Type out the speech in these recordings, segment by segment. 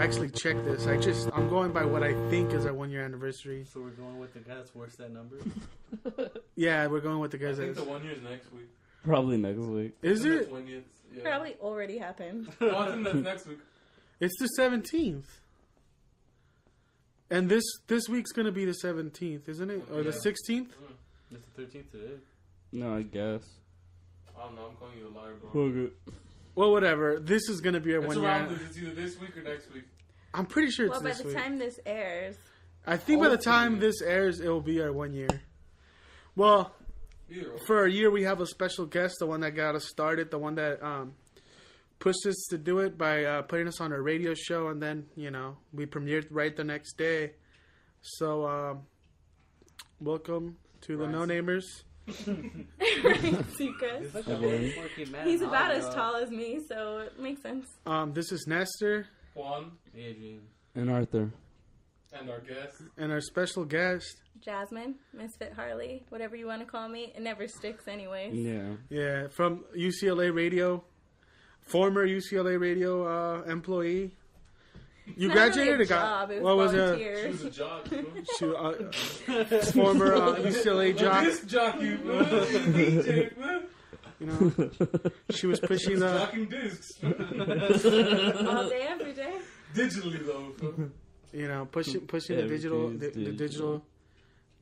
actually check this. I'm going by what I think is our 1 year anniversary. So we're going with the guy that's worse that number? Yeah, we're going with the guys. I think the 1 year is next week. Probably next week. Is it? Yeah. Probably already happened. No, I think that's next week. It's the 17th. And this week's gonna be the 17th, isn't it? Or the 16th? It's the 13th today. No, I guess. I don't know. I'm calling you a liar, bro. Fuck it. Well, whatever. This is gonna be our It's 1 year. around. It's either this week or next week. I'm pretty sure it's Well, by this the week. time this airs, I think by the time this airs, it will be our 1 year. Well, for our year, we have a special guest, the one that got us started, the one that pushed us to do it by putting us on a radio show, and then, we premiered right the next day. So, welcome to the NoNamers. Secrets. Like He's about as tall as me, so it makes sense. This is Nestor. Juan. Adrian. And Arthur. And our guest. And our special guest. Jasmine, Misfit Harley, whatever you want to call me. It never sticks anyways. Yeah. Yeah, from UCLA Radio. Former UCLA Radio employee. You graduated? Really job. It was what was volunteer. She was a jock. She former UCLA jock. This jockey, bro. DJ, man. She was pushing the Jocking discs. All day, every day. Digitally, though. pushing the digital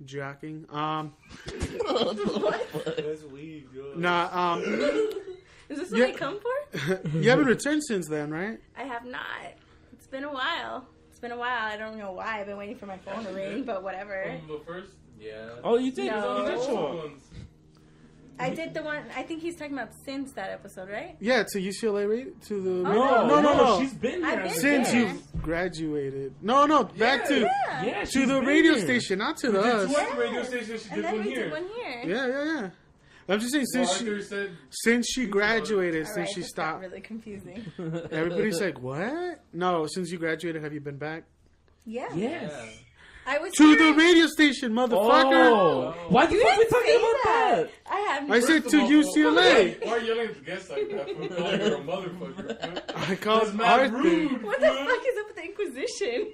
jocking. That's weird, yo. Nah. Is this what I come for? You haven't returned since then, right? I have not. It's been a while. I don't know why. I've been waiting for my phone to ring, but whatever. The first? Yeah. Oh, you did? No. You did show up. I did the one. I think he's talking about since that episode, right? Yeah, to UCLA Radio. To the No. She's been I've there. been since there. you've graduated. No, back to Yeah, to the radio station, not to the us. One radio station, she And did then one we here. did one here. Yeah. I'm just saying since she graduated, All since right, she this got stopped. really confusing. Everybody's like, what? No, since you graduated, have you been back Yeah. Yes. I was to here. the radio station, motherfucker? Oh. Why the fuck we talking Say about that? I have. I said to UCLA. Why are you yelling at the guest like that? For calling her a motherfucker. I called That's mad Arthur. rude. What the fuck is up with the Inquisition?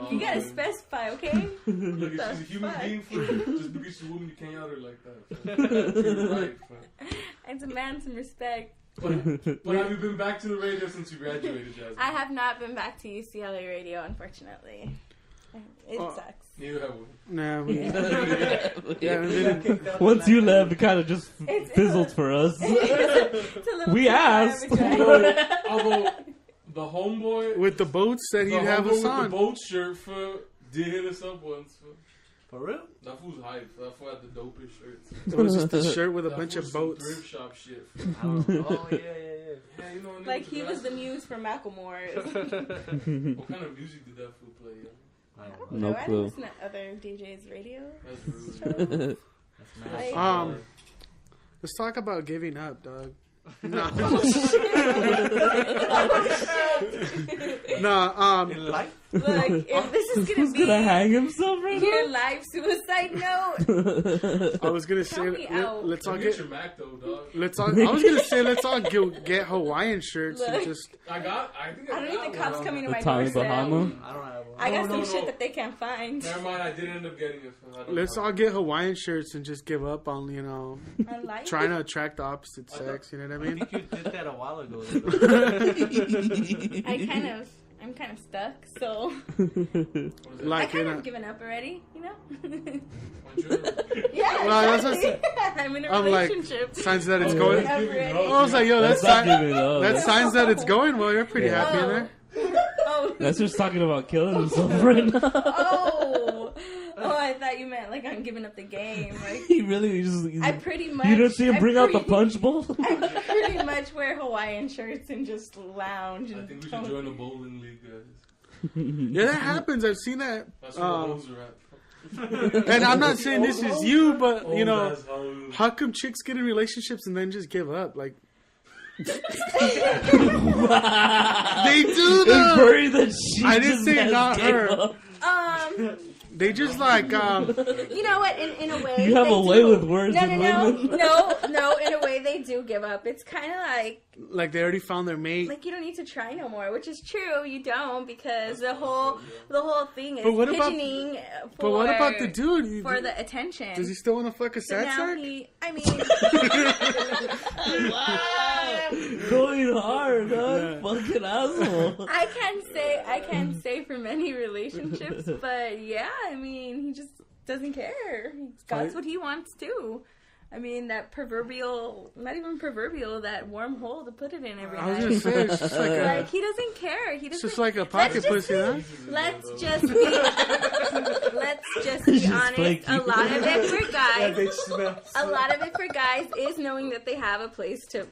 You gotta specify, okay? Look, if she's a human being, just because she's a woman, you can't yell at her like that. You're right. I demand some respect. But have you been back to the radio since you graduated, Jasmine? I have not been back to UCLA Radio, unfortunately. It sucks. Neither have we. Nah, we Once you left, it kind of just It's fizzled for us. It's a little We too far asked. every time. Although the homeboy with the boats said he'd have us with on. the boat shirt did hit us up once. For real? That fool's hype. That fool had the dopest shirts. So it was just a shirt with a That bunch fool's of some boats. Thrift shop shit. Oh, yeah. Yeah, you know, Like he was the muse for Macklemore. What kind of music did that fool play? Yeah? I don't No I don't clue. listen to other DJs' radio. That's rude. That's mad. Like- Let's talk about giving up, dog. No. In life? Look, if this is gonna Who's be gonna hang himself right your now? life suicide note, I was gonna Help say me out. let's all Get get your Mac though, dog. I was gonna say let's all get Hawaiian shirts and Look. just I think I don't need got the cops one. coming to The my Tommy doorstep. Bahama? I don't have one. I got No, some no. shit that they can't find. Never mind, I did end up getting it. I don't let's know. all get Hawaiian shirts and just give up on I like trying to attract the opposite sex. You know what I I mean? think you did that a while ago. I'm kind of stuck, so I Like kind in of a, given up already, you know? Yeah. Yeah, Well, exactly. I'm in a I'm like relationship. signs that it's going. I'm ready. I was like, yo, that's not giving up. that's signs that it's going well. You're pretty happy in there. Oh. That's just talking about killing himself right now. Oh, I thought you meant like I'm giving up the game. Like He really just. I pretty much. You don't see him I bring out the pretty- punch bowl? I pretty much wear Hawaiian shirts and just lounge. I And think we should join the bowling league, guys. Yeah, that happens. I've seen that. That's where the hoes are at. And I'm not saying this is you, but you know, Old-ass hoes. how come chicks get in relationships and then just give up? Like they do It's though. very that she I didn't just say has not gave her. up. They just like You know what? In a way, You have they a way do. with words No, and no, women. no. In a way, they do give up. It's kind of like they already found their mate. like you don't need to try no more, which is true. You don't because the whole thing is But what about- pigeoning But what about the dude? for the attention? Does he still want to fuck a So sad now sack? I mean, Going hard, huh? Yeah. Fucking asshole. I can't say for many relationships, but yeah, I mean, he just doesn't care. That's what he wants too. I mean, that proverbial, not even proverbial, that warm hole to put it in every I was night. gonna say it's just like Like, he doesn't care. He it's doesn't. just like a pocket pussy, huh? Let's just be honest. flaky. A lot of it for That guys. bitch smells. A lot of it for guys is knowing that they have a place to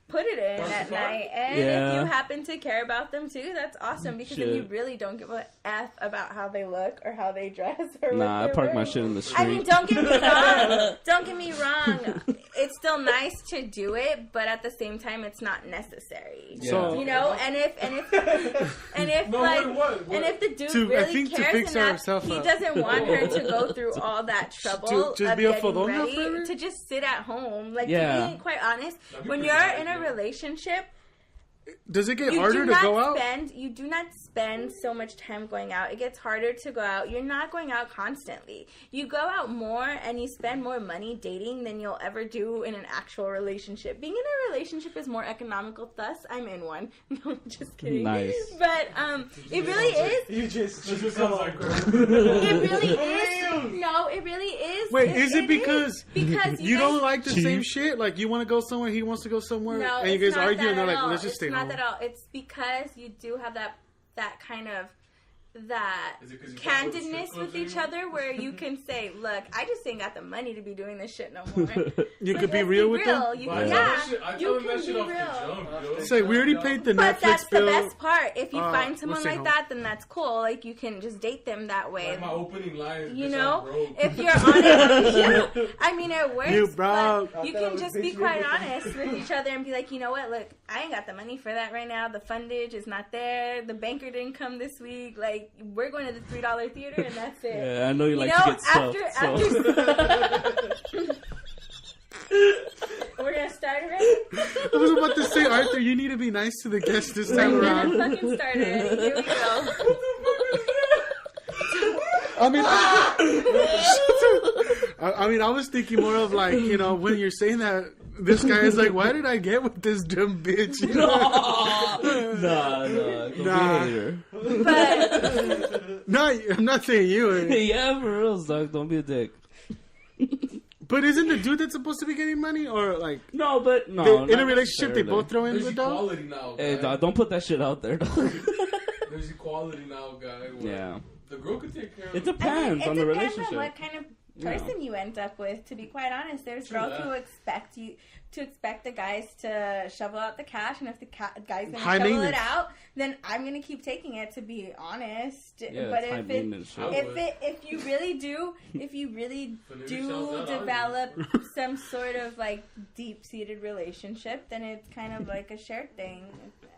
put it in at night. And Yeah. if you happen to care about them too, that's awesome. Because if you Shit. really don't give a F about how they look or how they dress or what Nah, I they're park my wearing. shit in the street. I mean, don't get me wrong. Don't get me wrong. It's still nice to do it, but at the same time, it's not necessary. So- You know, and if No, like, what? and if the dude I really think to cares fix enough, herself he up. doesn't want her to go through all that trouble just of be a getting fodona ready forever? to just sit at home. Like, Yeah. to be quite honest, That'd be when pretty you're nice, in a yeah. relationship, Does it get you harder do to go not out? you do not spend so much time going out. It gets harder to go out. You're not going out constantly. You go out more and you spend more money dating than you'll ever do in an actual relationship. Being in a relationship is more economical, thus I'm in one. No, I'm just kidding. Nice. But it really is. You just That just sounds like It really is. No, it really is. Wait, is it because because you guys- don't like the Cheap. same shit? Like you want to go somewhere, he wants to go somewhere, No, and you it's guys not argue, that and they're at like, all. "Let's just stay It's home." not that at all. It's because you do have that kind of that Is it 'cause you can't go to candidness strip clubs with each anymore? other where you can say, "Look, I just ain't got the money to be doing this shit no more." You Like, could be let's real with them. You, But I yeah, tell that you shit can that shit be off the real. jump, yo. Say we already paid the But Netflix that's the bill. best part. If you find someone we'll stay like home. that, then that's cool. Like, you can just date them that way. Like my opening line is, You "Bitch, know, I'm broke." if you're honest, yeah. I mean, it works. You but broke. you I thought it can was just be bitch quite nigga. honest with each other and be like, you know what? Look, I ain't got the money for that right now. The fundage is not there. The banker didn't come this week. Like, we're going to the $3 theater, and that's it. Yeah, I know you like know, to get stuffed. after we're gonna start already. I was about to say, Arthur, you need to be nice to the guests this time We're around. gonna fucking start already. Here we go. I mean, I mean, I was thinking more of like, you know, when you're saying that, this guy is like, why did I get with this dumb bitch? You know? Nah, don't Nah. be a hater. But No, I'm not saying you. Yeah, for real, dog. Don't be a dick. But isn't the dude that's supposed to be getting money, or like No, but no. they, in a not relationship they necessarily. both throw in There's the dough? equality now, Hey, guy. dog, don't put that shit out there, dog. There's equality now, guy. where Yeah. The girl could take care of It it. depends on the it depends relationship. on what kind of person you end up with. To be quite honest, there's True girls that. who expect the guys to shovel out the cash, and if the guy's gonna High shovel it maintenance. out, then I'm gonna keep taking it. To be honest, Yeah, but it's high if maintenance shit. if you really do develop some sort of like deep-seated relationship, then it's kind of like a shared thing.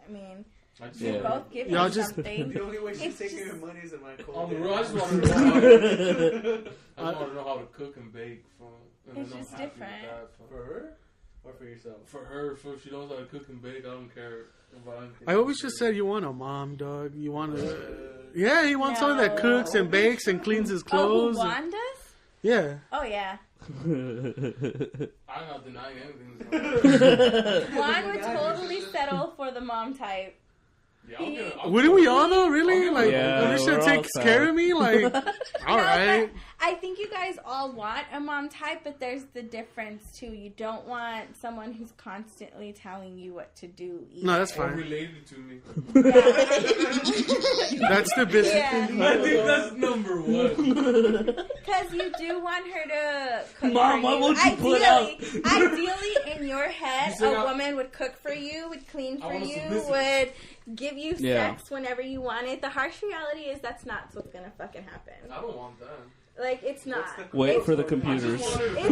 I mean, I just you Yeah. both give Y'all him just- something. The only way she's It's taking just- her money is in my cold. On the day. road, I just want to know how to cook and bake. And It's then I'm just happy with different. that, For her or for yourself? For her, if she knows how to cook and bake, I don't care about anything. I always just said you want a mom, dog. You want to. Yeah, he wants someone that No. cooks and bakes and cleans his Oh, clothes. who Juan does? Yeah. Oh yeah. I'm not denying anything. Juan would totally settle for the mom type. Yeah, I'll Wouldn't we all though? Really? Okay. Like, Yeah, Alicia we're all takes sad. care of me. Like, all right. I think you guys all want a mom type, but there's the difference too. You don't want someone who's constantly telling you what to do. Either. No, that's Or fine. related to me. That's the business. Yeah, I think that's number one. because you do want her to cook Mom, for why you. won't you pull it out? Ideally, in your head, You said a I- woman would cook for you, would clean I for want a you, submissive. would give you Yeah. sex whenever you want it. The harsh reality is that's not what's gonna fucking happen. I don't want that. Like, it's not. Wait for the I computers. just wanted to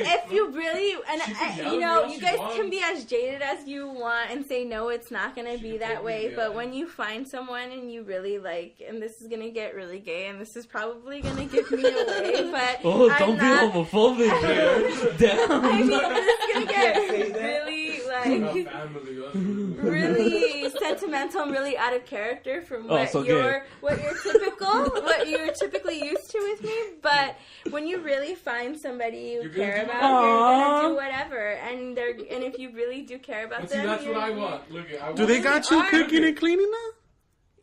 If you really, and She can yell you at know, me all you she guys wants. can be as jaded as you want and say no, it's not gonna be that totally way. be But honest. when you find someone and you really like, and this is gonna get really gay, and this is probably gonna give me away, but Oh, I'm don't not, be homophobic here. Damn. I mean, this is gonna get really About like. family, that's really- Really sentimental and really out of character from what so you're what you're typically used to with me. But when you really find somebody you You're gonna care do about, whatever. you're gonna Aww. do whatever. And if you really do care about But see, them, that's what you're- I want. Look, I want Do they got you are- cooking and cleaning now?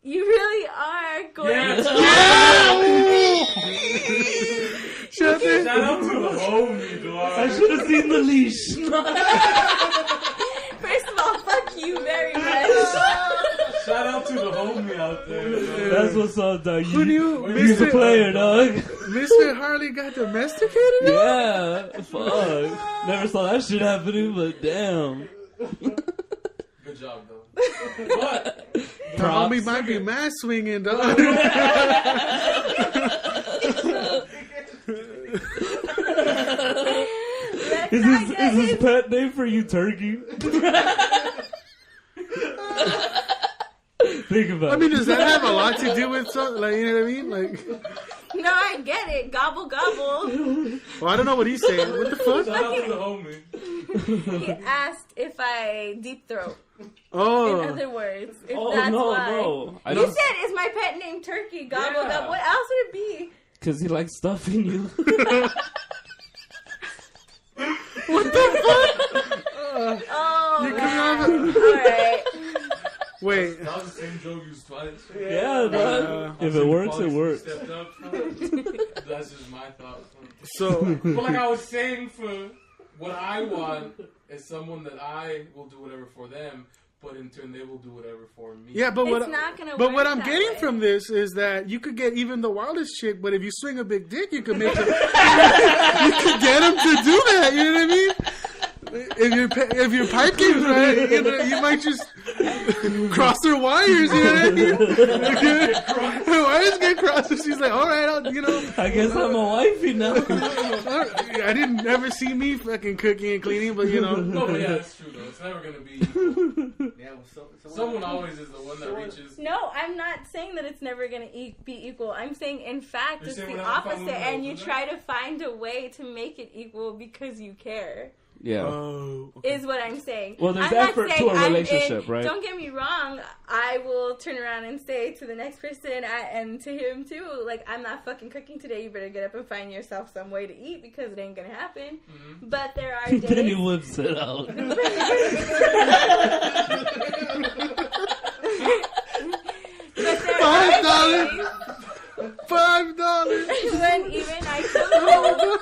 You really are going Yes. to. Shut Shout it. out to the homie, dog. I should have seen the leash. First of all, fuck you very much. Shout out to the homie out there. dog. That's what's up, dog. Who knew He's a Mr. player, dog. Mr. Harley got domesticated now? Yeah, fuck. Never saw that shit happening, but damn. Good job, though. But The Props. homie might be mass swinging, dog. Let's Is not this, get is this his- pet name for you, Turkey? Think about I mean, it. does that have a lot to do with something? Like, you know what I mean? Like, No, I get it. Gobble gobble. well, I don't know what he's saying. What the fuck? shout out to the homie. He asked if I deep throat. In Oh, other words, if Oh, that's no, why. no. I You don't. said is my pet name Turkey? Gobble Yeah. gobble. What else would it be? Because he likes stuffing you. what the fuck? Oh, You man. come All right. Wait. That was the same joke you was twice. Yeah, dog. If it works, it works. Stepped up. That's just my thought. So, But like I was saying, for what I want is someone that I will do whatever for them, but in turn they will do whatever for me. yeah, but It's not gonna but work what I'm that getting way. from this is that you could get even the wildest chick, but if you swing a big dick, you could make them, you could get them to do that. You know what I mean? If your pipe game's right, you know, you might just cross their wires. You know what I mean? Her wires get crossed, and she's like, "All right, I'll, you know." I guess I'm a wifey now. I didn't ever see me fucking cooking and cleaning, but you know. No, but yeah, that's true though. It's never gonna be. Yeah, well, Someone always is the one that reaches. No, I'm not saying that it's never going to be equal. I'm saying, in fact, You're it's saying the we're not following opposite, the and you rules, try to find a way to make it equal because you care. Yeah. Oh. Is what I'm saying. Well, there's I'm not effort saying to a I'm relationship, right? Don't get me wrong. I will turn around and say to the next person and to him too, like, I'm not fucking cooking today. You better get up and find yourself some way to eat because it ain't gonna happen. Mm-hmm. But there are Then he days. whips it out. But there $5. are days $5. when even I come home.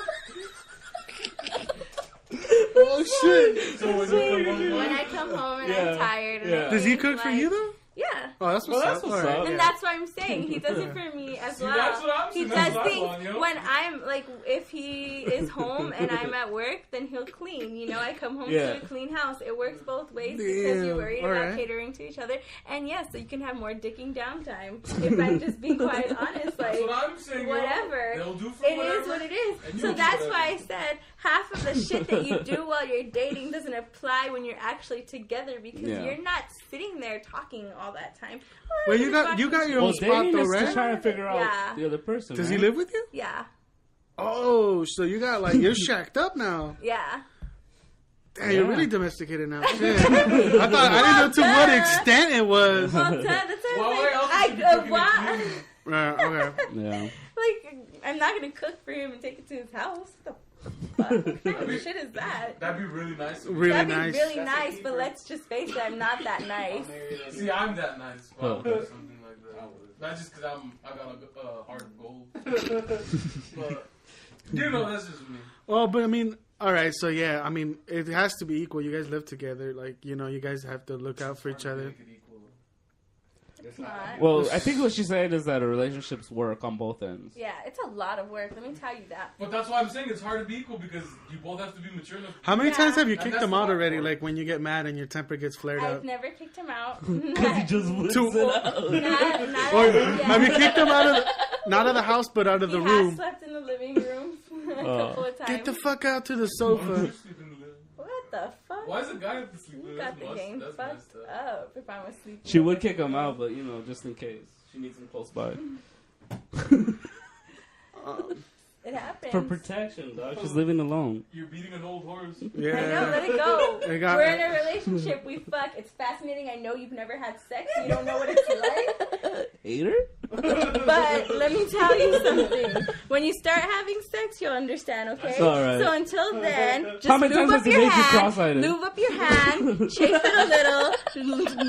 Oh shit! So when you come home, When I come home and Yeah. I'm tired, and Yeah. I Does he think, cook for like- you though? Yeah. Oh, that's what's Well, that's up. what's All right, up. yeah. And that's what I'm saying. He does it for me as See, well. that's what I'm He saying. does That's what I things want, yo. when I'm like, if he is home and I'm at work, then he'll clean. You know, I come home Yeah. to a clean house. It works both ways because Damn. you're worried All about right. catering to each other. And yes, so you can have more dicking downtime. If I'm just being quite honest, That's like what I'm saying. yo. whatever. They'll do for it whatever. is what it is. And you So do that's whatever. why I said half of the shit that you do while you're dating doesn't apply when you're actually together because Yeah. you're not sitting there talking all that time. Well, you got your Well, own spot dating though, is to right? try and figure out Yeah. the other person. Does he right? live with you? Yeah, Oh, so you got like you're shacked up now. yeah. Damn, you're Yeah. really domesticated now. Shit. I didn't know to what extent it was. Well, that's what Well, I'm where else saying. is he cooking Why? and cleaning? Right, okay. Yeah. Like, I'm not gonna cook for him and take it to his house. What the fuck? What kind of shit is that? That'd be really nice. Really That'd be nice. really That's nice, a but keeper. let's just face it, I'm not that nice. See, I'm that nice. Oh. Or something like that. Not just because I got a heart of gold. But, you know, that's just me. Well, but I mean, all right. So yeah, I mean, it has to be equal. You guys live together, like you know, you guys have to look out for each other. Make it equal. It's not. Well, I think what she's saying is that relationships work on both ends. Yeah, it's a lot of work. Let me tell you that. But that's why I'm saying it's hard to be equal because you both have to be mature enough. How many Yeah. times have you And kicked that's them the out hard already? part. Like when you get mad and your temper gets flared I've up. never kicked him out. Because he just whips Two- it out. Not Or yet. have you kicked them out of? Not out of the house, but out of the He has room. slept in the living room a couple of times. Get the fuck out to the sofa. What the fuck? Why is a guy have to sleep You with got the game That's fucked messed up. up if I was sleeping. She would kick him out, but just in case. She needs him close by. It happens. For protection, dog. She's living alone. You're beating an old horse. Yeah. I know, let it go. I got We're it. in a relationship. We fuck. It's fascinating. I know you've never had sex. You don't know what it's like. Hater? But let me tell you something. When you start having sex, you'll understand, okay? All right. So until then, just How many lube times up has he your made you hand. cross-eyed? Lube up your hand. Chafe it a little.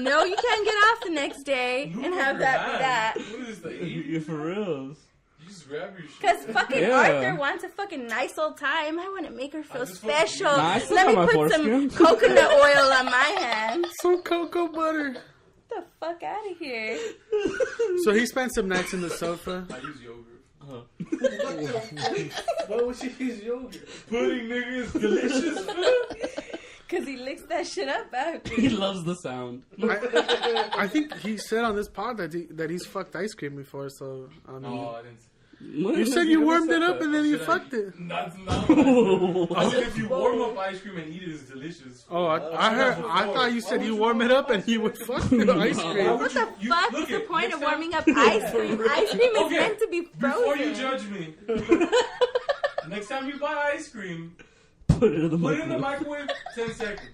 No, you can't get off the next day and have that be that. What is the You're for reals. You just grab your shit. Because fucking Yeah. Arthur wants a fucking nice old time. I want to make her feel just special. Nah, I still Let me got my put some foreskin. coconut oil on my hand. Some cocoa butter. Get the fuck out of here. So he spent some nights in the sofa. I use yogurt. Why would she use yogurt? Pudding, nigga, is delicious. Because he licks that shit up after. He loves the sound. I think he said on this pod that he's fucked ice cream before. So I mean, No, I didn't. you said you warmed it up and then you fucked it. That's not what I said. If you warm up ice cream and eat it, it's delicious. Oh, I thought you said you warm it up and you would fuck the ice cream. What the You- fuck look is the it, point next of time- warming up ice cream? Ice cream is Okay, meant to be frozen. Before you judge me, next time you buy ice cream, Put it in the put it in the microwave. microwave 10 seconds.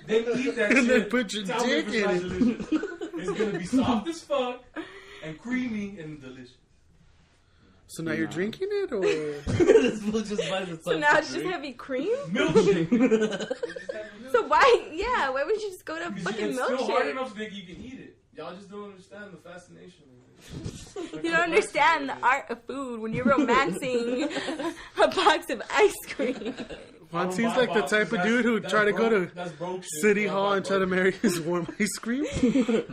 Then eat that And shit. then put your Tell me if dick it's not in it. delicious. It's gonna be soft as fuck and creamy and delicious. So now you're drinking it, or This fool just buys itself. So now a it's just drink. heavy cream? Milkshake. So why, yeah, why would you just go to a Because fucking it's still hard milkshake? enough that you can eat it. Y'all just don't understand the fascination of it. You don't understand the art of food when you're romancing a box of ice cream. Juan seems like the type of dude who would try to go to That's broke shit. City Yeah, Hall and try to marry his warm ice cream.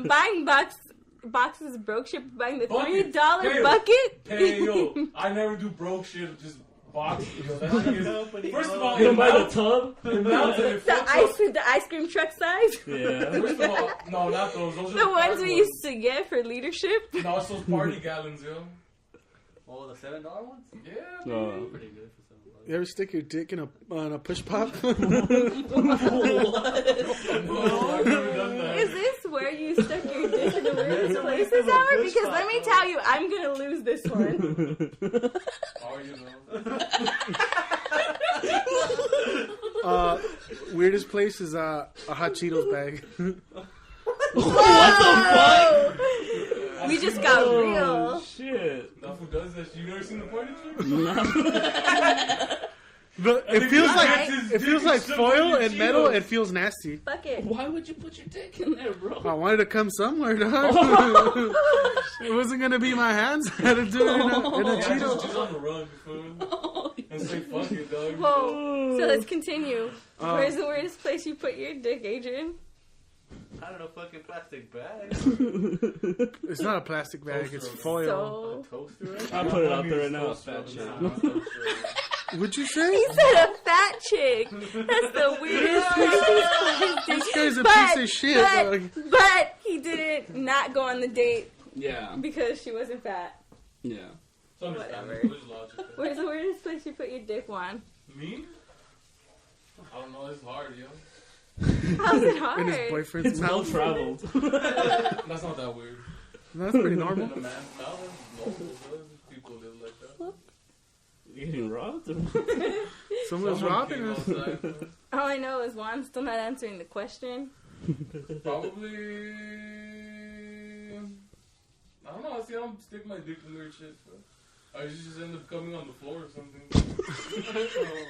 Buying boxes of broke shit, buying the Bucket. $3 Hey, bucket. Hey yo, I never do broke shit. Just boxes. Yo, that shit is. First of all, You it don't buy the melts. tub? It melts and it fucks The ice cream truck size. Yeah. First of all, no, not those. Those are The ones party we used to get for leadership. No, it's those party gallons, yo. Oh, the $7 ones? Yeah. Oh. Pretty good for $7. You ever stick your dick in a push pop? No, I've never done that. Is this where you stuck your dick in the weirdest places, Howard? Because let me tell you, I'm gonna lose this one. Are you know? Weirdest place is a Hot Cheetos bag. What the fuck? We just got Oh, real. shit. Now who does that? You never seen the party trick? But it feels like foil and metal. It feels nasty. Fuck it. Why would you put your dick in there, bro? I wanted to come somewhere, dog. It wasn't gonna be my hands. I had to do it in a Yeah, Cheeto. just on the rug, fool. And say fuck it, dog. Whoa. So let's continue. Where's the weirdest place you put your dick, Adrian? I don't know, fucking plastic bag. It's not a plastic bag. It's foil. So Toaster, right? I'll put it out there right now. Fat shit. What'd you say? he said a fat chick. That's the weirdest place he's put his This dick. guy's a piece of shit. Dog. But he didn't not go on the date Yeah. because she wasn't fat. Yeah. It's understandable. Whatever. There's logic there. Where's the weirdest place you put your dick, Juan? Me? I don't know. It's hard, yo. How's it hard? In his boyfriend's It's well mouth. traveled. That's not that weird. That's pretty normal. In a man's mouth, that's normal, bro. People live like that. You getting robbed? Someone's Someone robbing came us. outside, bro. All I know is Juan's still not answering the question. Probably. I don't know. I see I don't stick my dick in weird shit, bro. I just end up coming on the floor or something.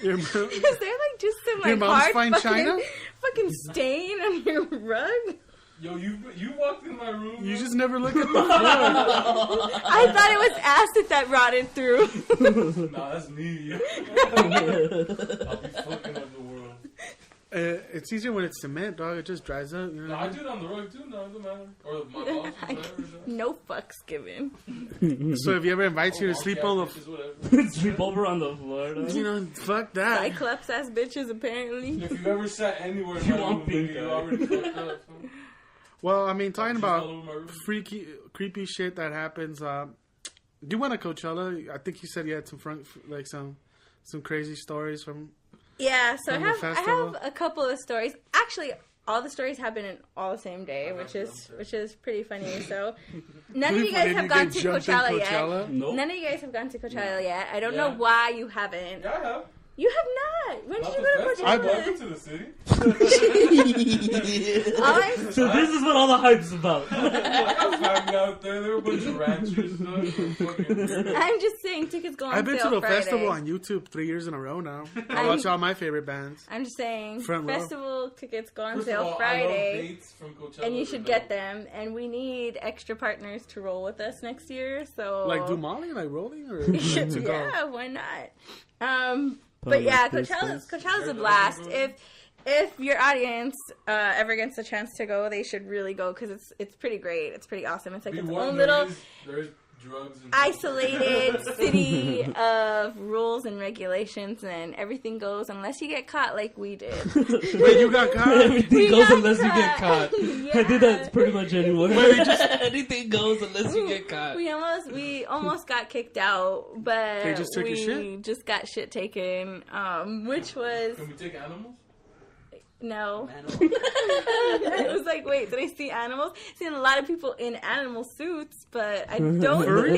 Your Is there like just some Your like mom's hard fine china? fucking stain on your rug? Yo, you walked in my room. You bro. just never look at the floor. I thought it was acid that rotted through. Nah, that's me. I'll be fucking up the world. It's easier when it's cement, dog. It just dries up. You know No, what I I do it on the rug too. No, it doesn't matter. Or my boss, whatever. No fucks given. mean? So if he ever invites you to sleep on Sleep over on the floor. the, Though. you know, fuck that. Cyclops ass bitches apparently. If you've ever sat anywhere in You my want room, pink nigga, you eye. already fucked up. Huh? Well, I mean, talking She's all about over my room. freaky, creepy shit that happens. You went to Coachella. I think you said you had some crazy stories from. Yeah, so From the I festival? have a couple of stories. Actually, all the stories happen all the same day, which is pretty funny. So none of you guys have gone to Coachella yet. Nope. None of you guys have gone to Coachella yet. I don't know why you haven't. Yeah, I have. You have not. When did you go to I've Coachella? been to the city. So this is what all the hype's about. I got family out there. There were a bunch of ranchers. I'm just saying tickets go on I've been to sale the Friday. festival on YouTube 3 years in a row now. I watch all my favorite bands. I'm just saying Front row. festival tickets go on First sale of all, I love Friday. dates from Coachella. And you should get them. And we need extra partners to roll with us next year. So Like do Molly, like rolling, or to go? yeah, why not? Put But on yeah, my Coachella's a blast. If your audience ever gets a chance to go, they should really go because it's pretty great. It's pretty awesome. It's like its own little There is drugs and isolated city of rules and regulations, and everything goes unless you get caught like we did. Wait, you got caught? Everything We goes got unless you get caught. caught. Yeah. I think that's pretty much anywhere. Anything goes unless you get caught. We almost got kicked out, but They just took your we shit? just got shit taken, which was Can we take animals? no. I was like, wait, did I see animals? Seen a lot of people in animal suits, but I don't think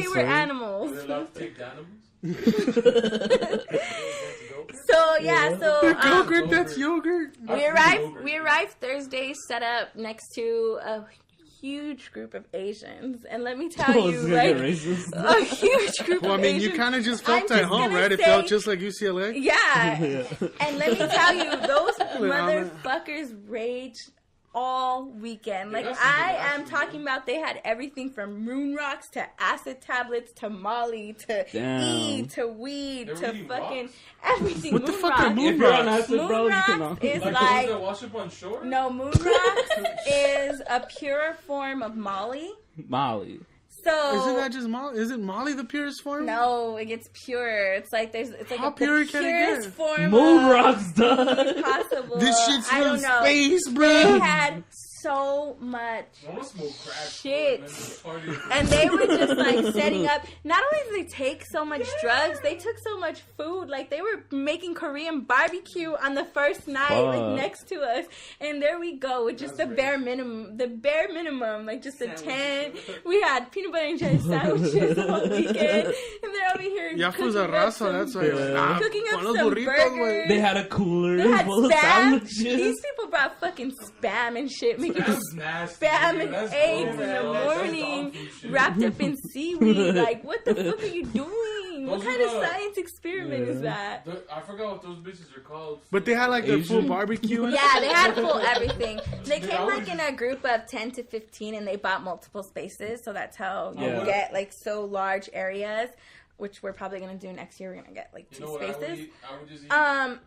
they were Sorry. animals. Are they allowed to take the animals? So yeah, so Yogurt, that's yogurt. we arrived Thursday, set up next to a huge group of Asians, and let me tell Oh, you, it's gonna get like racist. a huge group Well, I of mean, Asians. you kind of just I'm felt at just home, gonna right? It say- felt just like UCLA. Yeah. And let me tell you, those Wait, I'm- motherfuckers raged all weekend. Like, that's some I good am action, talking about they had everything from moon rocks to acid tablets to Molly to Damn. E to weed They were to eating fucking rocks? everything. What the moon fuck are rocks. moon If you're on rocks? acid, Moon bro, you can rocks is Like the ones like that wash up on shore? no, moon rocks is a pure form of Molly. Molly. So Isn't that just Molly? Isn't Molly the purest form? no, it gets pure. It's like it's like How the pure can it purest get? form Moon of rocks, dog. possible. This shit's I don't from know. space, They bro. had so much I want to smoke crack. Shit. And then just party. and they were just like setting up. Not only did they take so much drugs, they took so much food. Like they were making Korean barbecue on the first night, like Fuck. next to us. And there we go with just That's the great. bare minimum, like just a tent. We had peanut butter and jelly sandwiches all weekend, and they're over here Ya cooking fu's a up raza, some- that's why. Yeah. Cooking up pon los some burritos, burgers. güey. They had a cooler They had full of spam. sandwiches. These people brought fucking spam and shit, making That's nasty. spam dude. and That's eggs in gross. the That's morning, dog food shit. wrapped up in seaweed. Like, what the fuck are you doing? What Those kind are of the- science experiment is that? I forgot what those bitches are called. But they had like the full Asian? barbecue. and Yeah, they had full everything. They Dude, came I like would in a group of 10 to 15 and they bought multiple spaces. So that's how you Yeah. get like so large areas, which we're probably going to do next year. We're going to get like You two know what I would spaces. eat? I would just eat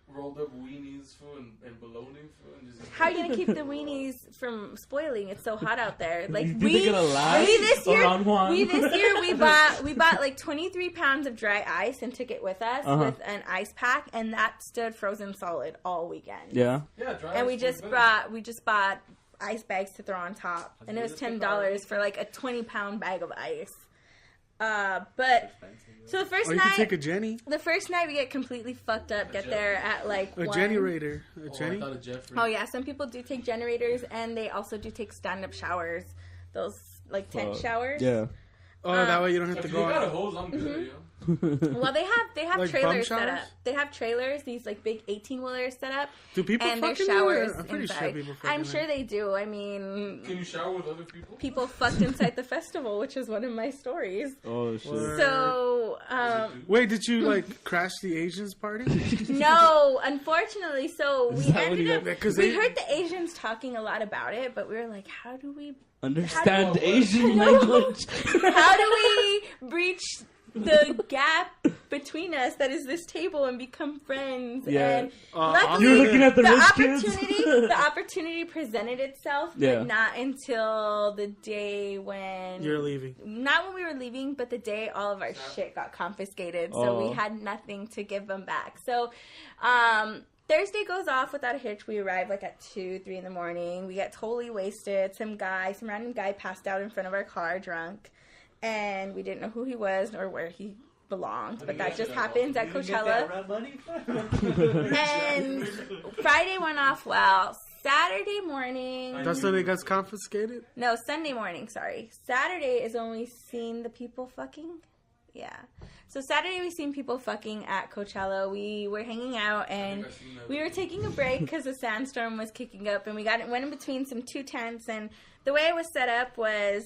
rolled up weenies food and bologna food and just eat. How are you gonna keep the weenies from spoiling? It's so hot out there. Like You think they're gonna last this year, around Juan? we bought like 23 pounds of dry ice and took it with us Uh-huh. with an ice pack, and that stood frozen solid all weekend. Yeah. Yeah, dry And ice we is just better. bought ice bags to throw on top, and it was $10 for like a 20-pound bag of ice. But so the first Or you can night, take a Jenny. the first night we get completely fucked up. Get there at like A 1. generator. A Oh, I Jenny. thought a Jeffrey. Oh yeah, some people do take generators, and they also do take stand-up showers. Those like tent showers. Yeah. Oh, that way you don't have If to you go got a out. hose, I'm good, yo. Well, they have Like trailers bum set up. showers? They have trailers, these like big 18-wheelers set up, Do people and there's fucking do showers that? I'm pretty inside. sure people fucking I'm do. sure they do. I mean, Can you shower with other people? people fucked inside the festival, which is one of my stories. Oh shit. Word. So, Wait, did you like crash the Asians party? no, unfortunately, so we Is that what ended you up. got- because We they- heard the Asians talking a lot about it, but we were like, how do we Understand How do- Asian No. language. How do we breach the gap between us that is this table and become friends? Yeah. And You're You're looking at the the rich kids. the opportunity presented itself, Yeah. but not until the day when You're leaving. not when we were leaving, but the day all of our shit got confiscated. So Oh. we had nothing to give them back. So, Thursday goes off without a hitch. We arrive like at 2, 3 in the morning. We get totally wasted. Some random guy passed out in front of our car drunk. and we didn't know who he was or where he belonged, but you that guys just know happens at You didn't get that Coachella. rent money? And Friday went off well. Saturday morning, That's when it gets confiscated? no, Sunday morning, sorry. Saturday is when we seen the people fucking. Yeah. So Saturday we seen people fucking at Coachella. We were hanging out and we were taking a break because the sandstorm was kicking up, and we went in between some two tents, and the way it was set up was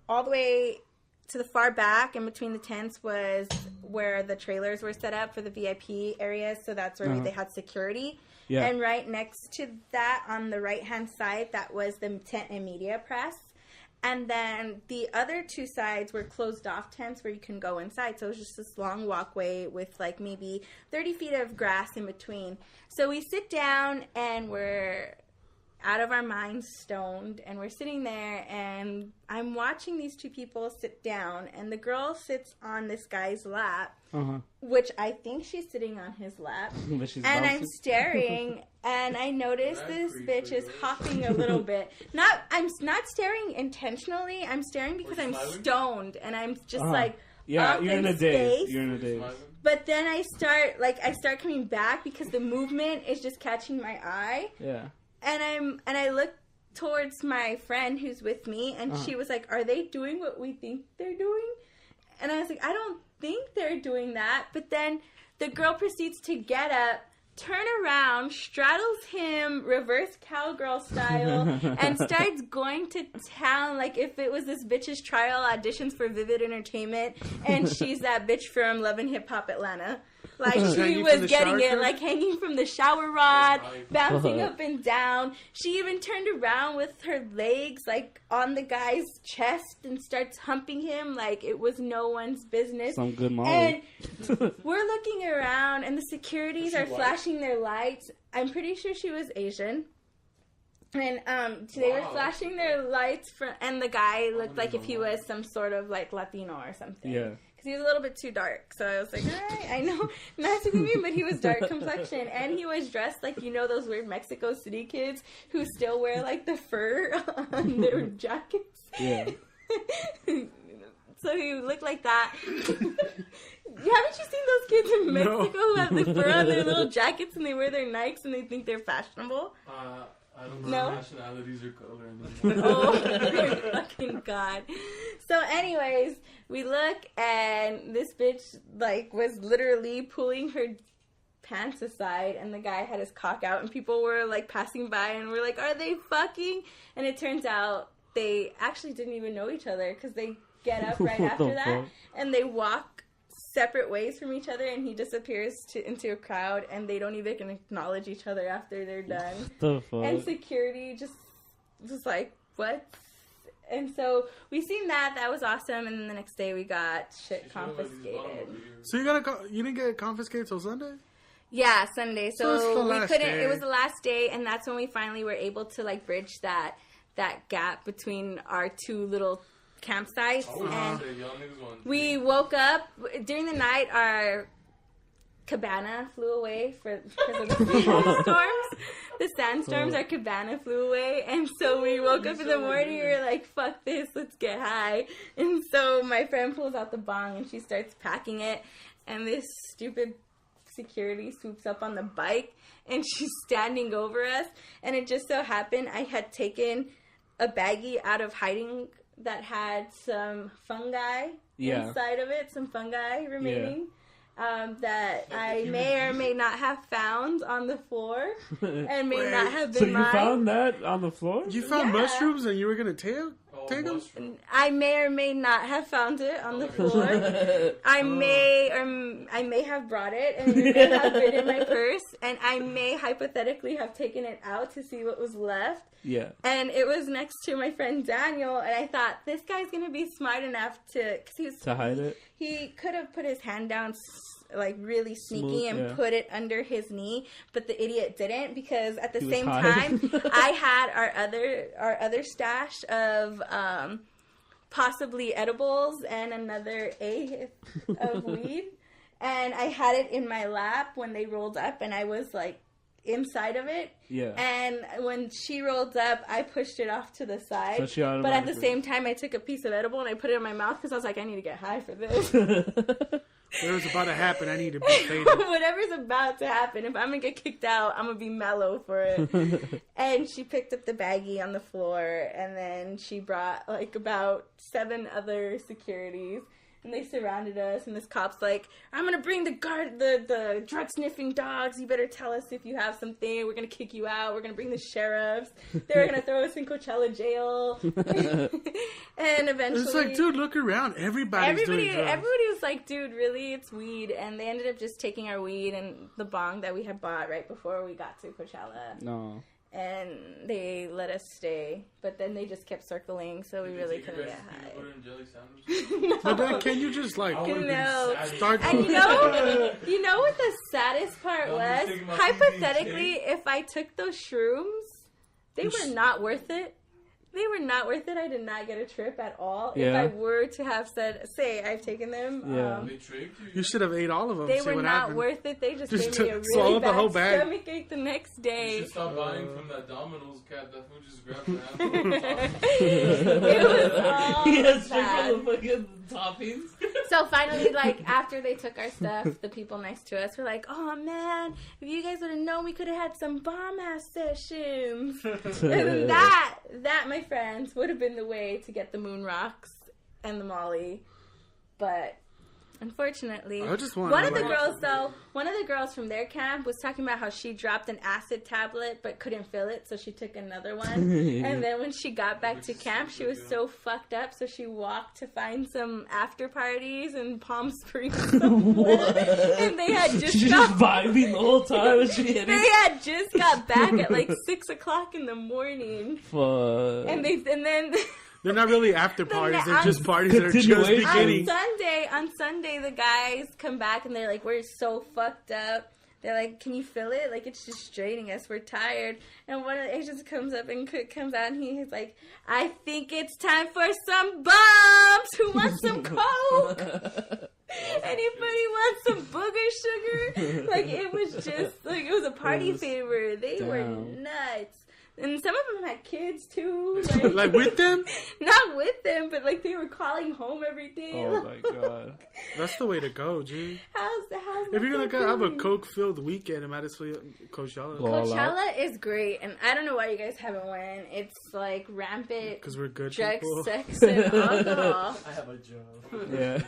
all the way to the far back, and between the tents was where the trailers were set up for the VIP areas, so that's where they had security. Yeah. And right next to that, on the right-hand side, that was the tent and media press. And then the other two sides were closed-off tents where you can go inside. So it was just this long walkway with, like, maybe 30 feet of grass in between. So we sit down, and we're out of our minds, stoned, and we're sitting there, and I'm watching these two people sit down, and the girl sits on this guy's lap, which I think she's sitting on his lap, But she's and bouncing. I'm staring, and I notice this bitch is hopping a little bit. I'm not staring intentionally, I'm staring because I'm stoned, and I'm just like, Yeah, up you're in a space. daze. You're in a daze. But then I start coming back because the movement is just catching my eye. Yeah. And I look towards my friend who's with me, and she was like, "Are they doing what we think they're doing?" And I was like, "I don't think they're doing that." But then the girl proceeds to get up, turn around, straddles him reverse cowgirl style, and starts going to town like if it was this bitch's trial auditions for Vivid Entertainment, and she's that bitch from Love and Hip Hop Atlanta. Like, she Hanging was from the getting shower it, curtain? like, hanging from the shower rod, bouncing Fuck. up and down. She even turned around with her legs, like, on the guy's chest and starts humping him like it was no one's business. Some good Molly. And we're looking around, and the securities are flashing their lights. I'm pretty sure she was Asian. And they were flashing their lights, and the guy looked like if he was some sort of, like, Latino or something. Yeah. He was a little bit too dark, so I was like, all right, I know, not to be mean, but he was dark complexion, and he was dressed like, you know, those weird Mexico City kids who still wear, like, the fur on their jackets. Yeah. So he looked like that. Haven't you seen those kids in Mexico who have the fur on their little jackets and they wear their Nikes and they think they're fashionable? I don't No? know nationalities or color anymore. Oh my fucking god. So anyways, we look and this bitch like was literally pulling her pants aside and the guy had his cock out and people were like passing by and we're like, are they fucking? And it turns out they actually didn't even know each other because they get up right What after the that fuck? and they walk separate ways from each other and he disappears into a crowd and they don't even acknowledge each other after they're done. The fuck? And security just was like, what? And so we seen that. That was awesome. And then the next day we got shit confiscated. So you didn't get confiscated till Sunday? Yeah, Sunday. So it's the So we last couldn't. day. It was the last day, and that's when we finally were able to like bridge that gap between our two little campsites. And we woke up during the night. Our cabana flew away because of the sandstorms. The sandstorms, our cabana flew away, and so we woke up in the morning. We were like, "Fuck this, let's get high." And so my friend pulls out the bong and she starts packing it, and this stupid security swoops up on the bike, and she's standing over us. And it just so happened I had taken a baggie out of hiding that had some fungi inside of it, some fungi remaining. That I may or may not have found on the floor and may not have been So you mine. found that on the floor? You found Yeah. mushrooms and you were gonna take them? I may or may not have found it on the floor. I may have brought it and it may have been in my purse, and I may hypothetically have taken it out to see what was left. Yeah. And it was next to my friend Daniel, and I thought this guy's gonna be smart enough to hide it. He could have put his hand down like really sneaky Smooth, and put it under his knee, but the idiot didn't, because at the He was same hiding. time I had our other stash of possibly edibles and another eighth of weed, and I had it in my lap when they rolled up, and I was like inside of it. Yeah. And when she rolled up, I pushed it off to the side. So she but at the automatically- same time, I took a piece of edible and I put it in my mouth because I was like, I need to get high for this. Whatever's about to happen, I need to be faded. Whatever's about to happen, if I'm gonna get kicked out, I'm gonna be mellow for it. And she picked up the baggie on the floor, and then she brought like about 7 other securities, and they surrounded us. And this cop's like, "I'm gonna bring the drug sniffing dogs. You better tell us if you have something. We're gonna kick you out. We're gonna bring the sheriffs. They're gonna throw us in Coachella jail." And eventually, It's like, dude, look around. Everybody's doing drugs. everybody was like, dude, really, it's weed. And they ended up just taking our weed and the bong that we had bought right before we got to Coachella. No. And they let us stay. But then they just kept circling, so we really couldn't get high. Peanut butter and jelly sandwich? But then can you just like I would've been No. sad. start? And you know what the saddest part I'm was? just thinking about Hypothetically, if I took those shrooms, they were not worth it. They were not worth it. I did not get a trip at all. If Yeah. I were to have said, say, I've taken them, Yeah. They tricked you? You should have ate all of them. they see were what not happened. worth it. They just Just gave me a swallow really the bad whole bag. stomach ache the next You day. should stop buying from that Domino's cat. That food just grabs your hand. It was all Yeah, straight bad. from the fucking toppings. So finally, like, after they took our stuff, the people next to us were like, "Oh man, if you guys would have known, we could have had some bomb-ass sessions." And that, my friends, would have been the way to get the moon rocks and the Molly. But unfortunately, I just want one of to, the like- girls, though, one of the girls from their camp was talking about how she dropped an acid tablet but couldn't fill it, so she took another one. And then when she got back to camp, she was so fucked up, so she walked to find some after parties in Palm Springs somewhere. And they had just She's got just vibing the whole time and she hit they it. had just got back at like 6:00 in the morning, Fuck. and then They're not really after parties. They're I'm- just parties that are just Continuation. beginning. on Sunday, the guys come back and they're like, "We're so fucked up." They're like, "Can you feel it? Like, it's just draining us. We're tired." And one of the agents comes up and comes out and he's like, "I think it's time for some bombs. Who wants some coke? Anybody want some booger sugar?" Like, it was just like, it was a party favor. They were Damn. nuts. And some of them had kids too. Like with them? Not with them, but like they were calling home every day. Oh my god. That's the way to go, G. How's If you're gonna that go have a going? Coke-filled weekend, it might as well Coachella. Well, all out. Coachella is great, and I don't know why you guys haven't went. It's like rampant Because we're good drug, people. sex, and alcohol. I have a job. Yeah.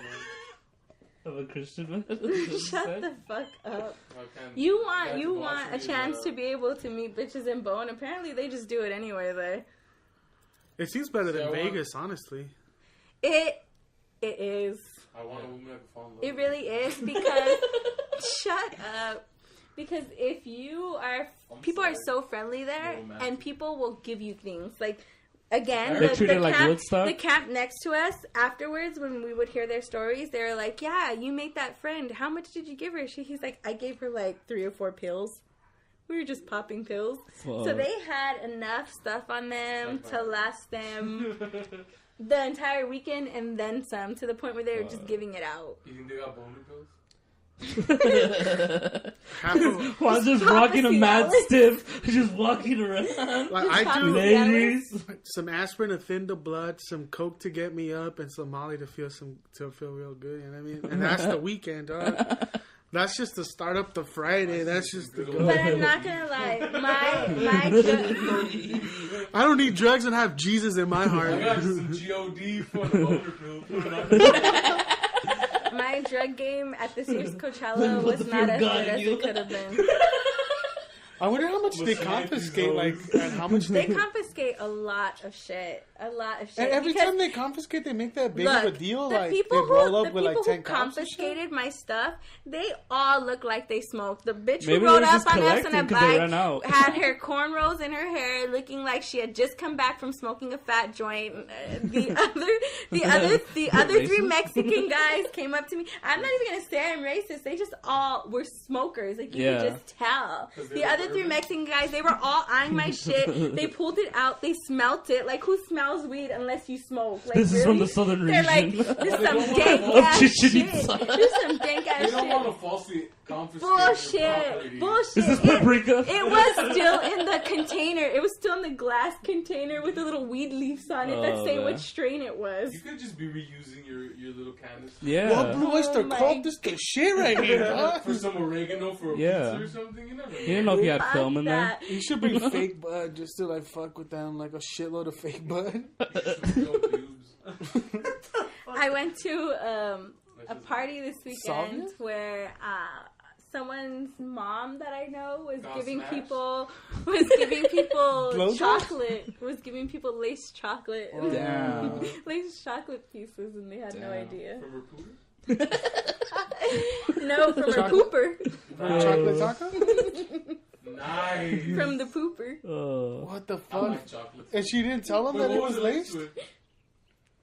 Of a Christian man. Shut the fuck up. I can't- You Yeah, want a Boston is, chance to be able to meet bitches in Bow, and apparently they just do it anyway. There, It seems better See, I than want- Vegas, honestly. it is. I want a woman I can fall in love It with. really is because shut up. Because if you are, I'm people are sorry. so friendly there, Romantic. and people will give you things like. Again, They treat it like camp, Woodstock? the camp next to us, afterwards, when we would hear their stories, they were like, "Yeah, you made that friend. How much did you give her?" He's like, "I gave her like 3 or 4 pills. We were just popping pills." So Fuck. they had enough stuff on them Like to last them the entire weekend and then some, to the point where they were just giving it out. You think they got boner pills? Half of, While just Papa rocking a mad Cialis. stiff, just walking around. like, I Papa do Cialis. Ladies. some aspirin to thin the blood, some Coke to get me up, and some Molly to feel real good. You know what I mean? And that's the weekend, dog. That's just to start up the Friday. That's just to go. But I'm not gonna lie, my drug, I don't need drugs and have Jesus in my I heart. got some GOD for the boner pill. Put it on. my drug game at this year's Coachella Put was the not fear as of God good in as you. it could have been. I wonder how much they Listen, confiscate, like, and how much They confiscate a lot of shit. A lot of shit. And every because- time they confiscate, they make that big Look, of a deal. the Like they people roll who, up the with like people 10 who cops and shit. confiscated my stuff, they all look like they smoked. The bitch Maybe who they rode were up just on us in a collecting 'cause they ran bike out. had her cornrows in her hair, looking like she had just come back from smoking a fat joint. The other 3 Racist? Mexican guys came up to me. I'm not even gonna say I'm racist. They just all were smokers. Like you Yeah. could just tell. 'Cause they The look other the 3 Mexican guys, they were all eyeing my shit. They pulled it out. They smelt it. Like, who smells weed unless you smoke? Like, This is from the southern They're region. like, this is some Of dank ass Chichen shit. Itza. This is some dank ass They don't want shit. to falsely confiscate your Bullshit. property. Bullshit. Is this paprika? It was still in the container. It was still in the glass container with the little weed leaves on it that Oh, say man. which strain it was. You could just be reusing your little canister. Yeah. Well, Blue Oyster my called this the shit right here, dog. For some oregano for a Yeah. pizza or something. You never know. You didn't know if you had Fuck film in there? that. You should bring fake bud just to like fuck with them, like a shitload of fake bud. No pubes. I went to a party this weekend Soviet? where someone's mom that I know was Got giving smashed? people Blowjobs? chocolate. Was giving people lace chocolate. Damn. Lace chocolate pieces, and they had no Damn. idea. From her pooper? No, from her Chocolate? pooper. Chocolate taco? Nice. From the pooper. Oh. What the I fuck? like chocolate. And she didn't tell him Wait, that it what was it laced? with?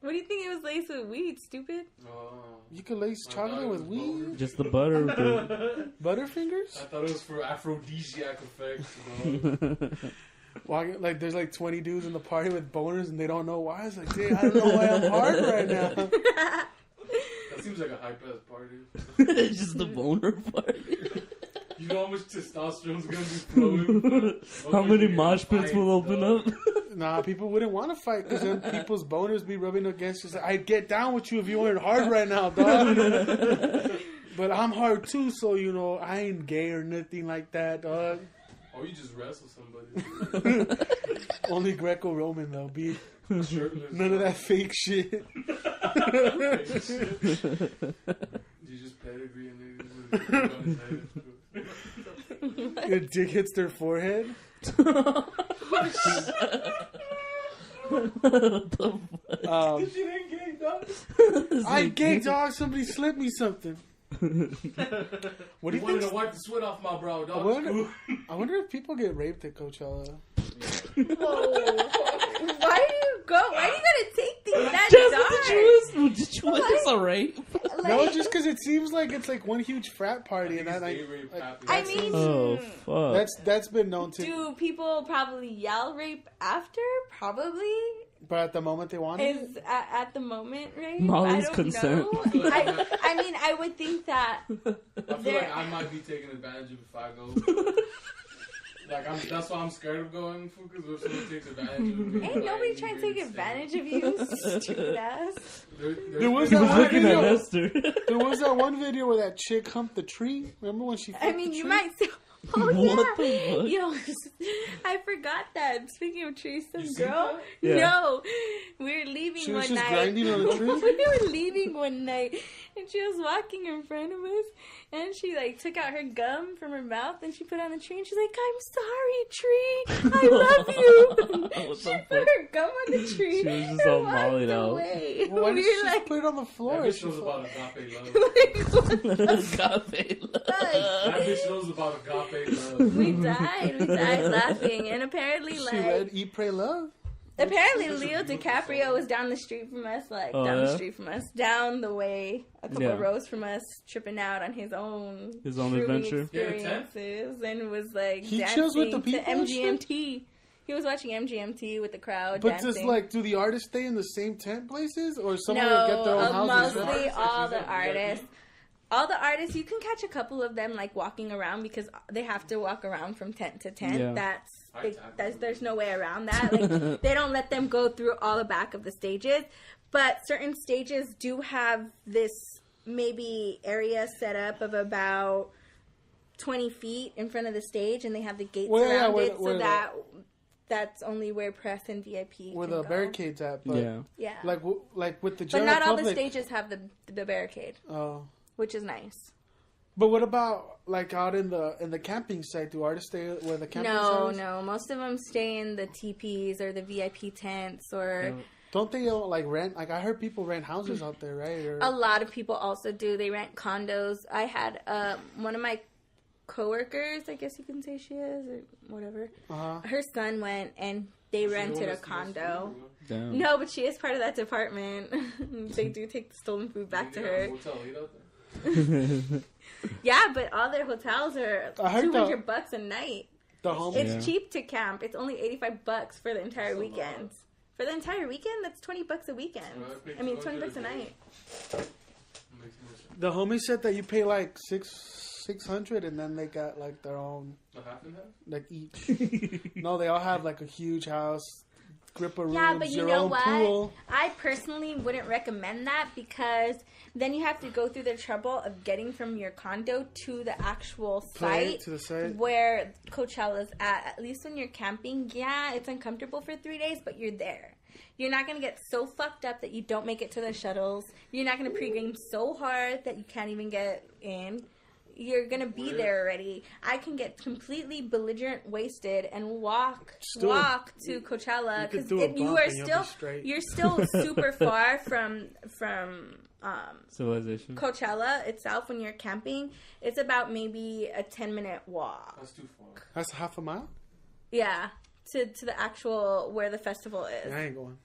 What do you think it was laced with weed, stupid? Oh. You could lace I chocolate thought it with was weed? Just the butter. Dude. Butterfingers? I thought it was for aphrodisiac effects. Bro. Well, like, there's like 20 dudes in the party with boners and they don't know why. It's like, dude, I don't know why I'm hard right now. That seems like a hype ass party. It's just the boner party. You know how much testosterone's gonna be flowing? How Oh, many yeah, mosh pits fight, will open dog. up? Nah, people wouldn't want to fight because then people's boners be rubbing against you. It's like, I'd get down with you if you weren't hard right now, dog. But I'm hard too, so, you know, I ain't gay or nothing like that, dog. Or you just wrestle somebody. Only Greco-Roman, though, B. Shirtless. None of that fake shit. You just pedigree and they just put it on his head. Your dick hits their forehead. This shit ain't gay, dog. I gay, dog. Somebody slipped me something. What do You you wanted think? to wipe the sweat off my brow, I dog. wonder if people get raped at Coachella. Whoa. Why do you go? Why do you gotta take things that dark? Did you witness a rape? No, just because it seems like it's like one huge frat party, and that like, I mean, Oh, fuck. that's been known to. do people probably yell rape after? Probably. But at the moment they want it. Is at the moment, right? Molly's I don't consent. know. I mean, I would think that. I feel like I might be taken advantage of if I go. Like, that's why I'm scared of going, because if someone takes advantage of me. Ain't nobody trying to take advantage of you, stupid ass. There was He that was one looking at video. Esther. There was that one video where that chick humped the tree. Remember when she? I fucked mean, the you tree? might say, oh What yeah. the fuck? Yo, I forgot that. Speaking of trees, some You seen girl. that? Yeah. No, we were leaving She was one just night. grinding on a tree? We were leaving one night, and she was walking in front of us, and she like took out her gum from her mouth, and she put it on the tree, and she's like, "I'm sorry, tree. I love you." What She the put fuck? her gum on the tree. She was just and all walked mollied out. away. Well, why We did she were just like, put it on the floor? That bitch She knows fucked- about agape love. Agape love. That bitch knows about agape love. we died laughing, and apparently, She like, read Eat, Pray, Love. apparently Leo DiCaprio was down the street from us, like Oh, down yeah? the street from us, down the way, a couple Yeah. rows from us, tripping out on his own shrooming adventure? He had a tent? experiences, and was like He dancing chills with the to people and shit? MGMT. He was watching MGMT with the crowd. But dancing. just like, do the artists stay in the same tent places, or someone no, would get their own houses? mostly Right? all the artists. All the artists, you can catch a couple of them like walking around because they have to walk around from tent to tent. Yeah. There's no way around that. Like they don't let them go through all the back of the stages, but certain stages do have this maybe area set up of about 20 feet in front of the stage, and they have the gates Well, yeah, around where it, the- where so the- that's only where press and VIP Where can the go. barricades at? But Yeah. Yeah, like with the but general not all the public. stages have the barricade, Oh. which is nice. But what about like out in the camping site? Do artists stay where the camping site is? No. Most of them stay in the teepees or the VIP tents, or Don't they like rent? Like I heard people rent houses out there, right? Or, a lot of people also do. They rent condos. I had one of my coworkers, I guess you can say she is, or whatever. Her son went and they rented a condo. Damn. No, but she is part of that department. They do take the stolen food back to her. Yeah, but all their hotels are I heard $200 a night. The home. It's Yeah. cheap to camp. It's only $85 for the entire weekend. For the entire weekend, that's $20 a weekend. I mean, $20 a night. The homie said that you pay like 600, and then they got like their own, like each. No, they all have like a huge house, grip of rooms, Yeah, but you your know own what? pool. I personally wouldn't recommend that because then you have to go through the trouble of getting from your condo to the actual site, To the site. where Coachella's at. At least when you're camping, yeah, it's uncomfortable for 3 days, but you're there. You're not going to get so fucked up that you don't make it to the shuttles. You're not going to pregame so hard that you can't even get in. You're going to be there already. I can get completely belligerent wasted and walk to Coachella could because do a bump you are and you'll be still straight. you're still super far from Civilization. Coachella itself. When you're camping, it's about maybe a 10-minute walk. That's too far. That's half a mile. Yeah, to the actual where the festival is. I ain't going.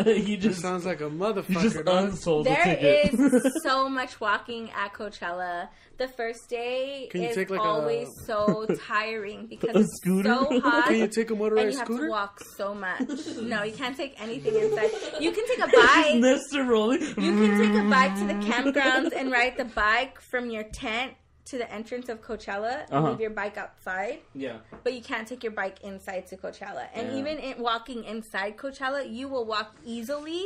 He This just sounds like a motherfucker. he just dog. unsold the There ticket. is so much walking at Coachella. The first day Can you is take, like, always so tiring because A it's scooter? so hot. Can you take a and motorized you have scooter? to walk so much. No, you can't take anything inside. You can take a Just bike. Mr. Rolling. You can take a bike to the campgrounds and ride the bike from your tent to the entrance of Coachella and leave your bike outside. Yeah. But you can't take your bike inside to Coachella. And Yeah. even walking inside Coachella, you will walk easily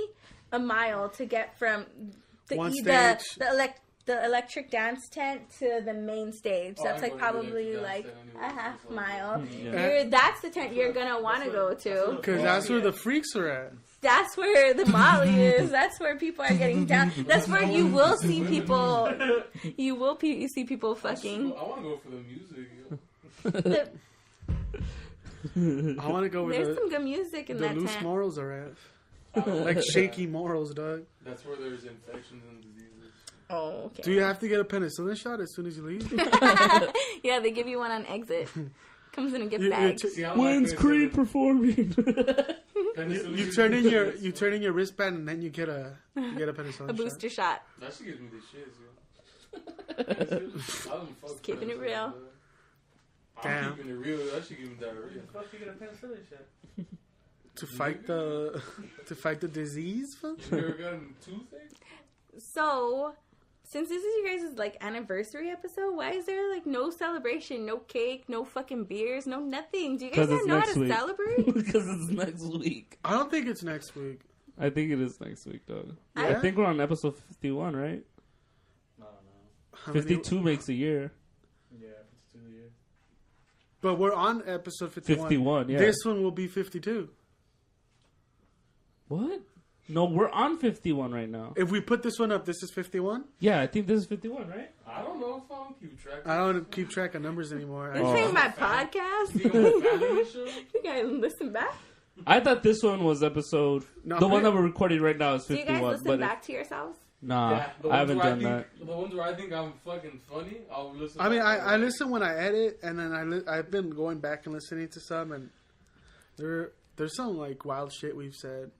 a mile to get from One the stage. the electric dance tent to the main stage. Oh, That's I like go to the probably electric like dance tent a anyway, half so it's mile. Yeah. That's the tent you're gonna want to go to. Because that's where the freaks are at. That's where the Molly is. That's where people are getting down. That's where you will see people. You will see people fucking. I want to go for the music. Yo. I want to go where There's some good music in the that loose tent. morals are at. Like shaky morals, dog. That's where there's infections and diseases. Oh, okay. Do you have to get a penicillin shot as soon as you leave? Yeah, they give you one on exit. Comes in a gift You- bag. See, I don't When's like Creed performing? penicillin. You turn in your wristband and then you get a penicillin A booster shot. That shit gives me the shits, yo. I don't fuck keeping it penicillin, real. bro. Damn. I'm keeping it real. That shit gives me diarrhea. Fuck, you get a penicillin shot. to fight the disease. Fuck? You ever gotten toothache? So, since this is you guys' like anniversary episode, why is there like no celebration, no cake, no fucking beers, no nothing? Do you guys 'Cause it's not know how next to week. celebrate? Because it's next week. I don't think it's next week. I think it is next week, dog. Yeah? I think we're on episode 51, right? No. How many- 52 makes a year. Yeah, it's 2 years. But we're on episode 51. 51, yeah. This one will be 52. What? No, we're on 51 right now. If we put this one up, this is 51? Yeah, I think this is 51, right? I don't know if I don't keep track. I don't keep track of numbers anymore. This Oh. ain't my podcast. You got a family show? You guys listen back. I thought this one was episode... No, the one man. that we're recording right now is Do you 51. guys listen but back to yourselves? Nah, Yeah, the I ones haven't where done that. The ones where I think I'm fucking funny, I'll listen. I mean, back. I listen when I edit, and then I've been going back and listening to some, and there's some like wild shit we've said,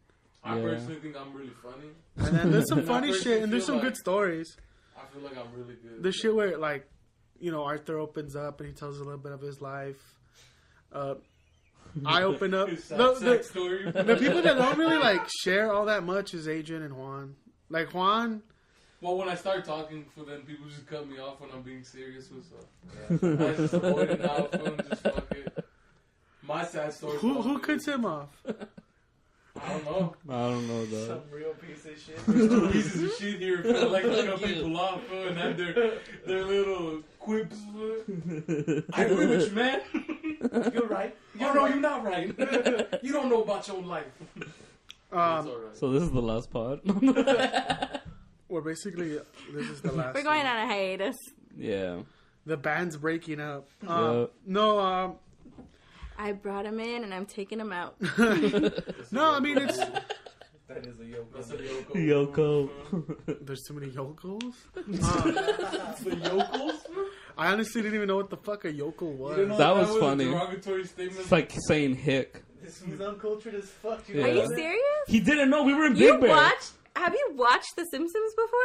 I Yeah. personally think I'm really funny. and then there's some I funny personally shit, and there's feel some like- good stories. I feel like I'm really good. The shit where like, you know, Arthur opens up and he tells a little bit of his life. I open up. His The, sex story. the people that don't really like share all that much is Adrian and Juan. Like Juan, Well, when I start talking, for then people just cut me off when I'm being serious with stuff. I just avoid it now. Just fuck it. My sad story. who cuts him off? I don't know. I don't know, though. Some real piece of shit. There's two pieces of shit here. Feel like they cut people off, bro, and have their little quips. Bro. I agree with you, man. You're right. Oh no, you're not right. You don't know about your life. It's alright. So this is the last pod? Well, basically, this is the last. We're going one. on a hiatus. Yeah. The band's breaking up. Yeah. No, I brought him in and I'm taking him out. no. I mean, it's That is a yoke. That's a Yoko. Yoko. there's too many yokels. The yokels? I honestly didn't even know what the fuck a yokel You was. didn't know That was a funny. derogatory statement. It's like saying hick. This was uncultured as fuck. Yeah. Are you serious? He didn't know we were in Big You Bear. watched? Have you watched The Simpsons before?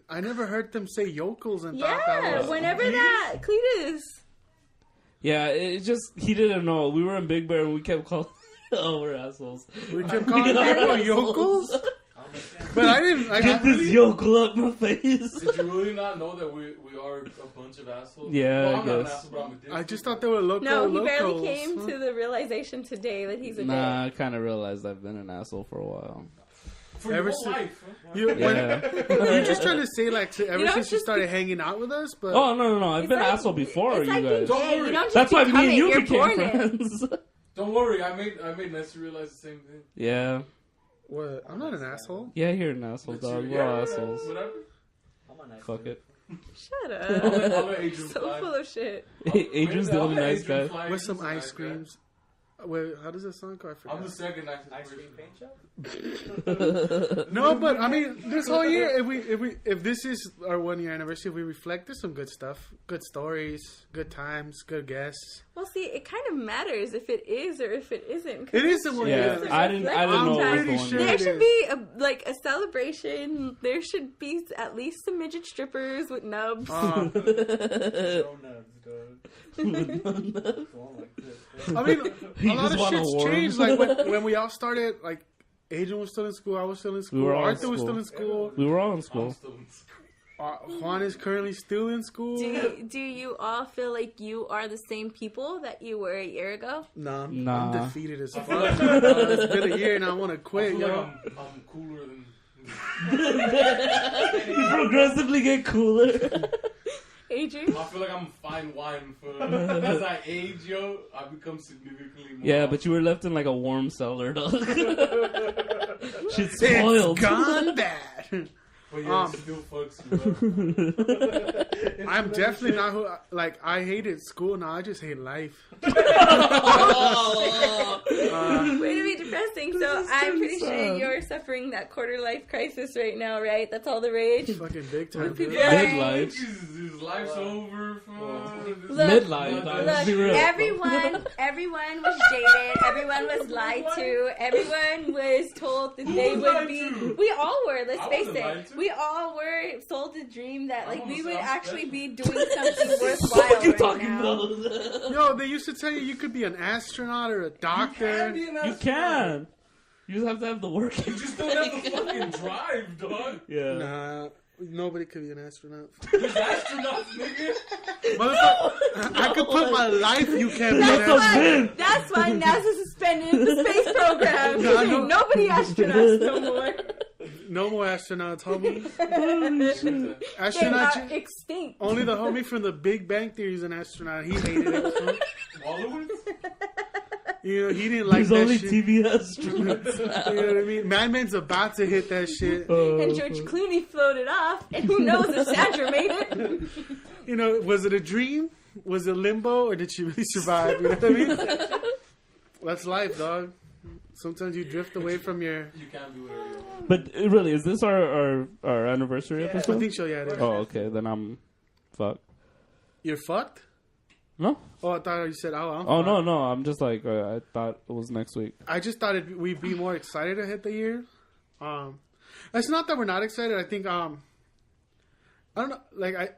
I never heard them say yokels and thought that Yeah, was whenever that Cletus. Yeah, it just he didn't know. We were in Big Bear and we kept calling. Oh, we're assholes. We kept calling people yokels. But I didn't. Get this yokel up my face. Did you really not know that we are a bunch of assholes? Yeah, well, I I'm not an guess. asshole, but I'm a dick. I just thought they were local. No, he locals. barely came to the realization today that he's a Nah, dick. I kind of realized I've been an asshole for a while. For your Ever whole since- life. Huh? You're just trying to say like ever know, since it's you just started hanging out with us, but Oh no! I've It's been like- an asshole before it's you like guys. Don't being gay. worry. You don't just That's why me become and it, you you're became born it. friends. Don't worry, I made Nessie realize the same thing. Yeah, what? I'm not an asshole. yeah, you're an asshole, dog. We're all assholes. Whatever. I'm a nice Fuck dude. it. Shut I'll up. let Adrian So fly. full of shit. Adrian's the I'll only let nice Adrian guy. fly. With some He's a nice ice guy. creams. Wait, how does that song go? I forgot. I'm the second nicest Ice person. cream paint shop? No, but I mean, this whole year, if this is our 1 year anniversary, if we reflect, there's some good stuff, good stories, good times, good guests. Well, see, it kind of matters if it is or if it isn't. 'Cause It is the 1 Yeah, year. I didn't know I'm what was pretty going sure on. There it should is. be a celebration. There should be at least some midget strippers with nubs. No nubs, dog. Go on like this. I mean, You a lot just of wanna shit's warm. changed. Like when we all started, like Adrian was still in school, I was still in school, were all in Arthur was still school. in school, We were all in I'm school. still in school. Juan is currently still in school. Do you all feel like you are the same people that you were a year ago? Nah, I'm Nah. defeated as I fuck. feel like- It's been a year and I want to I quit, feel like yo. I'm cooler than. You progressively get cooler. Adrian? I feel like I'm fine wine for as I age, yo. I become significantly more. Yeah, but you were left in like a warm cellar, dog. Shit's spoiled. It's gone bad. But yeah, it still fucks you up. I'm definitely not who. Like I hated school. Now I just hate life. Way to be depressing. So is I'm too pretty sure sad. you're suffering that quarter life crisis right now, right? That's all the rage. Fucking big time. People Dude. are- Midlife. His life's over. Look, Midlife, dog. Let's be Look, real. everyone was jaded. Everyone was lied to. Everyone was told that they Who would lied be. to? We all were. Let's I face wasn't lied it. to. We all were sold the dream that like I'm we almost would sound actually special. be doing something worthwhile What are you right talking now. about? Yo, they used to tell you could be an astronaut or a doctor. You can. You just have to have the work. You just don't have the fucking drive, dog. Yeah. Nah, nobody could be an astronaut. There's astronauts, nigga. Motherfucker, I could put my life. You can't be an That's astronaut. why, that's why NASA suspended the space program. No, I know. Nobody astronauts no more. No more astronauts, homie. They Astronaut. are extinct. Only the homie from the Big Bang Theory is an astronaut. He hated it. Wallowitz? You know, he didn't like There's that only shit. TV astronauts. You know what I mean? Madman's about to hit that shit. And George Clooney floated off, and who knows if Sandra made it. You know, was it a dream? Was it limbo, or did she really survive? You know what I mean? That's life, dog. Sometimes you drift away from your. You can't be whatever you want. But really, is this our anniversary I episode? think so. Yeah, it is. Oh, okay. Then I'm fucked. You're fucked. No. Oh, I thought you said, "Oh, I'm Oh fucked. no. I'm just like I thought it was next week. I just thought we'd be more excited to hit the year. It's not that we're not excited. I think I don't know. Like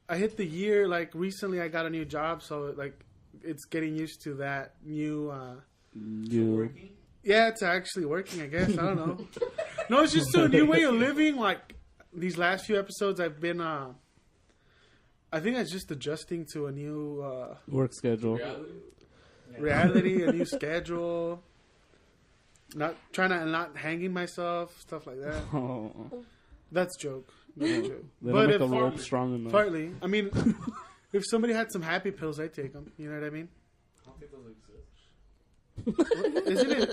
I hit the year like recently. I got a new job, so like it's getting used to that new. You. Yeah, it's actually working. I guess I don't know. No, it's just a new way of living. Like these last few episodes, I've been. I think it's just adjusting to a new Work schedule. reality, a new schedule. Not not hanging myself, stuff like that. Oh, That's joke. That's a joke. they But don't make if the rope strong enough. partly, I mean, if somebody had some happy pills, I'd take them. You know what I mean? I don't think those exist. Isn't it?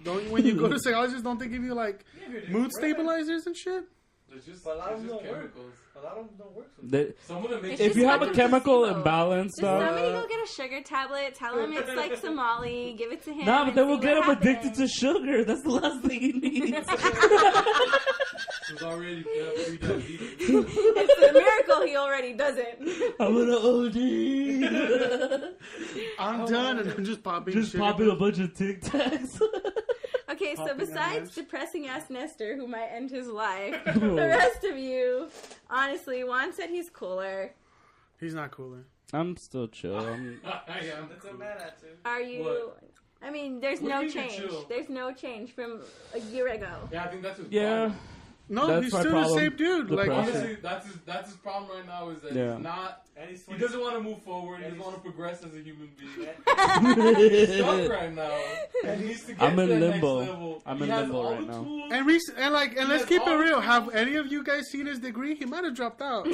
Don't when you go to psychologists, don't they give you like mood stabilizers and shit? They're just, But a lot of them don't work. chemicals. A lot of them don't work. They- Some of them make It's if just you have a fucking chemical placebo. imbalance, Just dog. somebody go get a sugar tablet. Tell him it's like some Molly. Give it to him. Nah, but and then see we'll get what him addicted happens. to sugar. That's the last thing he needs. It's already pre-diabetes. It's a miracle he already doesn't. I'm gonna OD. I'm done, and I'm just popping. Just sugar popping a pills. bunch of Tic Tacs. Okay, so Popping besides M&Ms. depressing ass Nestor, who might end his life, the rest of you, honestly, Juan said he's cooler. He's not cooler. I'm still chill. I'm, I am. That's a mad attitude. Are you? What? I mean, there's What do no you mean change. chill? There's no change from a year ago. Yeah, I think that's his yeah. problem. No, That's he's my still problem. the same dude. Like, Depression. Honestly, that's his problem right now is that Yeah. he's not. And he's He doesn't want to move forward. He And doesn't want to progress as a human being. Yeah. He's stuck right now. And he needs to get I'm to in the limbo. next level. I'm He in has limbo all right the now. tools. and let's has keep it all real. the Have tools. any of you guys seen his degree? He might have dropped out. Fuck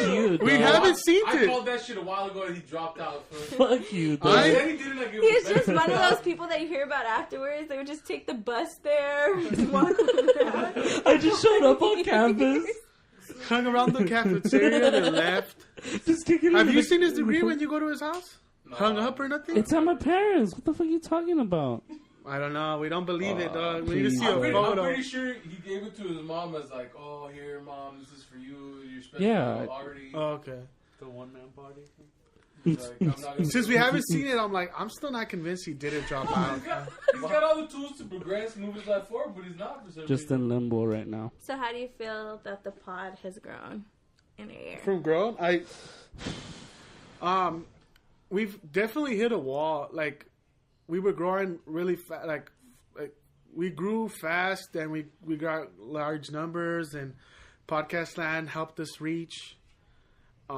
you, We dog. haven't seen I it. called that shit a while ago and he dropped out. Fuck you, dog. I- Then he did it like it He's was just better. one of those people that you hear about afterwards. They would just take the bus there, walk around. I just showed up on campus. Hung around the cafeteria and left. Just kicking Have it you in seen the- his degree when you go to his house? No. Hung up or nothing? It's at my parents. What the fuck are you talking about? I don't know. We don't believe it, dog. We need to please, see I'm a pretty, photo. I'm pretty sure he gave it to his mom as like, oh, here, mom, this is for you. You're special Yeah. already. Oh, okay. The one-man party. Like, I'm not gonna Since we haven't seen it, I'm like, I'm still not convinced he didn't drop out. He's got all the tools to progress, move his life forward, but he's not for some Just reason. in limbo right now. So, how do you feel that the pod has grown in a year? From grown, we've definitely hit a wall. Like, we were growing really fast. Like we grew fast, and we got large numbers, and Podcast Land helped us reach a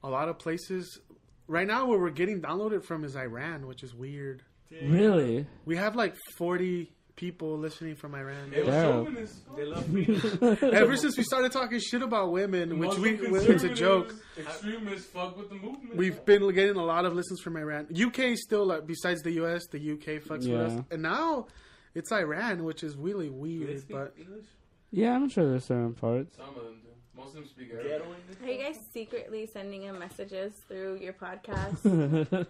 lot of places. Right now, where we're getting downloaded from is Iran, which is weird. Really? We have like 40 people listening from Iran. It was Damn. chauvinist. They love freedom. Ever since we started talking shit about women, which Muslim it's a joke. conservatives, Extremists fuck with the movement. We've been getting a lot of listens from Iran. UK still, like, besides the US, the UK fucks with Yeah. us. And now it's Iran, which is really Do they weird. speak But English? Yeah, I'm sure there's certain parts. Some of them do. Most of them speak Ghetto Arabic. English? Are you guys secretly sending him messages through your podcast?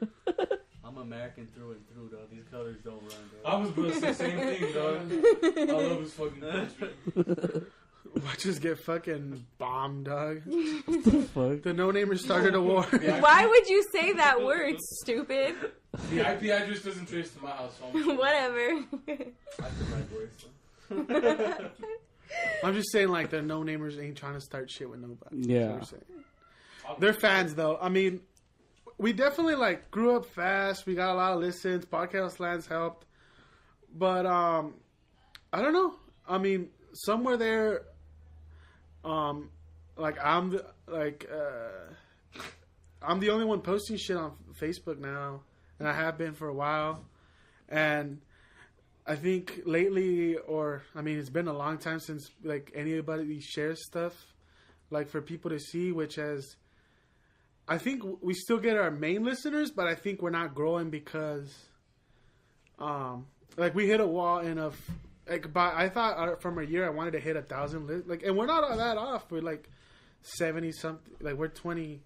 I'm American through and through, though. These colors don't run, I though. was gonna say the same thing, dog. I love his fucking country. watch us get fucking bombed, dog. Fuck. The no-namers started a war. Yeah. Why would you say that word, stupid? The IP address doesn't trace to my house. So I'm Whatever. I could write worse, though. I'm just saying, like, the no-namers ain't trying to start shit with nobody. That's Yeah. what we're saying. They're fans, though. I mean, we definitely, like, grew up fast. We got a lot of listens. Podcast Lands helped. But, I don't know. I mean, somewhere there, like, I'm the only one posting shit on Facebook now. And I have been for a while. And I think lately, it's been a long time since, like, anybody shares stuff, like, for people to see, which has, I think we still get our main listeners, but I think we're not growing because, like, we hit a wall I thought from a year I wanted to hit 1,000, and we're not all that off. We're, like, 70 something, like, we're 20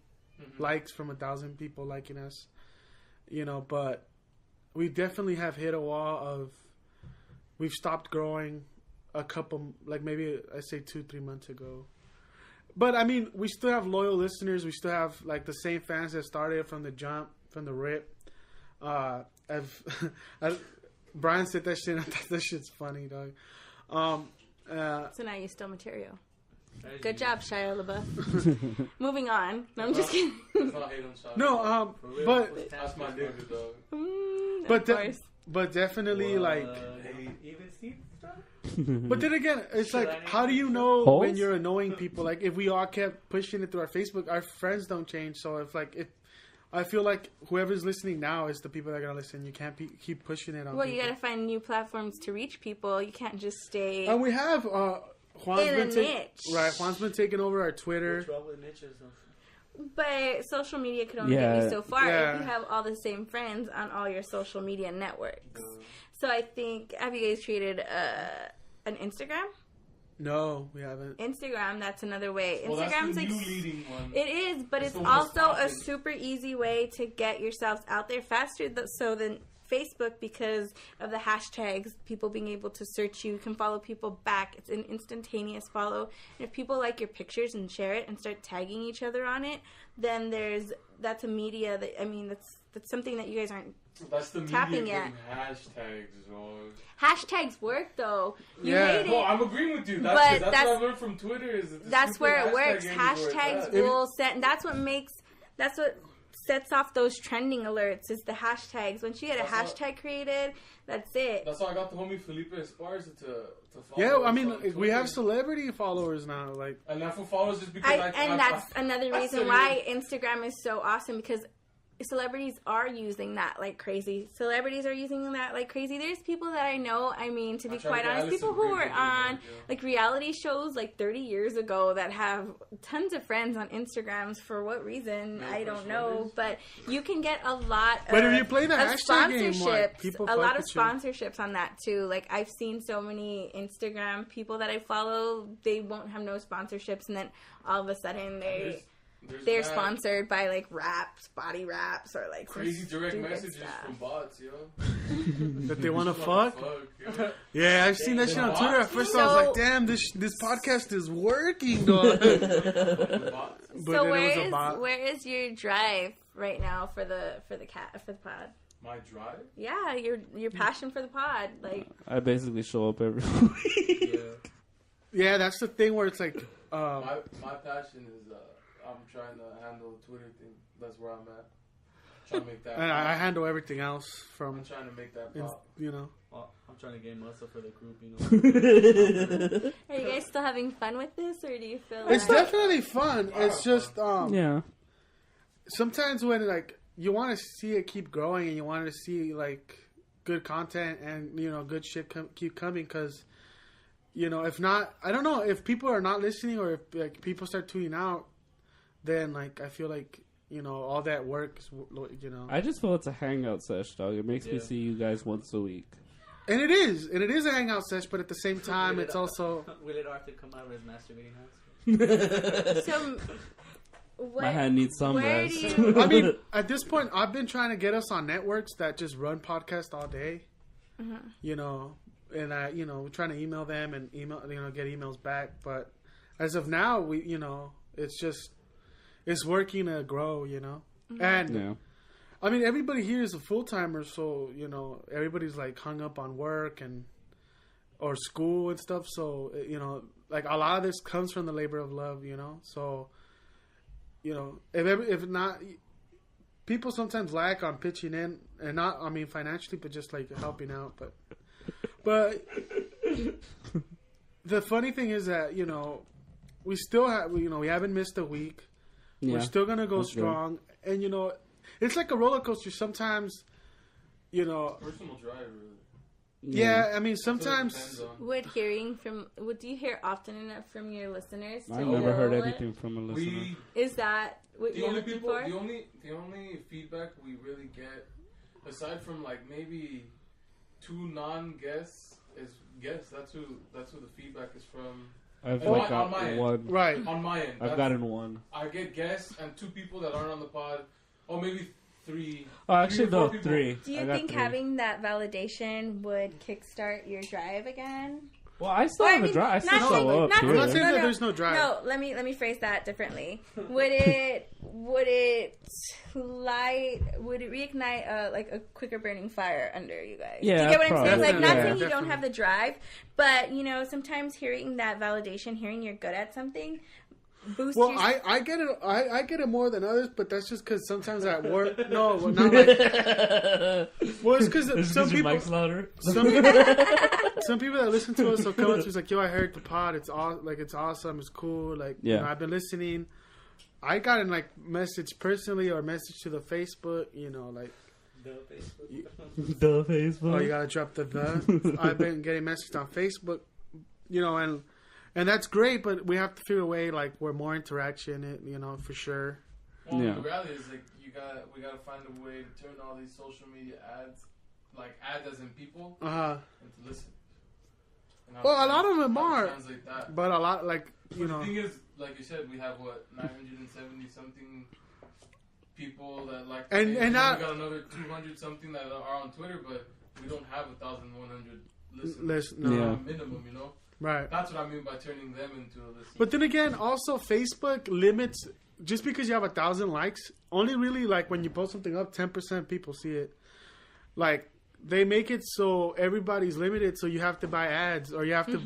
likes from 1,000 people liking us, but we definitely have hit a wall of, we've stopped growing a couple, like, maybe I say 2-3 months ago. But, I mean, we still have loyal listeners. We still have, like, the same fans that started from the jump, from the rip. Brian said that shit, and I thought that shit's funny, dog. So now you steal material. Good job, Shia LaBeouf. Moving on. No, I'm just kidding. It's not hate on Shia. No, but That's my nigga, dog. Of course. but definitely, like... Even Steve stuff? But then again, it's like, how do you know Holes? when you're annoying people? Like, if we all kept pushing it through our Facebook, our friends don't change. So if I feel like whoever's listening now is the people that are gonna listen. You can't keep pushing it on. Well, people. you gotta find new platforms to reach people. You can't just stay And we have Juan's in a been niche. right. Juan's been taking over our Twitter. What's wrong with niches? But social media can only get Yeah. you so far Yeah. if you have all the same friends on all your social media networks. So I think, have you guys created an Instagram? No, we haven't. Instagram, that's another way. Well, that's Instagram's the new leading one. it is, but That's it's the one that's also a popping. super easy way to get yourselves out there faster so than Facebook, because of the hashtags, people being able to search you. You can follow people back. It's an instantaneous follow. And if people like your pictures and share it and start tagging each other on it, then that's a media that's something that you guys aren't That's the tapping media at. getting hashtags, dog. hashtags work though. You Yeah. hate it. No, I'm agreeing with you. But That's what that's- I learned from Twitter. Is that the That's stupid where it hashtag works. game is where it's Hashtags at. will set, and that's what sets off those trending alerts is the hashtags. Once you get a That's hashtag created, that's it. That's why I got the homie Felipe Esparza to follow. Yeah, I us mean, on we Twitter. have celebrity followers now. Like, And that for followers just because That's another I reason said why Instagram is so awesome, because celebrities are using that like crazy. Celebrities are using that like crazy. There's people that I know, I mean, to be quite honest, people who were on like reality shows like 30 years ago that have tons of friends on Instagrams. For what reason, I don't know. But you can get a lot but if you play the of hashtag game, sponsorships, like, people a lot of fuck with you. sponsorships on that too. Like I've seen so many Instagram people that I follow, they won't have no sponsorships, and then all of a sudden they're mad sponsored by like wraps, body wraps, or like some crazy direct stupid messages stuff. from bots, yo. that they want to fuck. Yo. Yeah, I've seen that shit on Twitter. At first, I was So- like, "Damn, this podcast is working, dog." Bots. But So then it was a bot. where is your drive right now for the pod? My drive? Yeah, your passion for the pod, like I basically show up every week. Yeah. Yeah, that's the thing where it's like, My passion is I'm trying to handle the Twitter thing. That's where I'm at. Trying to make that. and I handle everything else from, I'm trying to make that pop. you know. Well, I'm trying to gain muscle for the group, you know. are you guys still having fun with this, or do you feel It's like definitely fun. It's just Yeah. sometimes when like you want to see it keep growing and you want to see like good content and good shit keep coming, because if not, I don't know, if people are not listening or if like people start tuning out, then like I feel like all that work is, I just feel it's a hangout sesh, dog. It makes me Yeah. see you guys once a week. and it is a hangout sesh, but at the same time it's also We let Arthur come out of his masturbating house. so? What, My hand needs some where rest. do you? I mean, at this point, I've been trying to get us on networks that just run podcasts all day. And we're trying to email them and get emails back. But as of now, it's working to grow, And Yeah. I mean, everybody here is a full timer, so everybody's like hung up on work or school and stuff. So like a lot of this comes from the labor of love, So. If not, people sometimes lack on pitching in, and not, I mean, financially, but just like helping out. But the funny thing is that we still have, we haven't missed a week. Yeah. We're still gonna go That's good. strong, and it's like a roller coaster. Sometimes, Personal drive, really. yeah. I mean, That's what it sometimes. depends on. Would you hear often enough from your listeners? To I've never heard know anything from a listener. We Is that what the you're only looking people, for? the only feedback we really get, aside from like maybe 2 non-guests, is guests. That's who the feedback is from. I've On like my- on got my end. one. Right. On my end, I've gotten one. I get guests and 2 people that aren't on the pod, or maybe 3. Oh, actually, 3 or 4 no, people. 3. Do you I got think 3. having that validation would kickstart your drive again? Well, I still Well, I have a mean, drive. I still not show saying- up. not I'm not period. saying that there's no drive. No, let me phrase that differently. Would it reignite like a quicker burning fire under you guys? Yeah, Do you get what I'm saying? Like, probably. not Yeah, saying you don't definitely. have the drive, but sometimes hearing that validation, hearing you're good at something, boosts Well, your. I get it. I get it more than others, but that's just because sometimes at work. No, well, not like. Well, it's because Is some your people. mic's louder? Some people that listen to us will come up to us like, "Yo, I heard the pod. It's it's awesome. It's cool. Like, Yeah. I've been listening." I got in like message personally or message to the Facebook. Like, The Facebook. The Facebook. oh, you gotta drop the. I've been getting messages on Facebook. And that's great, but we have to figure a way like where more interaction, for sure. Well, Yeah. the reality is like we gotta find a way to turn all these social media ads, like ads as in people, into listen. And how Well, a to lot of them how to are, translate that. but a lot like But the thing is, like you said, we have 970 something people that like, the And- page, and not- we got another 200 something that are on Twitter, but we don't have 1,100 listeners. No. Yeah. Minimum, Right. That's what I mean by turning them into a listener. But then again, also Facebook limits just because you have 1,000 likes. Only really like when you post something up, 10% people see it. Like they make it so everybody's limited, so you have to buy ads or you have to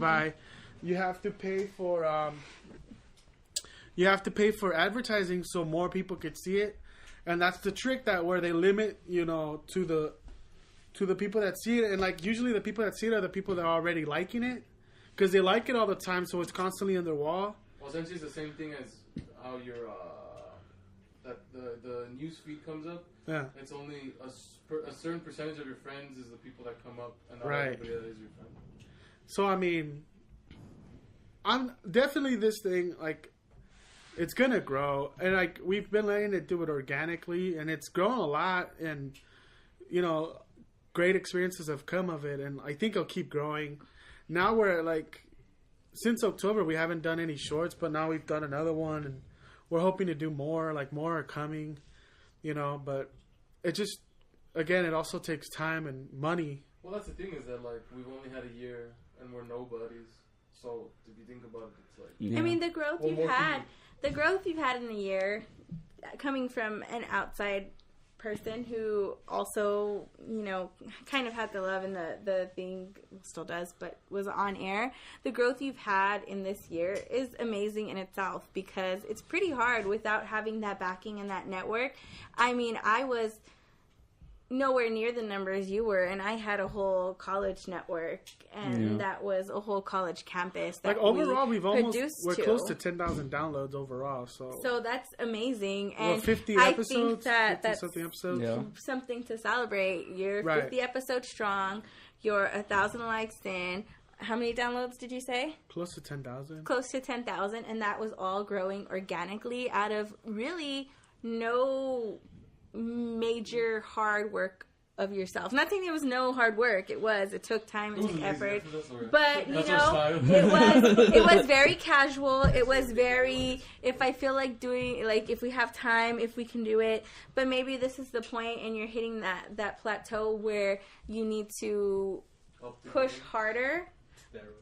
pay for advertising so more people could see it. And that's the trick that where they limit, you know, to the people that see it. And like usually the people that see it are the people that are already liking it because they like it all the time. So it's constantly on their wall. Well, essentially it's the same thing as how your that the news feed comes up. Yeah. It's only a certain percentage of your friends is the people that come up, and not Right. everybody that is your friend. So I mean, I'm definitely this thing like it's gonna grow, and like we've been letting it do it organically, and it's grown a lot, and you know, great experiences have come of it, and I think it'll keep growing. Now we're like, since October we haven't done any shorts, but now we've done another one, and we're hoping to do more. Like more are coming, you know, but it just again it also takes time and money. Well, that's the thing is that like we've only had a year and we're nobodies. So if you think about it, it's like Yeah. I mean, the growth Well, you've more had, people. the growth you've had in a year, coming from an outside person who also, you know, kind of had the love and the thing, still does, but was on air. The growth you've had in this year is amazing in itself because it's pretty hard without having that backing and that network. I mean, I was nowhere near the numbers you were, and I had a whole college network, and that was a whole college campus. That Like overall, we're produced close to 10,000 downloads overall. So that's amazing, well, and 50 I episodes, think that 50 that's something episodes. Yeah. something to celebrate. You're Right. 50 episodes strong. You're 1,000 likes in. How many downloads did you say? Close to 10,000. Close to 10,000, and that was all growing organically out of really no major hard work of yourself. Not saying there was no hard work. It was. It took time. It took effort. But you know, it was very casual. It was very. If I feel like doing, like if we have time, if we can do it. But maybe this is the point, and you're hitting that plateau where you need to push harder.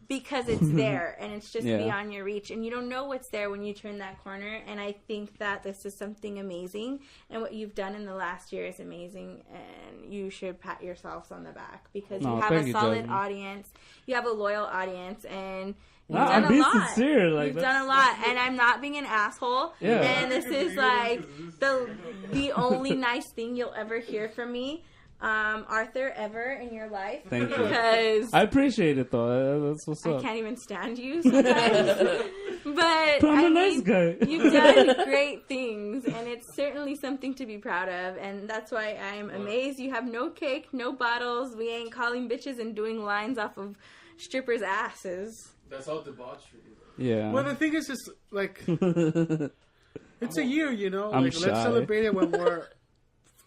Because it's there and it's just beyond your reach, and you don't know what's there when you turn that corner. And I think that this is something amazing, and what you've done in the last year is amazing, and you should pat yourselves on the back because you have a solid audience, you have a loyal audience, and you've done a lot. Sincere, like, you've done a lot, and I'm not being an asshole. Yeah. And this is like the only nice thing you'll ever hear from me. Arthur, ever in your life. Thank you. Because I appreciate it though. That's what's I up. can't even stand you sometimes. But I'm I a nice mean, guy. You've done great things, and it's certainly something to be proud of. And that's why I'm amazed. You have no cake, no bottles. We ain't calling bitches and doing lines off of strippers' asses. that's all debauchery. Yeah. Well, the thing is just like it's a year, you know. I'm Like shy. let's celebrate it when we're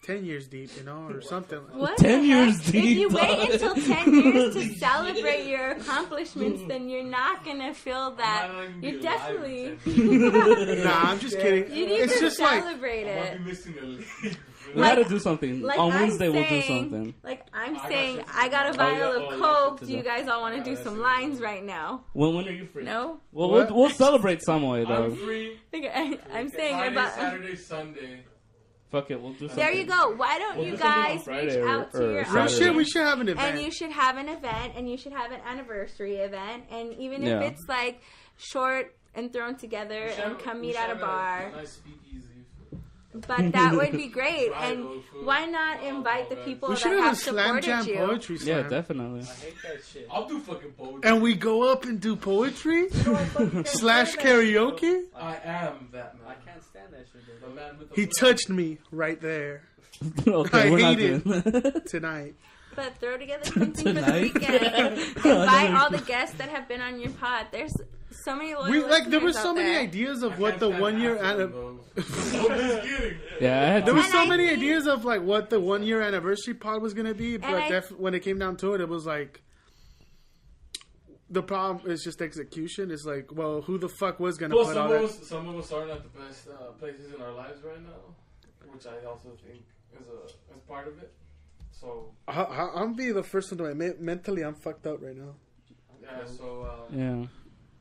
10 years deep, you know, or something. What 10 the years heck? deep, If you dog. wait until 10 years to celebrate your accomplishments, then you're not gonna feel that. You're definitely. Nah, I'm just kidding. You need It's to just like celebrate I might it. be missing a league. We gotta do something. Like On I'm Wednesday, we'll do saying- something. Like I'm got saying, shit to I got a do. vial Oh, of yeah, Coke. shit Do to you do. guys all want to do that's some it. lines right now? When are you free? No. Well, What? we'll celebrate some way, I'm dog. free. I'm saying Friday, about. Saturday, Sunday. Fuck it, we'll do something. There you go. Why don't We'll you do something on guys Friday reach or- out to or your Saturday. we audience? should have an event. And you should have an event, and you should have an anniversary event, and even if Yeah. it's like short and thrown together, and come meet at a bar. Nice speakeasy. But that would be great. Right, And low food. why not Oh, invite the man. people we that should have a have slam supported jam you? poetry slam. Yeah, definitely. I hate that shit. I'll do fucking poetry. And we go up and do poetry slash karaoke. I am that man. I can't stand that shit. The man with the He touched me right there Okay, I we're not hate it. doing that. tonight. But throw together something for the Tonight? weekend. Invite all the guests that have been on your pod. There's so many loyal We like there were listeners so out many there. ideas of I what can't the stand 1 year half of anniversary. those. I'm just kidding. Yeah, I had There to. was so And I many think- ideas of like what the 1 year anniversary pod was gonna be, but I- when it came down to it, it was like the problem is just execution. It's like, well, who the fuck was gonna Well, put all that? some of us aren't at the best places in our lives right now, which I also think is part of it. So I'm be the first one to admit mentally I'm fucked up right now. yeah, so Yeah.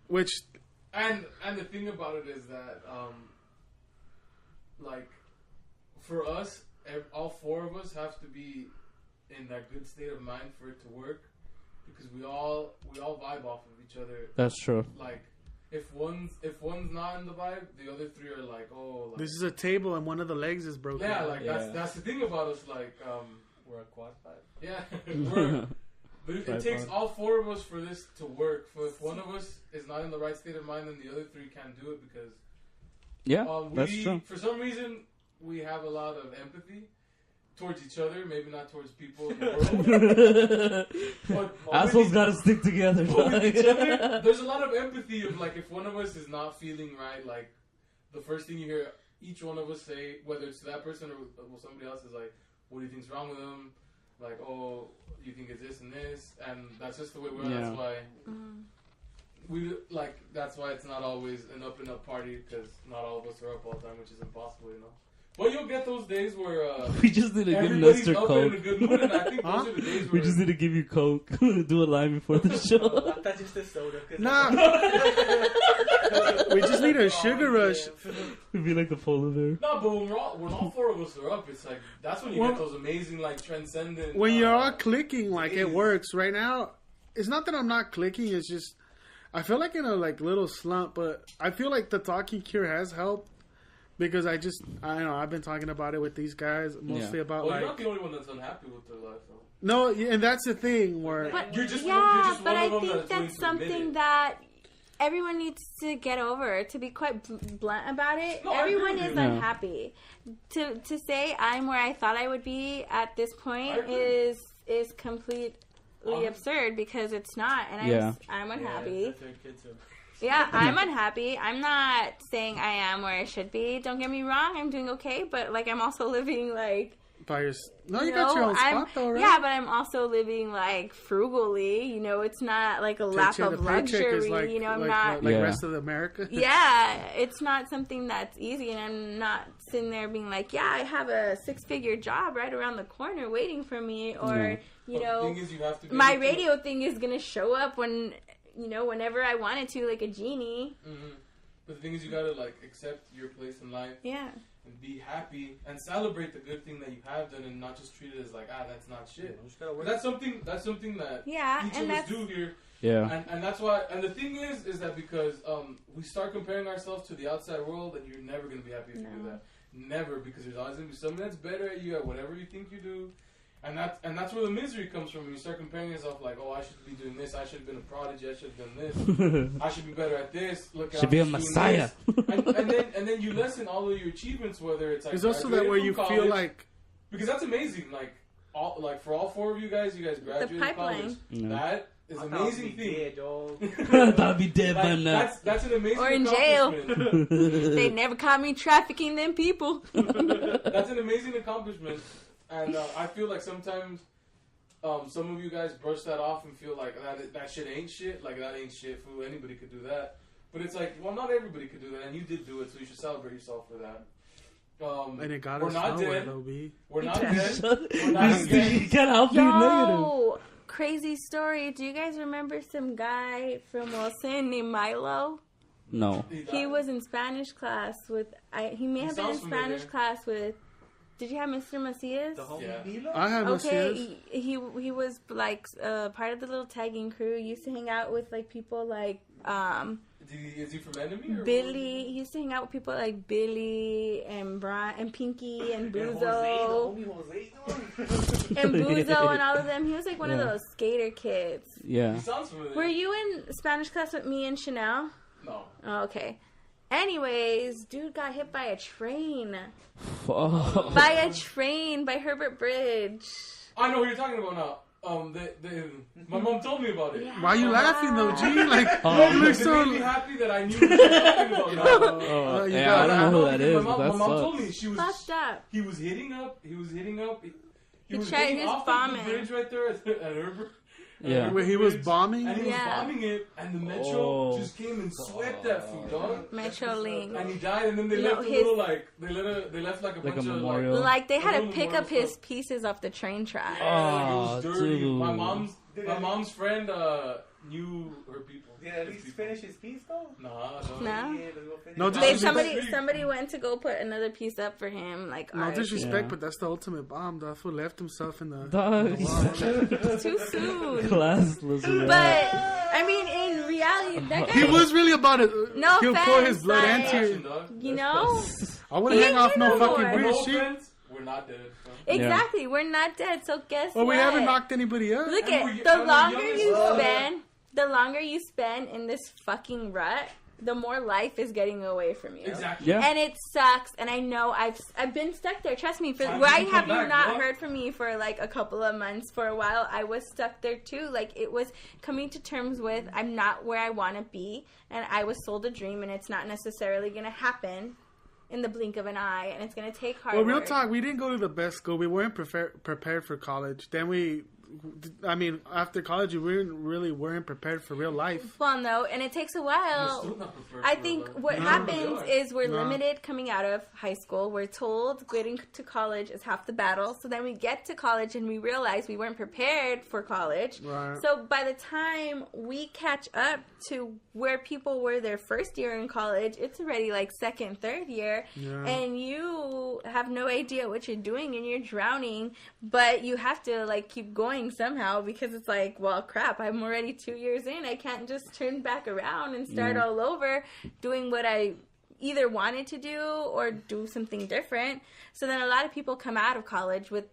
Which and the thing about it is that like for us, all four of us have to be in that good state of mind for it to work, because we all vibe off of each other. That's true. Like if one's not in the vibe, the other three are like, oh, like, This is a table and one of the legs is broken. yeah, like that's the thing about us. Like, We're a quad five. yeah, but it takes all four of us for this to work. For if one of us is not in the right state of mind, then the other three can't do it because that's true. For some reason, we have a lot of empathy towards each other, maybe not towards people in the world. but Assholes gotta stick together. But with each other, there's a lot of empathy of like if one of us is not feeling right, like the first thing you hear each one of us say, whether it's to that person or somebody else, is like, "What do you think's wrong with them?" Like, "Oh, you think it's this and this," and that's just the way we're. That's why that's why it's not always an up and up party because not all of us are up all the time, which is impossible, you know. But you'll get those days where we just need to give everybody's Lester up Coke. and in a good mood, and I think those are the days We where just need to give you Coke. Do a line before the show. That's just a soda. Nah. We just need a sugar rush. We'd be like the polar bear. No, but when all four of us are up, it's like that's when you get those amazing like transcendent. When you're all clicking, like it works. Right now, it's not that I'm not clicking. It's just I feel like in a like little slump, but I feel like the talking cure has helped because I don't know. I've been talking about it with these guys mostly about Well, like. you're not the only one that's unhappy with their life, though. No, and that's the thing where But You're just yeah, one of but I them think that's willing that's to admit something it. that everyone needs to get over. To be quite blunt about it, No, I agree everyone with is you. unhappy. To say I'm where I thought I would be at this I point agree. is completely absurd because it's not, and I'm unhappy. That's their kid too. Yeah, I'm unhappy. I'm not saying I am where I should be. Don't get me wrong. I'm doing okay, but like I'm also living like. by your you got your own spot though, right? Yeah, but I'm also living like frugally. You know, it's not like a lap Paycheck of to paycheck luxury. is like, you know, I'm like, not. like Yeah. rest of America. Yeah, it's not something that's easy, and I'm not sitting there being like, yeah, I have a 6-figure job right around the corner waiting for me, or you But know, the thing is, you have to be my able to- radio thing is gonna show up whenever I wanted to, like a genie. Mhm. But the thing is, you gotta like accept your place in life Yeah. and be happy and celebrate the good thing that you have done, and not just treat it as like, that's not shit. You just gotta work. But that's something that Yeah, each and of us that's do here. Yeah. And that's why. And the thing is that because we start comparing ourselves to the outside world, and you're never gonna be happy if you do No. that. Never, because there's always gonna be someone that's better at you at whatever you think you do. And that's where the misery comes from. When you start comparing yourself, like, oh, I should be doing this. I should have been a prodigy. I should have done this. I should be better at this. Look, Should I'm be a doing messiah. this. and then you lessen all of your achievements, whether it's like There's also that graduating where from you college, feel like because that's amazing. For all four of you guys graduated pipeline. college. Yeah. That is an amazing thing. I'll be dead by now. That's an amazing Or in jail. accomplishment. they never caught me trafficking them people. That's an amazing accomplishment, and I feel like sometimes some of you guys brush that off and feel like that shit ain't shit. Like that ain't shit. Fool, anybody could do that. But it's like, well, not everybody could do that, and you did do it, so you should celebrate yourself for that. and it got we're us not nowhere dead. though, B. We're not Yeah. dead. We're not dead. You can't help being negative. Yo, crazy story. Do you guys remember some guy from Wilson named Milo? No. He was in Spanish class with. He may have been in sounds Spanish familiar. class with. Did you have Mr. Macias? The homie Yeah. Milo? I have no Okay, sense. he was like part of the little tagging crew. He used to hang out with like people like Is he from Enemy? Or Billy. He used to hang out with people like Billy and Brian and Pinky and Jose, the Buzo homie Jose. and Buzo and all of them. He was like one of Yeah. those skater kids. Yeah. He sounds familiar. Were you in Spanish class with me and Chanel? No. Oh, okay. Anyways, dude got hit by a train. Fuck. By Herbert Bridge. I know what you're talking about now. My mom told me about it. Yeah. Why are you laughing though, G? Like Oh. you look It so. made me happy that I knew what you were talking about now. Oh, you yeah, got- I don't know who that is. My But mom that told me sucks. she was. Fucked up. He was hitting up. He was He was tried hitting his off bombing. the bridge right there at Herbert. Yeah. Where he was Bridge, bombing. And he was Yeah. bombing it, and the Metro Oh. just came and swept that food, dog. Metro Link. And he died, and then they No, left a his- little like they left like a Like bunch a of memorial. Like they had A to little pick more up his stuff. pieces off the train track. Yeah, it Oh, was dirty. dude. My mom's friend knew her people. Did at least finish his piece though? Nah, No? Yeah, let's go finish No it. They, disrespect. somebody went to go put another piece up for him. Like, No RIP. disrespect, Yeah. but that's the ultimate bomb. That fool left himself in the. Dog. Too soon. Classless. But I mean, in reality, reality, that guy. He was really about it. No He'll pour offense, his blood like- into Action, you. dog. You know? I wouldn't hang off no You fucking know. weird No shit. offense, we're not dead. Exactly. We're not dead, so guess Well, what? we haven't knocked anybody up. Look And at we're- the and we're longer young as you fuck. spend, the longer you spend in this fucking rut, the more life is getting away from you. Exactly. Yeah. And it sucks, and I know I've been stuck there. Trust me. Time Why to come have you back, not bro. heard from me for like a couple of months? For a while, I was stuck there too. Like it was coming to terms with I'm not where I want to be, and I was sold a dream, and it's not necessarily going to happen in the blink of an eye, and it's going to take hard Well, real work. talk, we didn't go to the best school. We weren't prepared for college. Then after college, we weren't prepared for real life. Well, no, and it takes a We're while. still not prepared I for think that. what No, happens we are. is we're No. limited coming out of high school. We're told getting to college is half the battle. So then we get to college and we realize we weren't prepared for college. Right. So by the time we catch up to where people were their first year in college, it's already like second, third year. Yeah. And you have no idea what you're doing and you're drowning. But you have to like keep going somehow because it's like, well, crap, I'm already 2 years in. I can't just turn back around and start all over doing what I either wanted to do or do something different. So then a lot of people come out of college with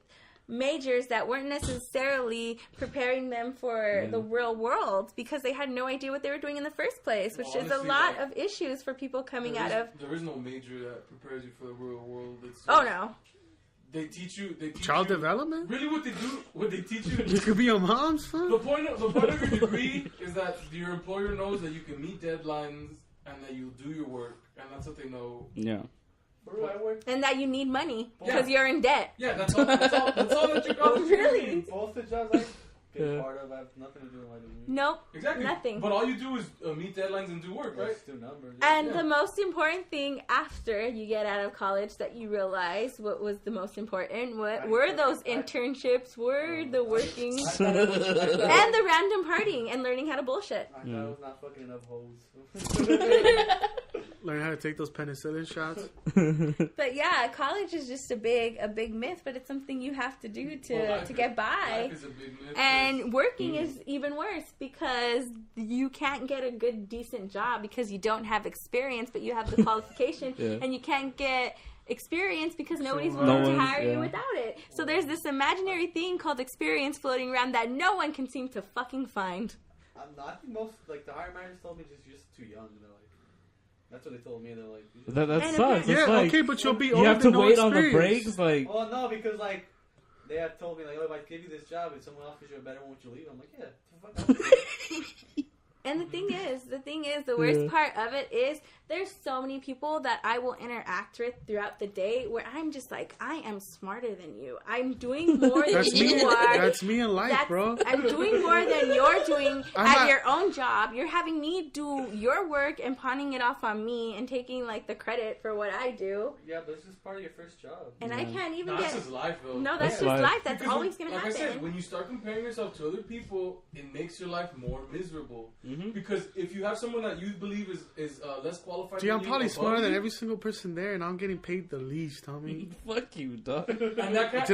majors that weren't necessarily preparing them for the real world because they had no idea what they were doing in the first place, which Well, is a honestly, lot like, of issues for people coming There out is- of. There is no major that prepares you for the real world. It's Oh no. They teach you. Child development? Really, what they teach you. You could be your mom's son. The point of your degree is that your employer knows that you can meet deadlines and that you do your work, and that's what they know. Yeah. Where do I work? And that you need money because Yeah. you're in debt. Yeah, that's all that you got. Really? Both the jobs I been Yeah. part of have nothing to do with my degree. Nope. Exactly. Nothing. But all you do is meet deadlines and do work, right? Just do numbers. And Yeah. the most important thing after you get out of college that you realize what was the most important, what were those internships, were the working, I thought it was, and the random partying and learning how to bullshit. I thought I was not fucking enough hoes. Learn how to take those penicillin shots. But yeah, college is just a big myth, but it's something you have to do to get by. Life is a big myth. And working is even worse because you can't get a good, decent job because you don't have experience, but you have the qualification, Yeah. and you can't get experience because nobody's No willing to one's- hire you yeah. without it. So there's this imaginary thing called experience floating around that no one can seem to fucking find. I think most, like, the hiring managers told me you're just too young. They're like, that's what they told me. They're like, That And sucks. Yeah, It's like, okay, but you'll be you older have to no wait on the experience. breaks. Like, well, no, because, like, they have told me, like, oh, if I give you this job and someone offers you a better one, would you leave? I'm like, yeah. Fuck. And the thing is, the worst part of it is there's so many people that I will interact with throughout the day where I'm just like, I am smarter than you. I'm doing more than That's me. you are. That's me in life, bro. I'm doing more than you're doing I'm at not- your own job. You're having me do your work and pawning it off on me and taking like the credit for what I do. Yeah, but it's just part of your first job. And I can't even That's get. just life, though. No, that's That's just life. life. That's Because always gonna like happen. I said, when you start comparing yourself to other people, it makes your life more miserable. Mhm. Because if you have someone that you believe is less qualified, Gee, than I'm you, probably above smarter than you, every single person there, and I'm getting paid the least, homie. fuck you, dog. and that kind,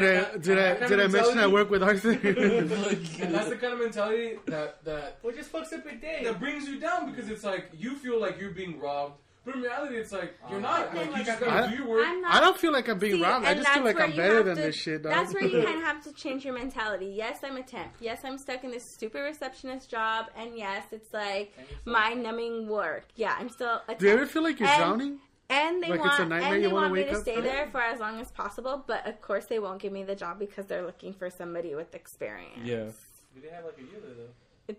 Did I mention I work with Arthur? And that's the kind of mentality that Well, just fucks up your day. that brings you down because it's like you feel like you're being robbed, but in reality, it's like you're not. I Like feel you just like gotta I- do your work. I'm not. I don't feel like I'm being See, robbed. I and just feel that's like where I'm you better have than to- this shit, dog. That's where you kind of have to change your mentality. Yes, I'm a temp. Yes, I'm stuck in this stupid receptionist job. And yes, it's like mind-numbing work. Yeah, I'm still a temp. Do you ever feel like you're And- drowning? And they Like it's a want, nightmare and you they wanna want me wake to up stay from? there for as long as possible. But of course, they won't give me the job because they're looking for somebody with experience. Yeah. We didn't have like a year there, though.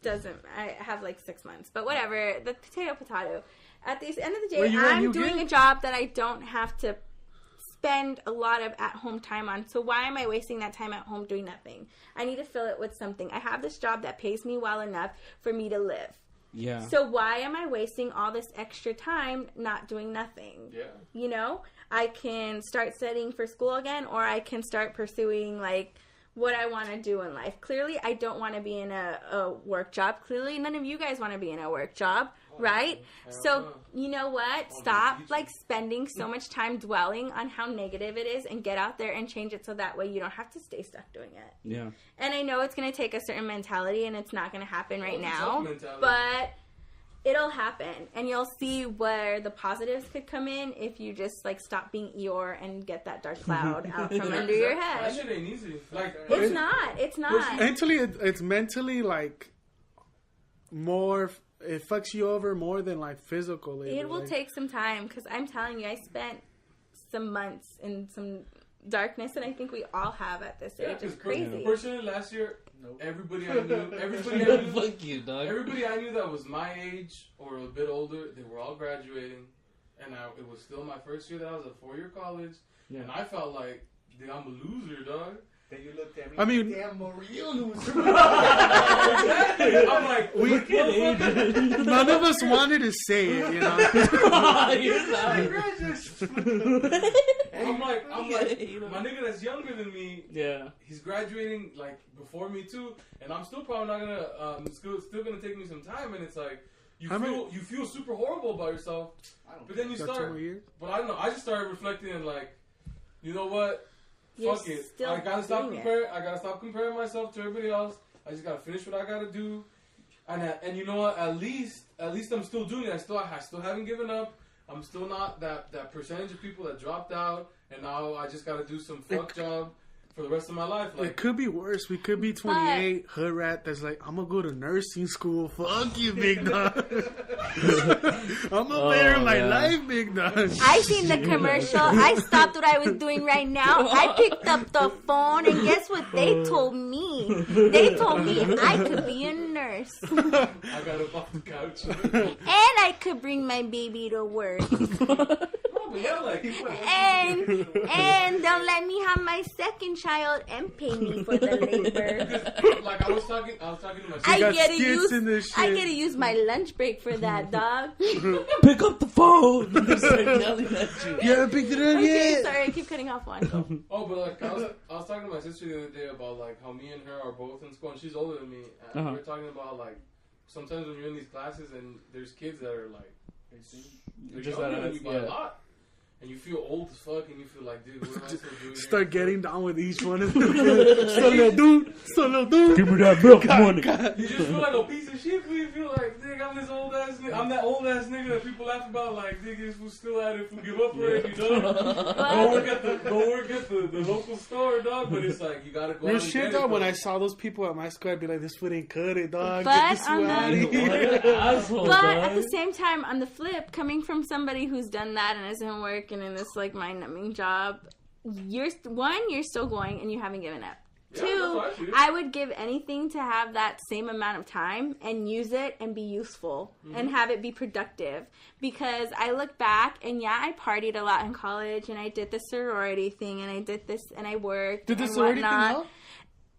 Doesn't I have like 6 months? But whatever. The potato. At the end of the Where day, you at, I'm you doing get? a job that I don't have to spend a lot of at-home time on. So why am I wasting that time at home doing nothing? I need to fill it with something. I have this job that pays me well enough for me to live. Yeah. So why am I wasting all this extra time not doing nothing? Yeah. You know, I can start studying for school again, or I can start pursuing like what I want to do in life. Clearly, I don't want to be in a work job. Clearly, none of you guys want to be in a work job, right? So, you know what? Stop like spending so much time dwelling on how negative it is and get out there and change it so that way you don't have to stay stuck doing it. Yeah. And I know it's going to take a certain mentality and it's not going to happen right Well, it's a now, tough mentality. but it'll happen, and you'll see where the positives could come in if you just like stop being Eeyore and get that dark cloud out from under your That head. shit ain't easy. Like, It's not. It's not. Mentally, it's mentally like more. It fucks you over more than like physically. It will like, take some time because I'm telling you, I spent some months in some darkness, and I think we all have at this age. It's crazy. Personally, last year, everybody I knew, Fuck you, dog. everybody I knew that was my age or a bit older, they were all graduating, and it was still my first year that I was at 4-year college, and I felt like, dude, I'm a loser, dog. Then you looked at me. I mean, damn, a real loser. Exactly. I'm like, none of us wanted to say it, you know. I'm like, my nigga that's younger than me, Yeah. he's graduating like before me too, and I'm still probably not gonna, still gonna take me some time, and it's like, you feel super horrible about yourself, but then you start, but I don't know, I just started reflecting and like, you know what? Fuck it. I gotta stop comparing. I gotta stop comparing myself to everybody else. I just gotta finish what I gotta do. And you know what? At least I'm still doing it. I still haven't given up. I'm still not that percentage of people that dropped out. And now I just gotta do some fuck job for the rest of my life. Like, it could be worse. We could be 28, hood rat that's like, I'm gonna go to nursing school. Fuck you, big dog. I'm gonna better my life, big dog. I seen the commercial. I stopped what I was doing right now. I picked up the phone, and guess what they told me? They told me I could be a nurse. I got up off the couch. And I could bring my baby to work. And they'll let me have my second child and pay me for the labor. Like I was talking to my sister. I get to use my lunch break for that, dog. Pick up the phone. Start yelling at you. You haven't picked it up Okay, yet. sorry, I keep cutting off one. Oh, but like I was talking to my sister the other day about like how me and her are both in school, and she's older than me. And we were talking about like sometimes when you're in these classes and there's kids that are like they're Just younger that than you by a lot. And you feel old as fuck, and you feel like, dude, what am I still doing? Start getting down with each one of them. Solo dude. Give me that milk money. You just feel like a piece of shit. You feel like, nigga, I'm this old ass nigga. I'm that old ass nigga that people laugh about. Like, nigga, this was still at it. If we give up already, you know? Go work at the local store, dog. But it's like you gotta go. Real shit, dog. When I saw those people at my school, I'd be like, "This foot ain't cut it, dog. But Get this foot out of here." But at the same time, on the flip, coming from somebody who's done that and isn't working in this like mind-numbing job, you're still going and you haven't given up. Yeah, 2, I would give anything to have that same amount of time and use it and be useful and have it be productive. Because I look back and I partied a lot in college and I did the sorority thing and I did this and I worked. Did the and sorority whatnot. thing help?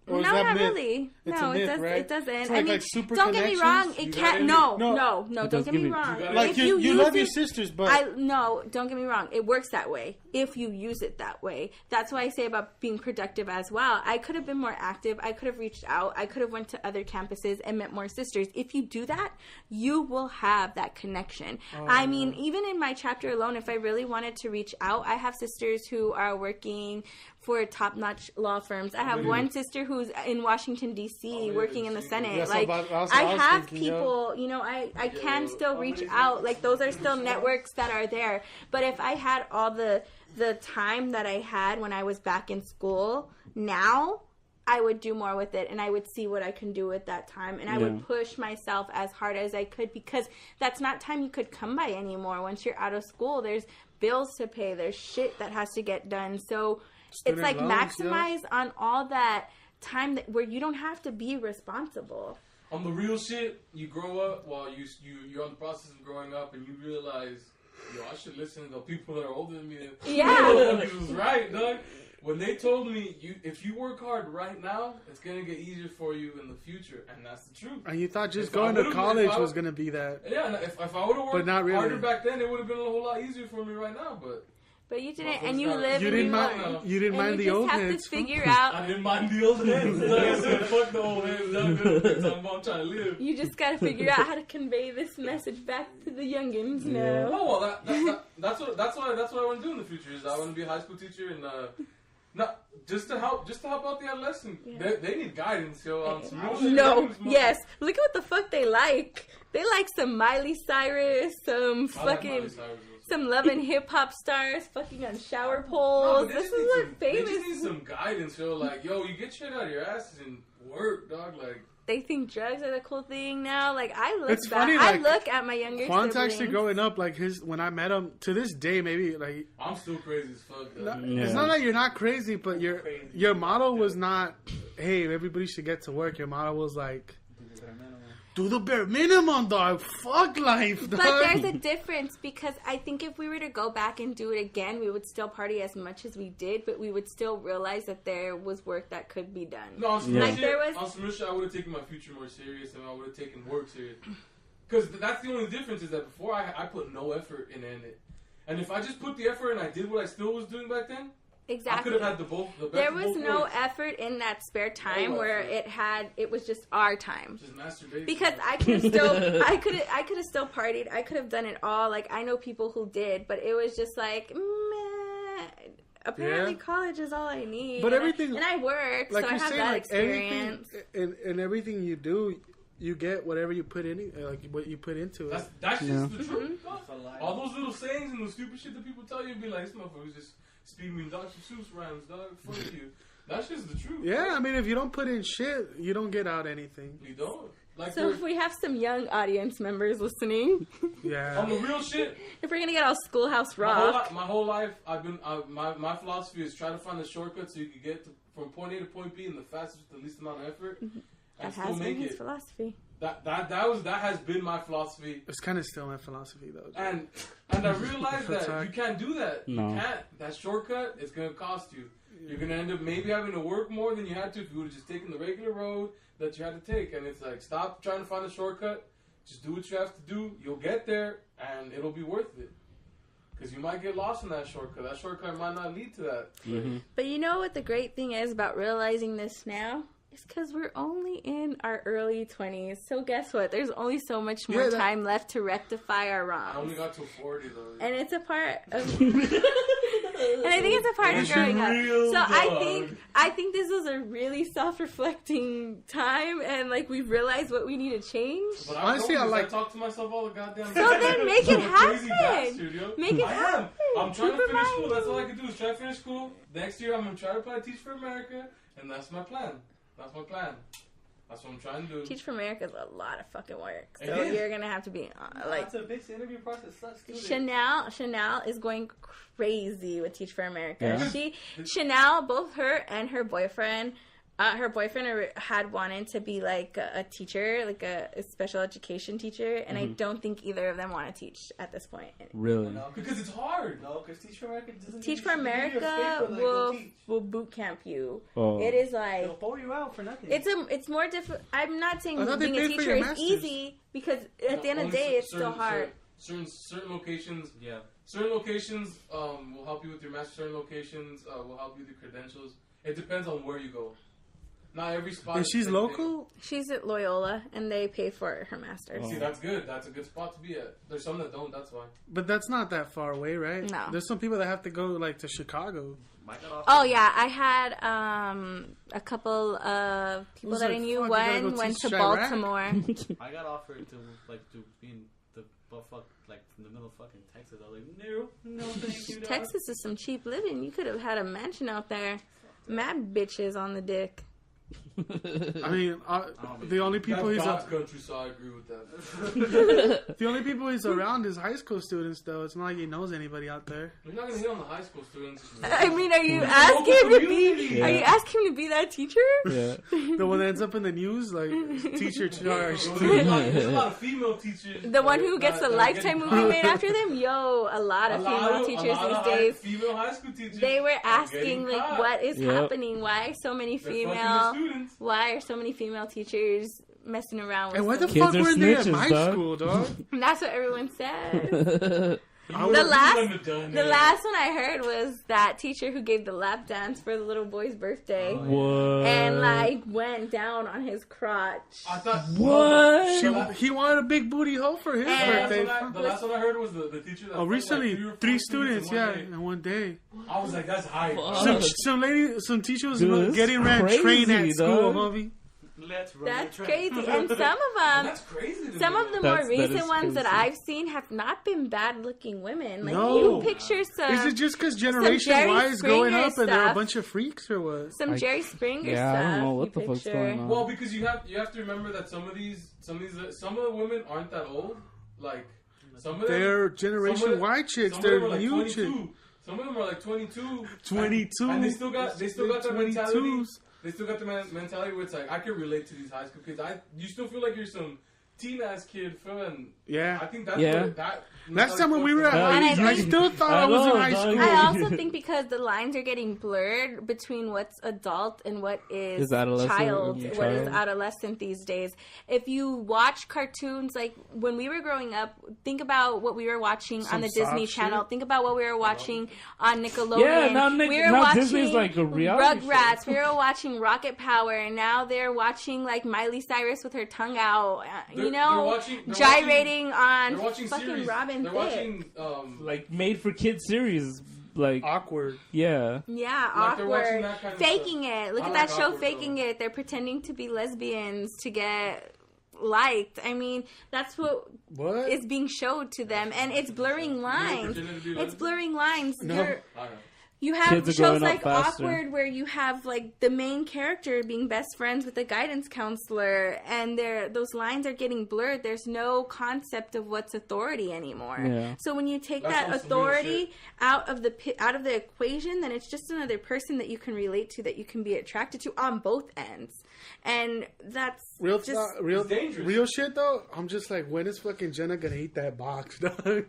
Or No, is that not myth? really. It's No, a myth, right? it doesn't. It's I mean, like super don't get me wrong. connections? It can't. No. No. Don't get me wrong. Like If you use love your it- sisters, but no, don't get me wrong. It works that way if you use it that way. That's why I say about being productive as well. I could have been more active. I could have reached out. I could have went to other campuses and met more sisters. If you do that, you will have that connection. I mean, even in my chapter alone, if I really wanted to reach out, I have sisters who are working for top-notch law firms. I have one sister who's in Washington, D.C., working in the Senate. That's Like, what I was I have thinking, people, you know, I can still reach out. Like, those are still networks that are there. But if I had all the time that I had when I was back in school, now I would do more with it and I would see what I can do with that time. And I would push myself as hard as I could because that's not time you could come by anymore. Once you're out of school, there's bills to pay. There's shit that has to get done. So it's like maximize on all that time where you don't have to be responsible. On the real shit, you grow up while you're on the process of growing up, and you realize, I should listen to the people that are older than me. Yeah, he was right, dog. When they told me, if you work hard right now, it's gonna get easier for you in the future, and that's the truth. And you thought just going to college was gonna be that. Yeah, and if I would have worked harder back then, it would have been a whole lot easier for me right now. But you didn't, and you live. You didn't mind. You didn't mind the old heads. You just have to figure out. I didn't mind the old heads. I said, fuck the old heads. I'm trying to live. You just got to figure out how to convey this message back to the youngins now. Oh well, that's what I want to do in the future. Is I want to be a high school teacher and No, just to help out the adolescent. Yeah. They need guidance, yo. On some real shit. No, yes. Look at what the fuck they like. They like some Miley Cyrus, some I like fucking, Miley Cyrus also. some Love and Hip Hop stars fucking on shower No, poles. but This is what They famous. just need some guidance, yo. Like, yo, you get shit out of your asses and work, dog. Like, They think drugs are the cool thing now. Like I look It's back, funny, I like, look at my younger Quant's siblings. actually growing up, like when I met him, to this day, maybe, like, I'm still crazy as fuck, though. it's not that you're not crazy, but Crazy. your motto was not, hey, everybody should get to work. Your motto was like, do the bare minimum, dog. Fuck life, dog. But there's a difference because I think if we were to go back and do it again, we would still party as much as we did, but we would still realize that there was work that could be done. No, on some Yeah. real Like, there shit, was- on some real shit, I would have taken my future more serious and I would have taken work serious. Because that's the only difference is that before I put no effort in it. And if I just put the effort and I did what I still was doing back then, I Exactly. could have had the best There of was both no worlds. effort in that spare time No where effort. it was just our time. Just masturbation. Because I could have still, I could have still partied. I could have done it all. Like I know people who did, but it was just like, meh. Apparently, Yeah. college is all I need. But And everything- and I work, like so I you're have saying, that like experience. anything, and everything you do, you get whatever you put in, like what you put into it. That's just Yeah. the truth. dog. That's a lie. All those little sayings and the stupid shit that people tell you, be like, this motherfucker's just speaking me Dr. Seuss rhymes, dog. Fuck you. That's just the truth. Yeah, I mean, if you don't put in shit, you don't get out anything. You don't. Like, So if we have some young audience members listening, on Yeah. the real shit, if we're gonna get all Schoolhouse my Rock, whole life, I've been my philosophy is try to find a shortcut so you can get from point A to point B in the fastest, the least amount of effort, and that still has been make his it. philosophy. That has been my philosophy, It's kind of still my philosophy, though. and I realized that Sorry. you can't do that. No. You can't. That shortcut is gonna cost you. You're gonna end up maybe having to work more than you had to if you would have just taken the regular road that you had to take. And it's like, stop trying to find a shortcut. Just do what you have to do. You'll get there, and it'll be worth it. Because you might get lost in that shortcut. That shortcut might not lead to that. Mm-hmm. But you know what the great thing is about realizing this now? It's because we're only in our early 20s. So guess what? There's only so much more Yeah, that- time left to rectify our I only wrongs. got to 40 though. And it's a part of... And I think it's a part of It's growing up. real, So dog. I think this was a really self-reflecting time, and like we've realized what we need to change. But Honestly, I I like- talk to myself all the goddamn So then make it I'm a crazy happen. bastard, yo. Make it I happen. am. I'm trying Keep to it finish mind. school. That's all I can do is try to finish school. Next year, I'm gonna try to apply to Teach for America, and that's my plan. That's my plan. That's what I'm trying to do. Teach for America is a lot of fucking work. So It is. you're gonna have to be like It's a big interview process. Let's do this. Chanel is going crazy with Teach for America. Yeah. Chanel, both her and her boyfriend had wanted to be like a teacher, like a special education teacher, and I don't think either of them want to teach at this point. Really? No, Because it's hard. No, because Teach for America doesn't Teach give for you- they give you a America paper, like, go teach. will boot camp you. Oh. It is like They'll throw you out for nothing. it's more difficult. I'm not saying I thought they being a paid for teacher your is masters. easy because at the end of the day, it's still hard. Certain locations, yeah. certain locations will help you with your master. Certain locations will help you with your credentials. It depends on where you go. Not every spot. And is she's the same local? She's at Loyola, and they pay for her master's. thing. See, that's good. That's a good spot to be at. There's some that don't. That's why. But that's not that far away, right? No. There's some people that have to go, like, to Chicago. Mike got off. Oh yeah, I had a couple of people Was that like, I knew. fuck, you gotta One go went teach to Chirac? Baltimore. I got offered to be in the fuck like in the middle of fucking Texas. I was like, no, thank you. Dog. Texas is some cheap living. You could have had a mansion out there. Mad bitches on the dick. I mean, the only people That's he's God's country, so I agree with that. the only people he's around is high school students, though. It's not like he knows anybody out there. We're not gonna hit on the high school students. I mean, are you Local asking him to be? community. Are you asking him to be that teacher? Yeah. The one that ends up in the news, like, teacher charged. There's a lot of female teachers. The one who gets a that are Lifetime getting movie caught. made after them? Yo, a lot of female teachers these days. Female high school teachers. They were are asking, getting like, caught. what is Yep. happening? Why so many They're fucking the female? students. Why are so many female teachers messing around with And why the them? Kids fuck are weren't they at snitches, my dog. school, dog? And that's what everyone says. The last one I heard was that teacher who gave the lap dance for the little boy's birthday. What? And like went down on his crotch. I thought What? He wanted a big booty hole for his birthday. The last one I heard was the teacher that recently, like 3 students, in one day. I was like, that's hype. Some teacher was Dude, getting ran train at school, homie. That's crazy. And some of them, That's crazy. some of the more That recent is ones that crazy. I've seen have not been bad-looking women. Like No. you picture some. Is it just because generation Jerry Y is going Springer up and they're a stuff. bunch of freaks or what? Some Jerry Springer Yeah, stuff. I don't know what you the fuck's picture. going on. Well, because you have to remember that some of the women aren't that old. Like some of them, They're generation Y chicks. some of them They're are like new 22. chicks. Some of them are like 22. 22. And they still got that mentality. 22s. They still got the mentality where it's like, I can relate to these high school kids. You still feel like you're some teen-ass kid, and Yeah. I think that's Yeah. what that... Last time when we were at And high, I I think- still thought I was in know, high dog. school. I also think because the lines are getting blurred between what's adult and what is adolescent child, and what is child. adolescent these days. If you watch cartoons, like when we were growing up, think about what we were watching on Some the Disney soft Channel. shit. Think about what we were watching on Nickelodeon. Yeah, now we were now watching Disney's like a reality Rugrats. We were watching Rocket Power, and now they're watching like Miley Cyrus with her tongue out. They're Gyrating they're on watching fucking series. Robin They're Thicke. watching, Like made for kids series. Like Awkward. yeah. Yeah, Like they're watching awkward. that kind of Faking stuff. it. Look I at like that show, awkward, Faking though. It. They're pretending to be lesbians to get liked. I mean, that's what What? is being showed to them, and it's blurring lines. pretending to be It's lesbian? blurring lines. No. You're- I don't know. You have Kids are shows growing up like faster. Awkward where you have like the main character being best friends with the guidance counselor, and those lines are getting blurred. There's no concept of what's authority anymore. Yeah. So when you take That's that some real authority out of the equation, then it's just another person that you can relate to, that you can be attracted to on both ends, and that's Real, just real, It's dangerous. real shit though. I'm just like, when is fucking Jenna gonna eat that box, dog?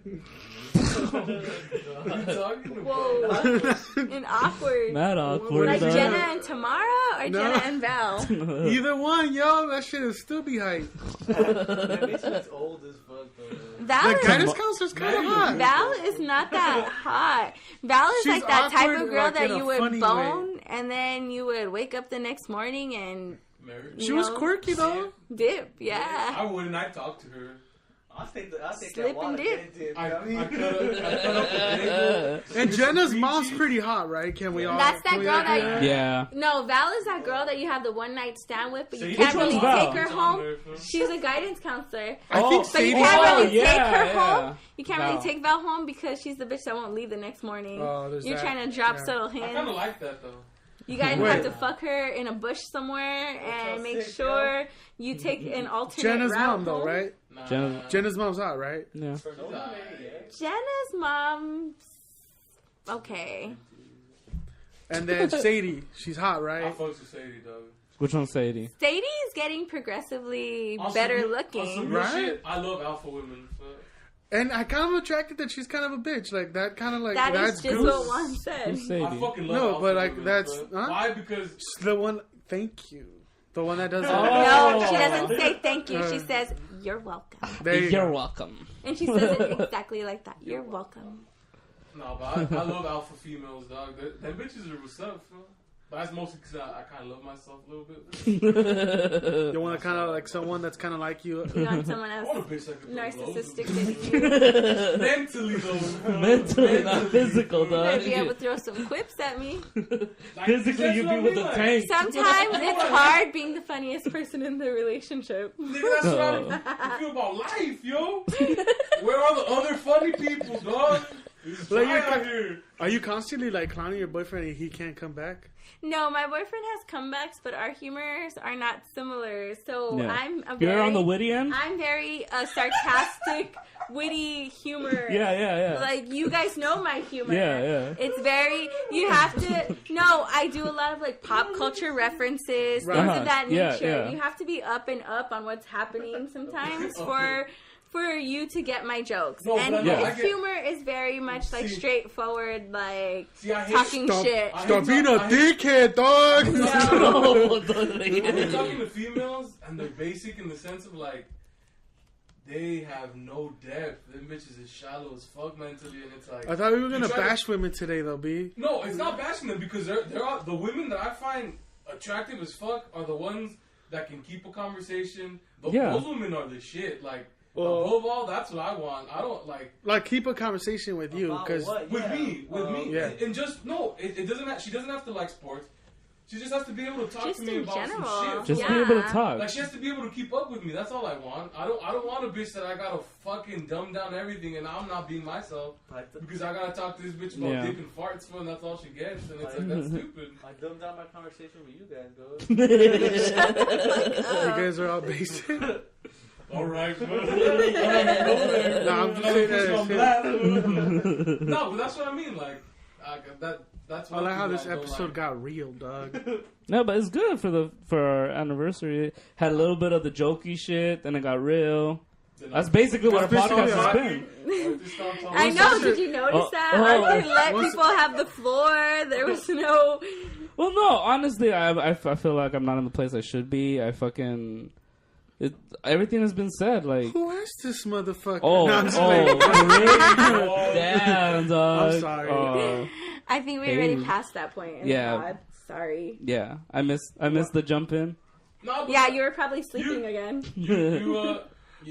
What are you talking about? whoa and awkward. Not awkward. Like dog. Jenna and Tamara or No. Jenna and Val? Either one, yo. That shit is still be hype. That bitch is old as fuck, though. Val The is, guidance counselor's kind of hot. Val is not that hot. Val is She's like that type awkward, of girl like, that in a you would funny bone and then you would wake up the next morning and Married? She was know, quirky though. dip. Yeah. I wouldn't. I'd talk to her. I'll take Slip that and wallet. dip. Dip, I you know what I mean? cut up the table. And Jenna's mom's pretty hot, right? Can we all? That's that can we girl agree? that- Yeah. No, Val is that girl that you have the one night stand with, but you Sadie? can't Which really one's Val? take her It's on home. there, huh? She's a guidance counselor. I think Oh, But you Sadie. can't really yeah, take her yeah. home. You can't Val. really take Val home because she's the bitch that won't leave the next morning. Oh, there's You're that. trying to drop Yeah. subtle I kind hints. of like that though. You guys Wait. have to fuck her in a bush somewhere and how make sick, sure you take an alternate Jenna's route mom though, home. right? Nah. Jenna's mom's hot, right? Yeah. For no money, yeah. Jenna's mom. Okay. And then Sadie, she's hot, I right? fucks with Sadie, dog. Which one's Sadie? Sadie is getting progressively On some better real- looking. on some real Right? shit, I love alpha women. So. And I kind of attracted that she's kind of a bitch. Like that kind of like That that's is just goose. what Juan said. Who's I Sadie? fucking love No, alpha but, like, women, that's- bro. huh? Why? Because The one. Thank you. The one that does. Oh. No, she doesn't say thank you. She says, you're welcome. There you You're go. welcome. And she says it exactly like that. You're welcome. no, but I love alpha females, dog. Them bitches are what's up, bro. But that's mostly because I kind of love myself a little bit. You want to kind of like someone that's kind of like you. You want someone I else want a bitch that can throw narcissistic blows. than you. Mentally though. Mentally, not physical, You dog. might be able to throw some quips at me. Like, Physically, that's you'd what be I with mean, a like, tank. Sometimes it's hard being the funniest person in the relationship. Nigga, that's what I feel about life, yo. Where are the other funny people, dog? It's Like, dry you're out co- here. Are you constantly like clowning your boyfriend and he can't come back? No, my boyfriend has comebacks, but our humors are not similar. So Yeah. I'm a You're very, on the witty end? I'm very sarcastic, witty humor. Yeah, yeah, yeah. Like, you guys know my humor. Yeah, yeah. It's very, you have to, no, I do a lot of, like, pop culture references, Right. things Uh-huh. of that Yeah, nature. yeah. You have to be up and up on what's happening sometimes for you to get my jokes. No, and but I his get- humor is very much, like, See- straightforward, like, See, I hate talking Stop, shit. stop being a dickhead, dog. No. When you're talking to females and they're basic in the sense of like they have no depth. Them bitches is shallow as fuck mentally, and it's like. I thought we were gonna bash women today, though, B. No, it's not bashing them because they're all, the women that I find attractive as fuck are the ones that can keep a conversation. Those women are the shit. Like, above all, that's what I want. I don't like keep a conversation with you because with me, yeah. and just no. It doesn't. She doesn't have to like sports. She just has to be able to talk just to me about general. some shit. Just be able to talk. Like, she has to be able to keep up with me. That's all I want. I don't want a bitch that I gotta fucking dumb down everything and I'm not being myself because I gotta talk to this bitch about dick and farts and that's all she gets. And it's like, that's stupid. I dumbed down my conversation with you guys, You guys are all basic. All right, bro. No, I'm just saying that. No, but that's what I mean. Like, that's what I like how this episode got real, dog. No, but it's good for our anniversary. It had a little bit of the jokey shit, then it got real. That's basically what our podcast has been. I know. Did you notice that? Arthur let people have the floor. There was no. Well, no. Honestly, I feel like I'm not in the place I should be. Everything has been said. Like, who asked this motherfucker? Oh, no, damn, dog. I'm sorry. I think we're already past that point. Yeah. God, sorry. Yeah, I missed the jump in. No, yeah, you were probably sleeping again.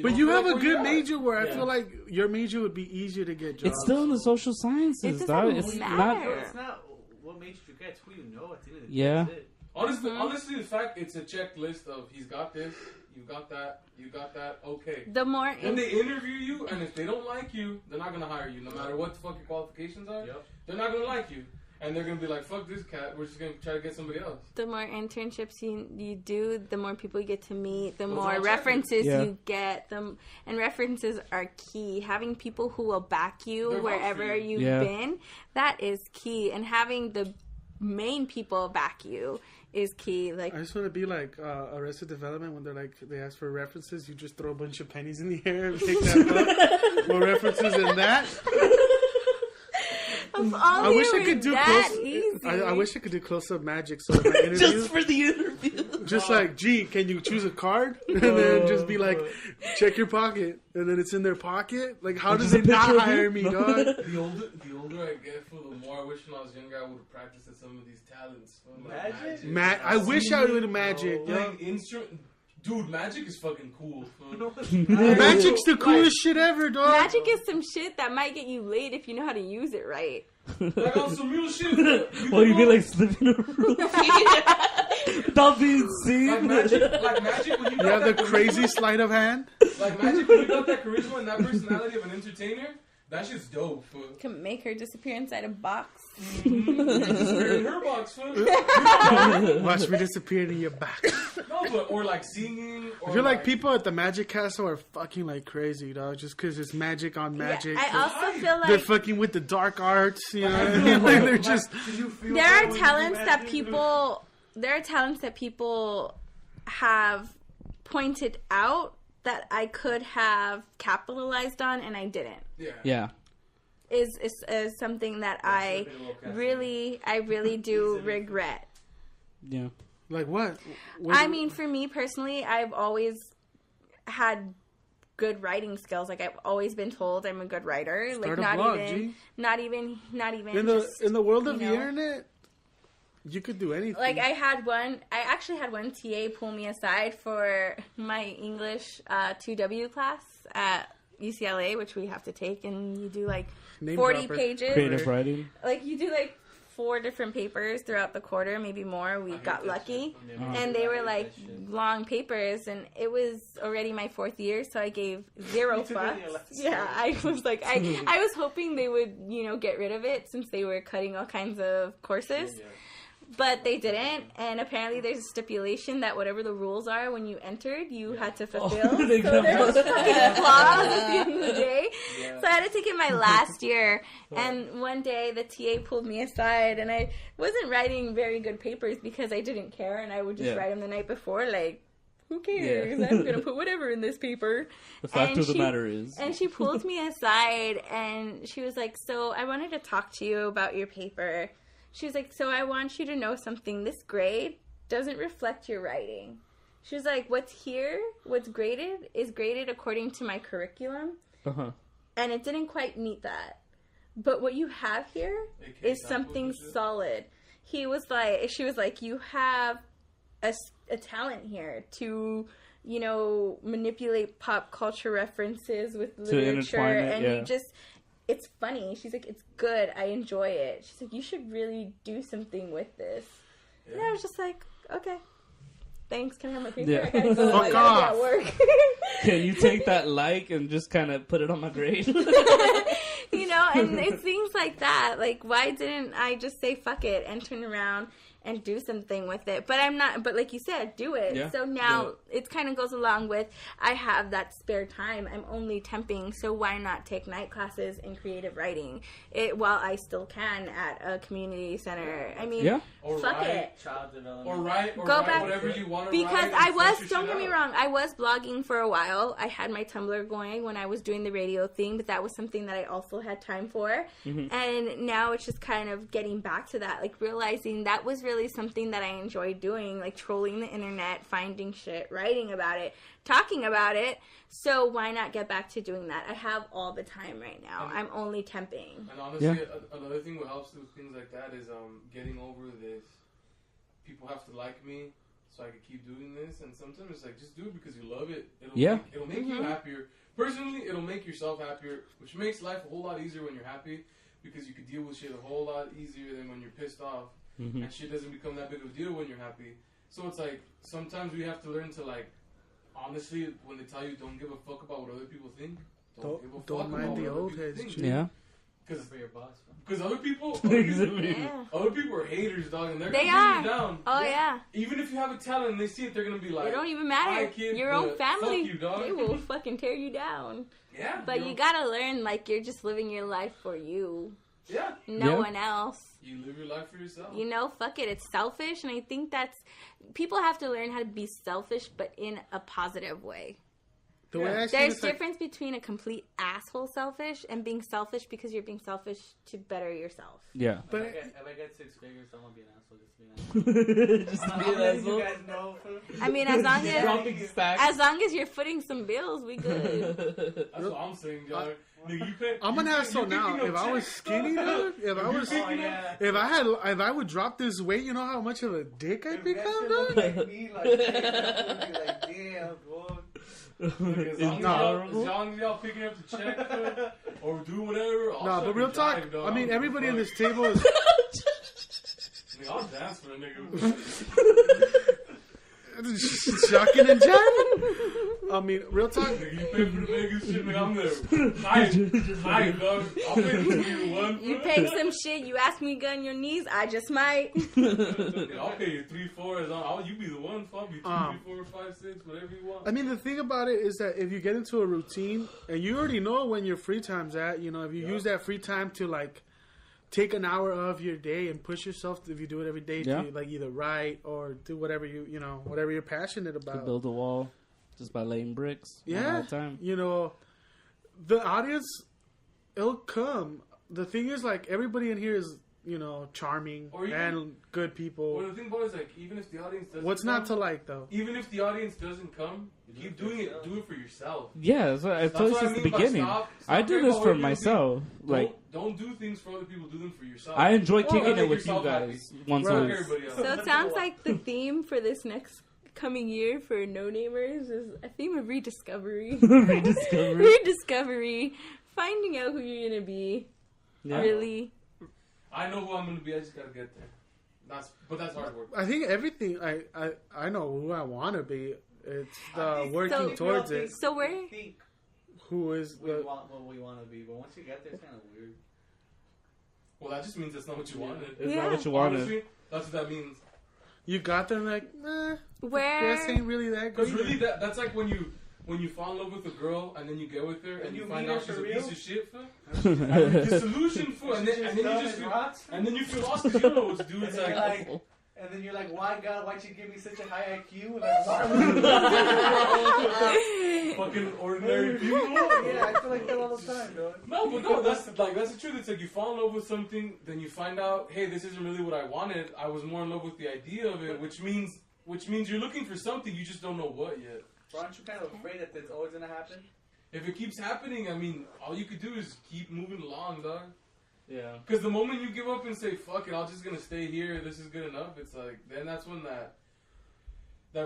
But you have a good major where I feel like your major would be easier to get jobs. It's still in the social sciences, it dog. It's No, not. it's not what major you get. It's who you know at the end of the day. Yeah. That's it. Honestly, the fact it's a checklist of he's got this, you got that, you got that. Okay. The more when they interview you, and if they don't like you, they're not gonna hire you, no matter what the fuck your qualifications are. Yep. They're not gonna like you, and they're gonna be like, "Fuck this cat. We're just gonna try to get somebody else." the more internships you do, the more people you get to meet, the Those more are references Yeah. you get. And references are key. Having people who will back you They're wherever vouching. you've been, that is key. And having the main people back you is key. Like, I just want to be like Arrested Development when they ask for references. You just throw a bunch of pennies in the air and pick that up. More references than that. I wish I could do I wish I could do close-up magic. So in my interview, Just for the interview. just like, gee, can you choose a card? And then just be like, check your pocket, and then it's in their pocket. Like, how does they not hire me, dog? The older I get, the more I wish when I was younger I would have practiced at some of these talents. Magic? I wish I would have magic. Like dude, magic is fucking cool. Magic's the coolest shit ever, dog. magic is some shit that might get you laid if you know how to use it right. Like on some real shit. Well, you'd be like slipping a room without being seen. Like magic when You have the crazy sleight of hand. Like magic when you got that charisma and that personality of an entertainer. That shit's dope. Can make her disappear inside a box. Disappear in her box, fool. Watch me disappear in your back. No, but or like singing. Or I feel like people at the Magic Castle are fucking like crazy, dog. Just because it's magic on magic. Yeah, I also feel they're like fucking with the dark arts, you know what I mean? Like, they're just. there are talents that people. There are talents that people have pointed out that I could have capitalized on and I didn't. Yeah. Is something that I really do regret. Yeah. Like what? I mean, for me personally, I've always had good writing skills. Like, I've always been told I'm a good writer. Start like a blog, not even in the world of the internet. You could do anything. Like, I actually had one TA pull me aside for my English 2W class at UCLA, which we have to take, and you do like 40 pages. Creative writing. Like, you do like 4 different papers throughout the quarter, maybe more. We got lucky. And they were like long papers, and it was already my 4th year, so I gave 0 fucks. Yeah, I was like, I was hoping they would, get rid of it since they were cutting all kinds of courses. But they didn't, and apparently there's a stipulation that whatever the rules are when you entered, you had to fulfill. So there's fucking clause at the end of the day. Yeah. So I had to take it my last year, and one day the TA pulled me aside, and I wasn't writing very good papers because I didn't care, and I would just write them the night before, like, who cares? I'm going to put whatever in this paper. The fact of the matter is. And she pulled me aside, and she was like, so I wanted to talk to you about your paper. She was like, so I want you to know something. This grade doesn't reflect your writing. She was like, what's graded is graded according to my curriculum. Uh-huh. And it didn't quite meet that. But what you have here is something solid. She was like, you have a talent here to, you know, manipulate pop culture references with literature. And you just, it's funny. She's like, it's good. I enjoy it. She's like, you should really do something with this. Yeah. And I was just like, okay. Thanks. Can I have my paper? Yeah. I gotta go. Fuck off. At work. Can you take that and just kind of put it on my grade? You know, and it's things like that. Like, why didn't I just say fuck it and turn around and do something with it? But I'm not, but like you said, do it. Yeah, so now it kind of goes along with, I have that spare time. I'm only temping, so why not take night classes in creative writing while I still can at a community center? I mean, fuck it. Child development. Or write whatever you want to because write. Don't get me wrong, I was blogging for a while. I had my Tumblr going when I was doing the radio thing, but that was something that I also had time for. Mm-hmm. And now it's just kind of getting back to that, like realizing that was really something that I enjoyed doing, like trolling the internet, finding shit, writing about it, talking about it. So why not get back to doing that? I have all the time right now. I'm only temping. And honestly, another thing that helps with things like that is getting over this. People have to like me so I can keep doing this. And sometimes it's like, just do it because you love it. It'll make you happier. Personally, it'll make yourself happier, which makes life a whole lot easier when you're happy, because you can deal with shit a whole lot easier than when you're pissed off. Mm-hmm. And shit doesn't become that big of a deal when you're happy. So it's like, sometimes we have to learn to, like, honestly, when they tell you don't give a fuck about what other people think, don't mind the old heads. Yeah. Because other people are haters, dog, and they're going to bring you down. Oh, yeah. Even if you have a talent and they see it, they're going to be like, it don't even matter. Kid, your own family, fuck you, dog. they will fucking tear you down. Yeah. But you got to learn, like, you're just living your life for you. Yeah. No one else. You live your life for yourself. You know, fuck it. It's selfish. And I think people have to learn how to be selfish, but in a positive way. There's difference between a complete asshole selfish and being selfish because you're being selfish to better yourself. Yeah. But if I get 6 figures, I won't be an asshole. Just be an asshole. Just be an asshole. You guys know. I mean, as long as you're footing some bills, we good. That's what I'm saying, John. I'm an asshole now. If I was skinny, dude, if I would drop this weight, you know how much of a dick I'd become, dude? Like me, like damn, boy. As long as y'all picking up the check or do whatever. But real talk. I mean, everybody in this table is. I'll dance for a nigga. Shucking and jiving. I mean, real talk. You pay for the niggas shit, nigga, I'm there. Hi, dog. I'll pay for you one. You pay some shit, you ask me to get on your knees, I just might. I'll pay you 3, 4. You be the one. I'll be 2, 3, 4, 5, 6, whatever you want. I mean, the thing about it is that if you get into a routine and you already know when your free time's at, you know, if you use that free time to like take an hour of your day and push yourself, if you do it every day, to like either write or do whatever whatever you're passionate about. To build a wall just by laying bricks. Yeah. All the time. You know, the audience, it'll come. The thing is, like, everybody in here is, you know, charming and good people. Well, the thing about it is, like, even if the audience doesn't What's not to like, though? Even if the audience doesn't come, keep doing it. Do it for yourself. Yeah, that's what I told you since the beginning. I do this for myself. Don't do things for other people. Do them for yourself. I enjoy kicking it with you guys once a week. So it sounds like the theme for this next coming year for NoNamers is a theme of rediscovery. Rediscovery. Finding out who you're going to be. Yeah. Really. I know who I'm going to be. I just got to get there. But that's hard work. I think everything, I know who I want to be. It's the working towards it. So where? Who is what we want to be, but once you get there, it's kind of weird. Well, that just means that's not what you wanted. It's not what you wanted. Honestly, that's what that means. You got there like, where? This ain't really that good. Because really, that's like when you fall in love with a girl and then you get with her and you find out she's a piece of shit, disillusioned, and then you feel lost because you don't know what to do. It's like and then you're like, why God? Why'd you give me such a high IQ? Like, fucking ordinary people. Yeah, I feel like that all the time, dog. No, that's the truth. It's like you fall in love with something, then you find out, hey, this isn't really what I wanted. I was more in love with the idea of it, which means which means you're looking for something, you just don't know what yet. Bro, aren't you kind of afraid that it's always gonna happen? If it keeps happening, I mean, all you could do is keep moving along, dog. Yeah. Because the moment you give up and say, fuck it, I'm just gonna stay here, this is good enough, it's like, then that's when that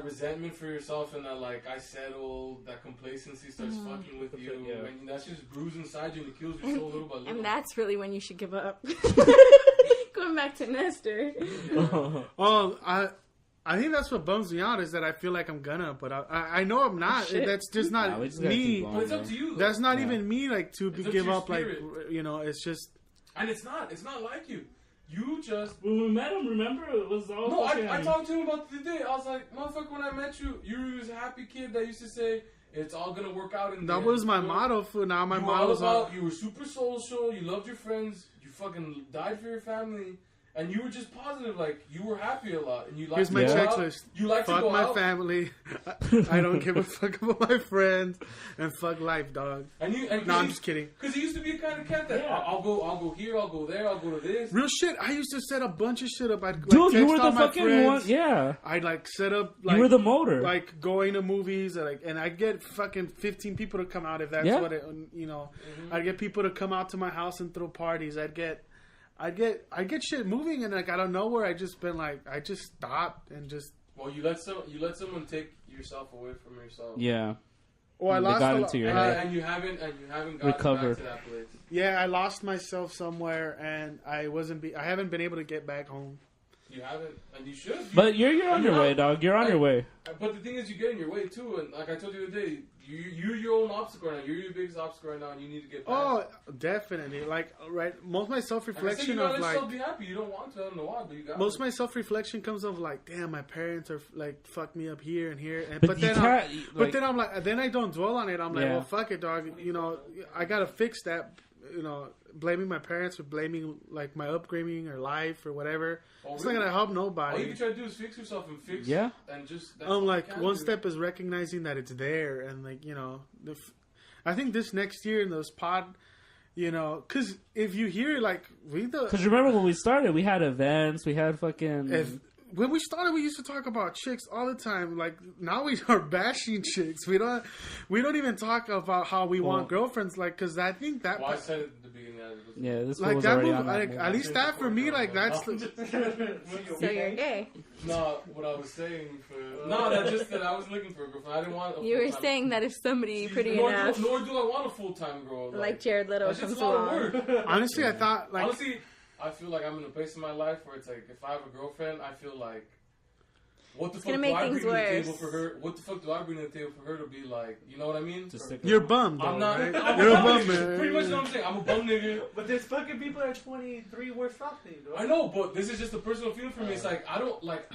resentment for yourself and that, like, I settled, that complacency starts fucking with you. Yeah. And that's just bruised inside you and it kills your soul little by little. And that's really when you should give up. Going back to Nestor. Oh, I think that's what bums me out is that I feel like I'm gonna, but I know I'm not. Shit. That's just not Nah, we just gotta keep me. going, But it's up to you, though. That's not even me. Like to It's up to give your up. Like spirit. you know, it's just. And it's not like you. You just... When we met him, remember? It was all No, fucking... I talked to him about the day. I was like, motherfucker, when I met you, you were a happy kid that used to say, it's all gonna work out in the That end. was my You know? motto for now. My You were all motto's about, you were super social, you loved your friends, you fucking died for your family, and you were just positive, like, you were happy a lot, and you liked Here's my to go checklist. out. You like to Fuck go my out. family. I don't give a fuck about my friends, and fuck life, dog. And No, I'm just kidding. Because he used to be a kind of cat that, Yeah. I'll go here, I'll go there, I'll go to this. Real shit. I used to set a bunch of shit up. I'd like, Dude, you text were all the my fucking friends. one. Yeah. I'd like set up. Like, You were the motor. Like going to movies, and I'd get fucking 15 people to come out if that's Yeah. what it. You know, I'd get people to come out to my house and throw parties. I'd get shit moving, and like out of nowhere, I just been like, I just stopped and just. Well, you let someone take yourself away from yourself. Yeah. Oh, I They lost got a into your lot. head. And you haven't gotten Recovered. back to that place. Yeah, I lost myself somewhere, and I haven't been able to get back home. You haven't, and you should. But you're on your way, dog. You're on your way. But the thing is, you get in your way too, and like I told you the other day, you're your own obstacle right now. You're your biggest obstacle right now, and you need to get past. Oh, definitely. Like, right, most of my Like I said, you self-reflection gotta of let like. yourself be happy. You don't want to. I don't know why, but you got. Most of my self-reflection comes of like, damn, my parents are like fucked me up here and here, and, But but you then can't, but then I'm like, then I don't dwell on it. I'm like, Yeah. well, fuck it, dog. You know, I gotta fix that. You know, blaming my parents for blaming like my upbringing or life or whatever. Oh, It's really? not gonna help All you nobody. can try to do is fix yourself and fix. Yeah. And just. That's all I'm you like, can one do. step is recognizing that it's there, and like, you know, I think this next year in those pod, you know, because if you hear like Because remember when we started, we had events, we had fucking... when we started, we used to talk about chicks all the time. Like now, we are bashing chicks. We don't even talk about how we want girlfriends. Like, because I think that, Well, I said it at the beginning. Yeah, this like was that already move, on that like, move. at least that for me, like that's. So you're gay. No, what I was saying for that I was looking for a girlfriend. I didn't want. You were saying that if somebody pretty enough, Nor do I want a full-time girl. like Jared Leto, that's just comes a lot along. of work. Honestly, I thought like Honestly, I feel like I'm in a place in my life where it's like if I have a girlfriend, I feel like what the fuck gonna do make I bring things to the worse. table for her? What the fuck do I bring to the table for her to be like? You know what I mean? To stick you're around. bummed. Though, I'm not. Right? I'm You're a bum bum, nigga. man. Pretty much what I'm saying. I'm a bum nigga. But there's fucking people that are 23 worse off than you, though. I know, but this is just a personal feeling for me. It's like I don't like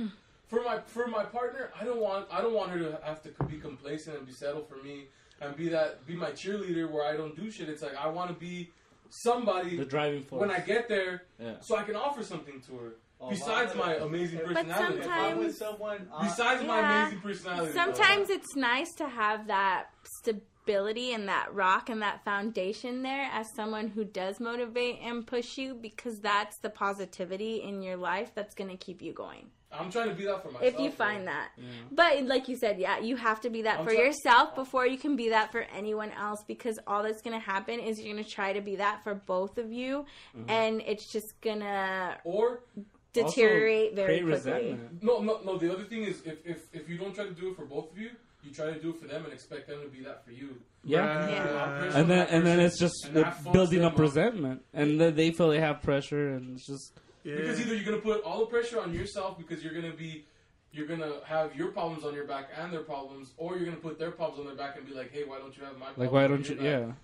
for my partner. I don't want her to have to be complacent and be settled for me and be my cheerleader where I don't do shit. It's like I want to be somebody The driving force. when I get there, Yeah. so I can offer something to her. Oh, Besides my amazing personality. If I'm with someone, Besides my Yeah. amazing personality. Sometimes it's nice to have that stability and that rock and that foundation there as someone who does motivate and push you, because that's the positivity in your life that's going to keep you going. I'm trying to be that for myself. If you find that. But like you said, yeah, you have to be that I'm for try- yourself before you can be that for anyone else, because all that's going to happen is you're going to try to be that for both of you, and it's just going to Or deteriorate Also, very create quickly. resentment. no. The other thing is if you don't try to do it for both of you, you try to do it for them and expect them to be that for you. Yeah. Yeah. And then it's just And that fucks building them up up. resentment, and then they feel they have pressure, and it's just Because either you're gonna put all the pressure on yourself because you're gonna have your problems on your back and their problems, or you're gonna put their problems on their back and be like, hey, why don't you have my problems? like, why on don't your you? back?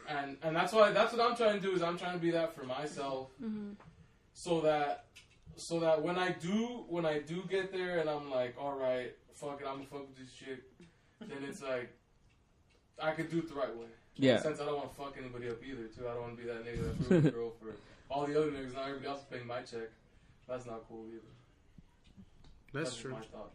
Yeah. And that's what I'm trying to do is I'm trying to be that for myself, so that when I do get there and I'm like, all right, fuck it, I'm gonna fuck with this shit, then it's like I could do it the right way. Yeah. Since I don't want to fuck anybody up either, too. I don't want to be that nigga that ruined the girl for all the other niggas. Now everybody else is paying my check. That's not cool either. That's true. My thought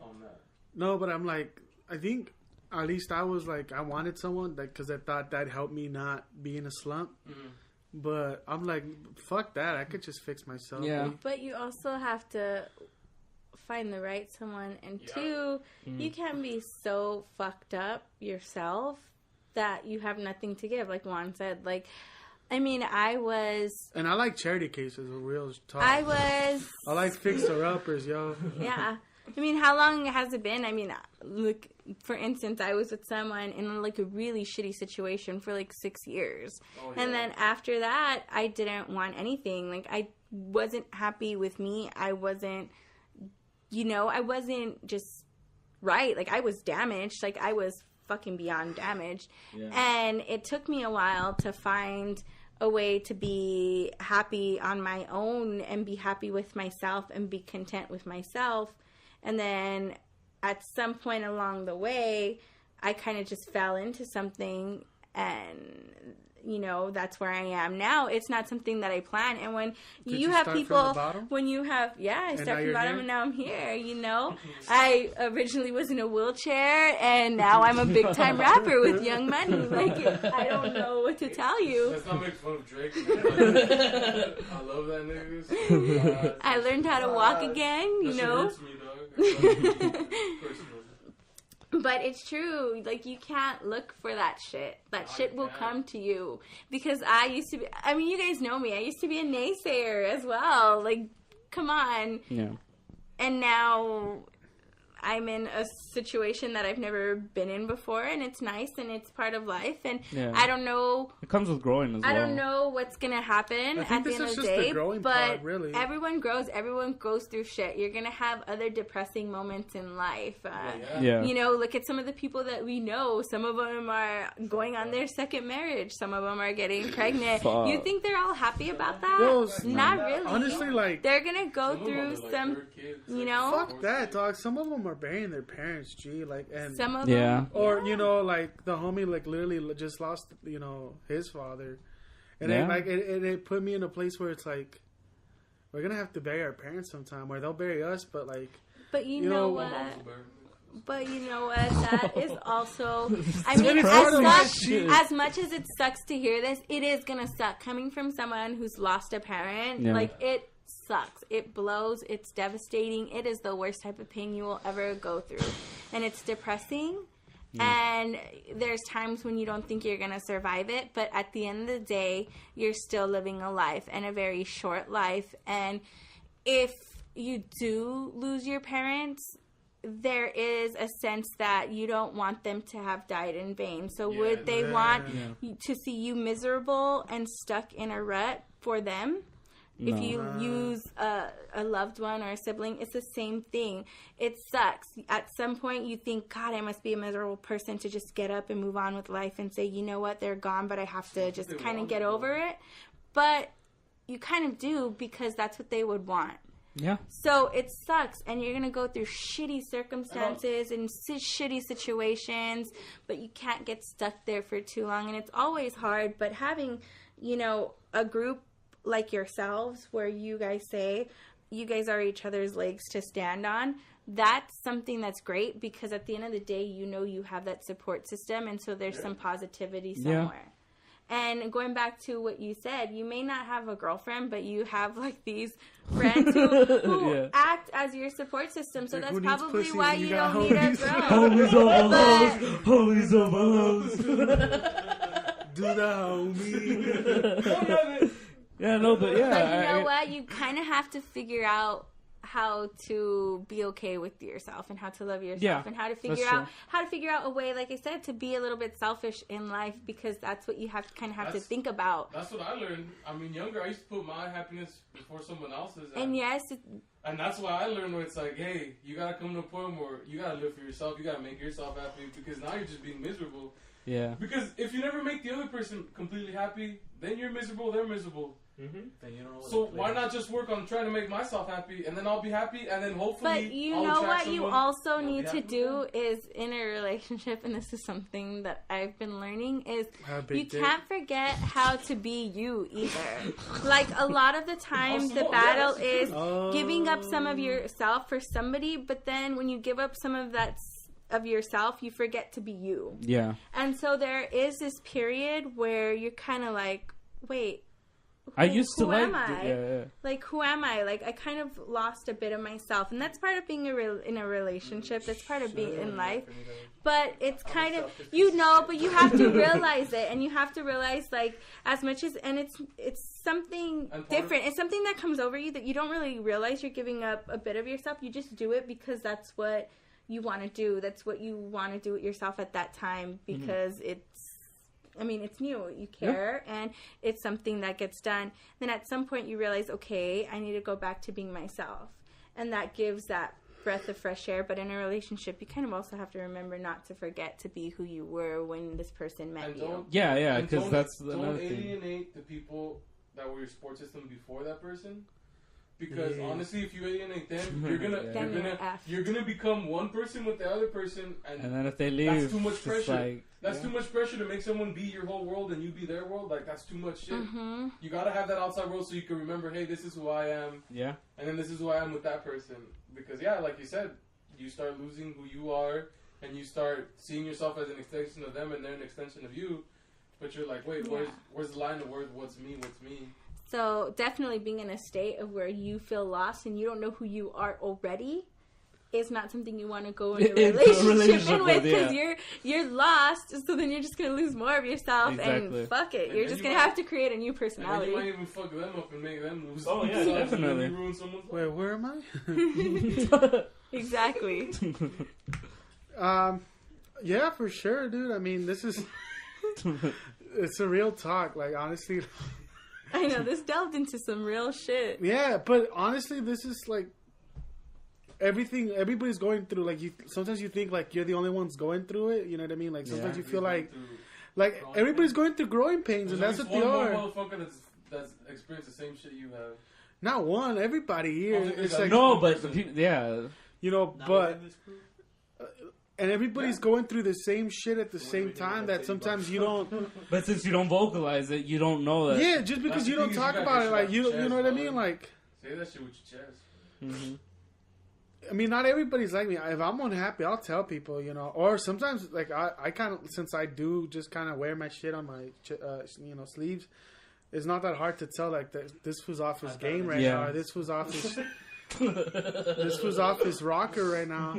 on that. No, but I'm like, I think at least I was like, I wanted someone that because I thought that helped me not be in a slump. Mm-hmm. But I'm like, fuck that. I could just fix myself. Yeah. But you also have to find the right someone, and 2, you can be so fucked up yourself that you have nothing to give, like Juan said. Like, I mean, I like charity cases with real talk. I like fixer-uppers, yo. Yeah. I mean, how long has it been? I mean, look, for instance, I was with someone in, like, a really shitty situation for, like, 6 years. Oh, yeah. And then after that, I didn't want anything. Like, I wasn't happy with me. I wasn't, I wasn't just right. Like, I was damaged. Like, I was fucking beyond damaged. Yeah. And it took me a while to find a way to be happy on my own and be happy with myself and be content with myself. And then at some point along the way, I kind of just fell into something, and, that's where I am now. It's not something that I plan. And when you have people, I started from the bottom and now I'm here, I originally was in a wheelchair and now I'm a big time rapper with Young Money. Like, I don't know what to tell you. Let's not make fun of Drake. I love that niggas. I learned how to walk again, Hurts me, dog. But it's true. Like, you can't look for that shit. That shit will come to you. Because I used to be... I mean, you guys know me. I used to be a naysayer as well. Like, come on. Yeah. And now I'm in a situation that I've never been in before, and it's nice, and it's part of life, and I don't know... It comes with growing as well. I don't know what's going to happen at the end of the day, but really. Everyone grows. Everyone goes through shit. You're going to have other depressing moments in life. Look at some of the people that we know. Some of them are going on their second marriage. Some of them are getting pregnant. Fuck. You think they're all happy about that? Not really. Honestly, like... They're going to go through some, Fuck that, dog. Some of them are burying their parents, and some of them, or like the homie, like literally just lost, his father, and it put me in a place where it's like we're gonna have to bury our parents sometime, or they'll bury us, but you know what? But you know what? That is also... I mean, as much as it sucks to hear this, it is gonna suck coming from someone who's lost a parent. Yeah. Like, it sucks. It blows. It's devastating. It is the worst type of pain you will ever go through. And it's depressing. And there's times when you don't think you're going to survive it. But at the end of the day, you're still living a life, and a very short life. And if you do lose your parents, there is a sense that you don't want them to have died in vain. So would they want to see you miserable and stuck in a rut for them? No. If you use a loved one or a sibling, it's the same thing. It sucks. At some point, you think, God, I must be a miserable person to just get up and move on with life and say, you know what, they're gone, but I have to just kind of get over it. But you kind of do, because that's what they would want. Yeah. So it sucks, and you're going to go through shitty circumstances and shitty situations, but you can't get stuck there for too long, and it's always hard. But having, a group like yourselves, where you guys say you guys are each other's legs to stand on, that's something that's great, because at the end of the day, you have that support system, and so there's some positivity somewhere. And going back to what you said, you may not have a girlfriend, but you have like these friends who act as your support system. So that's probably why you don't need a girl. Homies over hoes. Homies over hoes. Do the homie. Yeah, no, but yeah. But you know what? You kind of have to figure out how to be okay with yourself, and how to love yourself, and how to figure out a way, like I said, to be a little bit selfish in life, because that's what you have to think about. That's what I learned. I mean, younger, I used to put my happiness before someone else's. And and that's why I learned where it's like, hey, you gotta come to a point where you gotta live for yourself. You gotta make yourself happy, because now you're just being miserable. Yeah. Because if you never make the other person completely happy, then you're miserable. They're miserable. Mm-hmm. Then you don't know so why not just work on trying to make myself happy, and then I'll be happy, and then hopefully. But you know what you also need to do is, in a relationship, and this is something that I've been learning, is you can't forget how to be you either. Like, a lot of the time, the battle is giving up some of yourself for somebody, but then when you give up some of that of yourself, you forget to be you. Yeah. And so there is this period where you're kind of like, wait, I used to who like am I? yeah. Like, who am I? Like, I kind of lost a bit of myself. And that's part of being in a relationship. That's part of being in life. But it's kind of, but you have to realize it. And you have to realize, like, as much as, and it's something different. It's something that comes over you that you don't really realize you're giving up a bit of yourself. You just do it because that's what you want to do. That's what you want to do with yourself at that time because it's new. You care, and it's something that gets done. Then at some point you realize, okay, I need to go back to being myself. And that gives that breath of fresh air. But in a relationship, you kind of also have to remember not to forget to be who you were when this person met you. Yeah, because that's don't alienate the people that were your support system before that person. Because honestly, if you alienate them, you're gonna become one person with the other person, and then if they leave, that's too much pressure. That's too much pressure to make someone be your whole world and you be their world. Like, that's too much shit. You gotta have that outside world so you can remember, hey, this is who I am. Yeah. And then this is who I am with that person. Because like you said, you start losing who you are, and you start seeing yourself as an extension of them, and they're an extension of you. But you're like, wait, where's the line of words? What's me? So definitely being in a state of where you feel lost and you don't know who you are already is not something you want to go in a relationship with, because you're lost. So then you're just gonna lose more of yourself, and fuck it. You're just gonna have to create a new personality. And you might even fuck them up and make them lose. Oh yeah, definitely. Ruin someone's life. Wait, where am I? Exactly. Yeah, for sure, dude. I mean, this is it's a real talk. Like, honestly. I know, this delved into some real shit. Yeah, but honestly, this is like everybody's going through. Like, sometimes you think like you're the only ones going through it. You know what I mean? Like, sometimes you feel like everybody's going through growing pains, and that's what they are. Motherfucker that's experienced the same shit you have. Not one. Everybody here. It's like no, but the people, you know, but. And everybody's going through the same shit at the same time that sometimes you don't. But since you don't vocalize it, you don't know that. Yeah, just because you don't talk about it, like you know what I mean, like. Say that shit with your chest. I mean, not everybody's like me. If I'm unhappy, I'll tell people, you know. Or sometimes, like I kind of, since I do just kind of wear my shit on my, sleeves. It's not that hard to tell, like this was off his game right now. Or this was off his. This was off his rocker right now.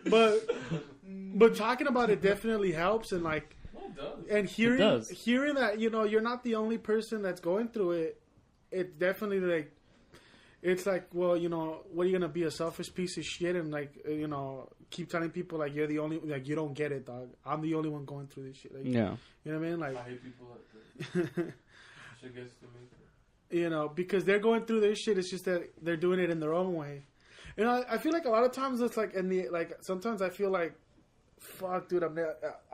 But talking about it definitely helps, and like, and hearing that, you know, you're not the only person that's going through it. It definitely like, it's like, well, you know, what are you gonna be, a selfish piece of shit, and like, you know, keep telling people like you're the only, like, you don't get it, dog. I'm the only one going through this shit. Like, you know what I mean? Like, I hate people like that. Shit gets to me. You know, because they're going through this shit. It's just that they're doing it in their own way. You know, I feel like a lot of times it's like sometimes I feel like, fuck, dude, I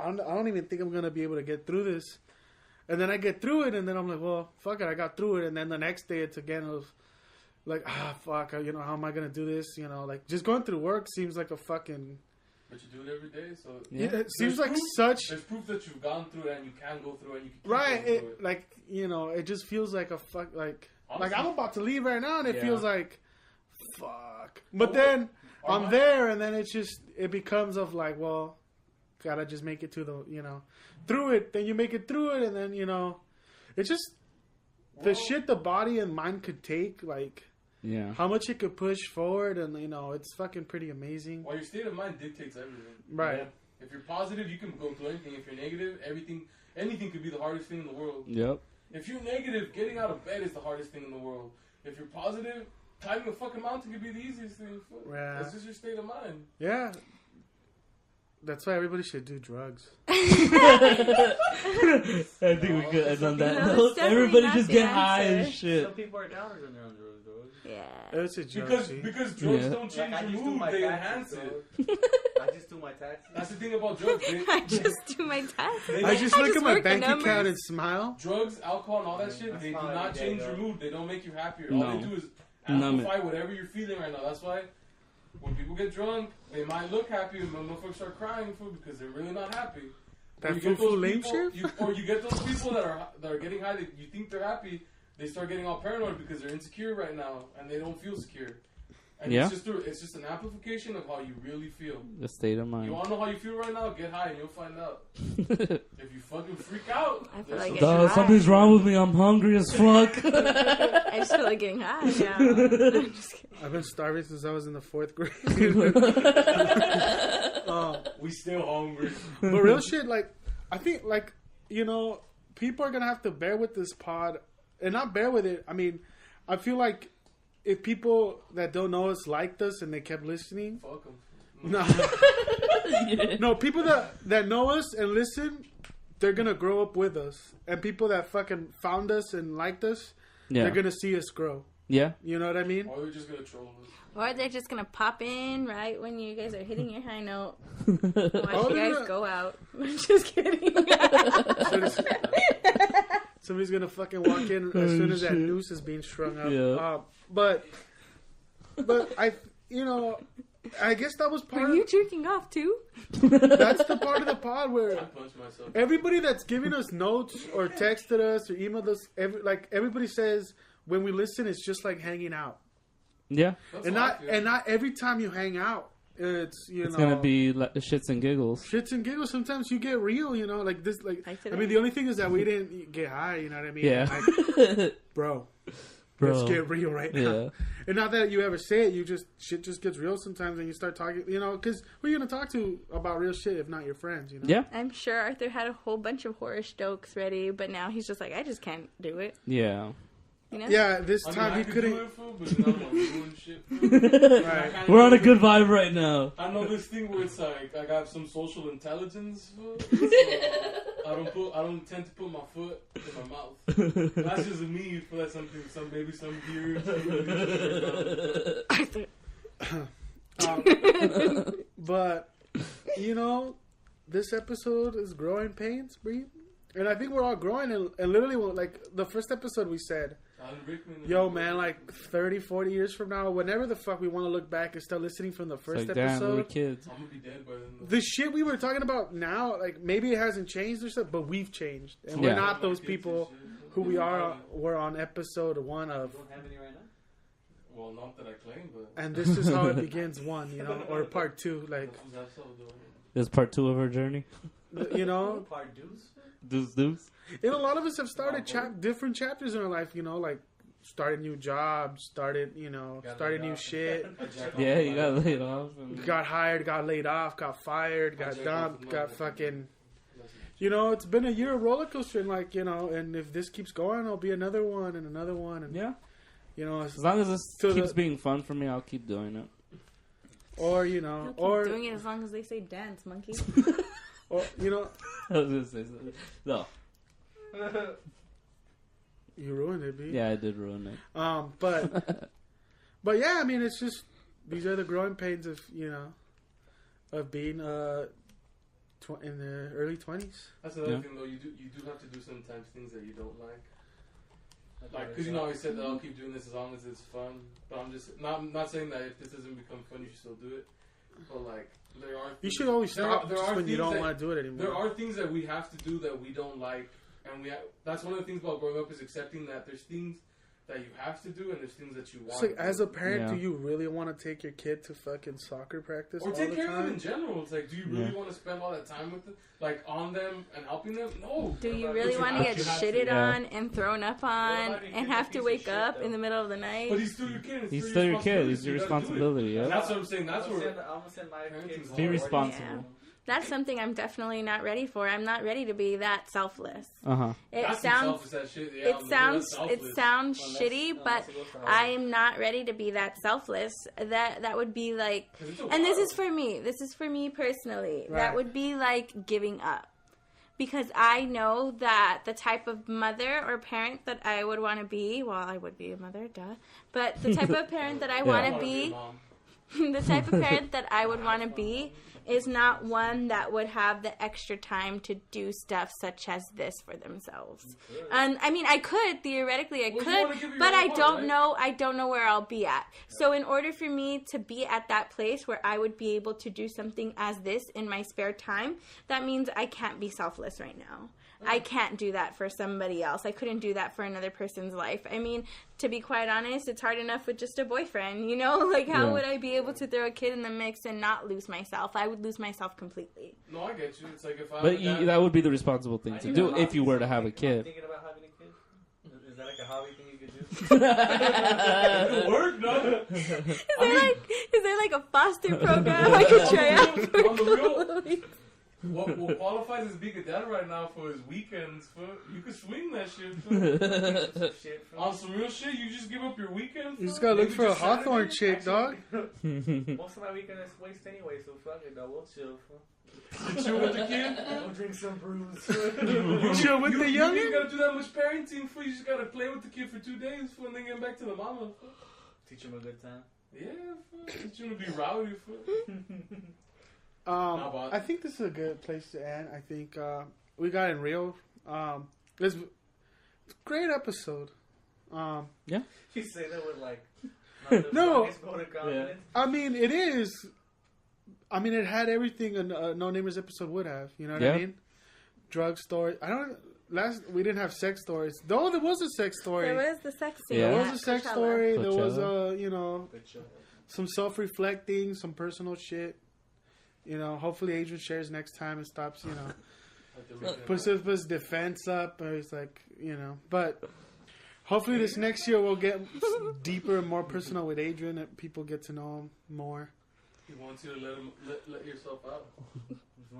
don't even think I'm gonna be able to get through this. And then I get through it, and then I'm like, well, fuck it, I got through it. And then the next day it's again of like, fuck, you know, how am I gonna do this? You know, like, just going through work seems like a fucking. But you do it every day, so it seems like such. There's proof that you've gone through it, and you can go through it, and you can keep going through it. Like, you know, it just feels like a fuck. Like, honestly, like I'm about to leave right now, and it feels like, fuck. But then I'm there, and then it becomes of like, well, gotta just make it to the, you know, through it. Then you make it through it, and then, you know, it's just the shit the body and mind could take, like. Yeah, how much it could push forward, and you know, it's fucking pretty amazing. Well, your state of mind dictates everything. Right. Yeah. If you're positive, you can go through anything. If you're negative, anything could be the hardest thing in the world. Yep. If you're negative, getting out of bed is the hardest thing in the world. If you're positive, climbing a fucking mountain could be the easiest thing. Yeah. That's just your state of mind. Yeah. That's why everybody should do drugs. I think we could end on that note. Everybody just get high and shit. Some people are downers when they're on drugs, though. Yeah. It's a joke. Because drugs don't change your mood, they enhance it. I just do my taxes. That's the thing about drugs. I just do my taxes. I just look at my bank account and smile. Drugs, alcohol, and all that shit, they do not change your mood. They don't make you happier. All they do is amplify whatever you're feeling right now. That's why when people get drunk, they might look happy, and motherfuckers start crying because they're really not happy. That full lame shit? Or you get those people that are getting high, that you think they're happy, they start getting all paranoid because they're insecure right now, and they don't feel secure. And Yeah. It's just an amplification of how you really feel. The state of You mind. want to know how you feel right now? Get high and you'll find out. If you fucking freak out, I feel there's like some it's shit. Something's wrong with me. I'm hungry as fuck. I just feel like getting high now. I'm just kidding. I've been starving since I was in the 4th grade. We still hungry. But real shit, like, I think, like, you know, people are going to have to bear with this pod. And not bear with it. I mean, I feel like if people that don't know us liked us and they kept listening. Fuck 'em. No. No, people that know us and listen, they're going to grow up with us. And people that fucking found us and liked us, they're going to see us grow. Yeah. You know what I mean? Or they're just gonna troll us. Or they're just gonna pop in right when you guys are hitting your high note. Watch you guys go out. I'm just kidding. Somebody's going to fucking walk in as soon as that noose is being strung up. Yeah. But I, you know, I guess that was part Are of... you jerking off too? That's the part of the pod where I punched myself. everybody that's giving us notes or texted us or emailed us, everybody says when we listen, it's just like hanging out, Yeah. That's and how I not feel. and not every time you hang out, it's It's gonna be like shits and giggles. shits and giggles. Sometimes you get real, you know, like this. Like Like I today. mean, the only thing is that we didn't get high. You know what I mean? Yeah. Like, bro. Bro. Let's get real right now. Yeah. And not that you ever say it, shit just gets real sometimes, and you start talking, you know, because who are you gonna talk to about real shit if not your friends, you know? Yeah. I'm sure Arthur had a whole bunch of horror jokes ready, but now he's just like, I just can't do it. Yeah. You know? Yeah, this I mean, time I he could couldn't. do it, fool, but then I'm like doing shit. Fool. Right. We're on a good vibe right now. I know this thing where it's like I got some social intelligence. Fool, so I don't tend to put my foot in my mouth. That's just me. For that something, maybe some gears. But you know, this episode is growing pains, Bree, and I think we're all growing. And literally, like the first episode, we said, Alan Rickman. "Yo, man, like 30, 40 years from now, whenever the fuck we want to look back and start listening from the It's first like, damn, we were episode." kids. I'm gonna be dead by then. Though. The shit we were talking about now, like maybe it hasn't changed or stuff, but we've changed, and Yeah. we're not those people who we are. We're on episode 1 of, You don't have any right now? Well, not that I claim, but and this is how it begins. 1, you know, or part 2, like that's all though. This is part 2 of our journey. you know. Part dues? Deuce. And a lot of us have started different chapters in our life, you know, like started new jobs, started new shit, Yeah, you got laid off. And got hired, got laid off, got fired, got dumped, got fucking, you know, it's been a year of roller coaster, and like, you know, and if this keeps going, there'll be another one and another one, and yeah. you know, As long as this To keeps the- being fun for me, I'll keep doing it. or you He'll know, keep or doing it as long as they say dance, monkey. you know, I was gonna say something. No. you ruined it, B. Yeah, I did ruin it. But yeah, I mean, it's just these are the growing pains of, you know, of being in the early 20s. That's another Yeah. thing, though. You do have to do sometimes things that you don't like. Like, because you know, I said that I'll keep doing this as long as it's fun. But I'm just not saying that if this doesn't become fun, you should still do it. But like, there are. You should always there stop are- there just are when you things don't that- want to do it anymore. There are things that we have to do that we don't like, and that's one of the things about growing up is accepting that there's things that you have to do and there's things that you want. It's like, to as do. a parent, Yeah. do you really want to take your kid to fucking soccer practice Or all take the care of them time? in general. It's like, do you really Yeah. want to spend all that time with them, like on them and helping them? No. Do you But really you want to have get have shitted Yeah. on and thrown up on about your and kid's have a to piece of wake shit, up though? in the middle of the night? But he's still your kid. He's still your kid. It's your You gotta do it. responsibility. And Yeah. that's what I'm saying. That's I'm where. gonna send my kids Be home. responsible. Yeah. That's something I'm definitely not ready for. I'm not ready to be that selfless. Uh-huh. It That's some sounds selfish ass shit. Yeah, it sounds selfless. shitty, but I'm not ready to be that selfless. That would be like, 'Cause it's a and this wild- is for me. This is for me personally. Right. That would be like giving up. Because I know that the type of mother or parent that I would want to be, well, I would be a mother, duh. But the type of parent that I I want wanna to be, mom. the type of parent that I would want to be is not one that would have the extra time to do stuff such as this for themselves. And I mean, I could theoretically, I Well, you wanna could, give your but all I part, don't right? know. I don't know where I'll be at. So, in order for me to be at that place where I would be able to do something as this in my spare time, that means I can't be selfless right now. I can't do that for somebody else. I couldn't do that for another person's life. I mean, to be quite honest, it's hard enough with just a boyfriend, you know? Like, how would I be able to throw a kid in the mix and not lose myself? I would lose myself completely. No, I get you. It's like if I. But that would be the responsible thing to do if you were to have a kid. Thinking about having a kid? Is that like a hobby thing you could do? It could work, no? Is there like a foster program I could try out for on the real, what qualifies as being a dad right now for his weekends, you could swing that shit. On some real shit, you just give up your weekend. You just gotta look for a Hawthorne chick, dog. Most of my weekend is waste anyway, so fuck it, dog. We'll chill. You chill with the kid? We'll drink some brews. You chill with the youngin'? You gotta do that much parenting for. You just gotta play with the kid for 2 days and then get back to the mama. Teach him a good time. Yeah, teach him to be rowdy. I think this is a good place to end. I think we got in real. This great episode. Yeah. You say that with like no. Yeah. I mean, it is. I mean, it had everything a NoNamers episode would have. You know what I mean? Drug story. We didn't have sex stories. Though there was a sex story. There was the sex story. There was a sex story. There was Coachella. some self-reflecting, some personal shit. Hopefully Adrian shares next time and stops, puts his defense up. Or he's like, but hopefully this next year we'll get deeper and more personal with Adrian and people get to know him more. He wants you to let yourself out.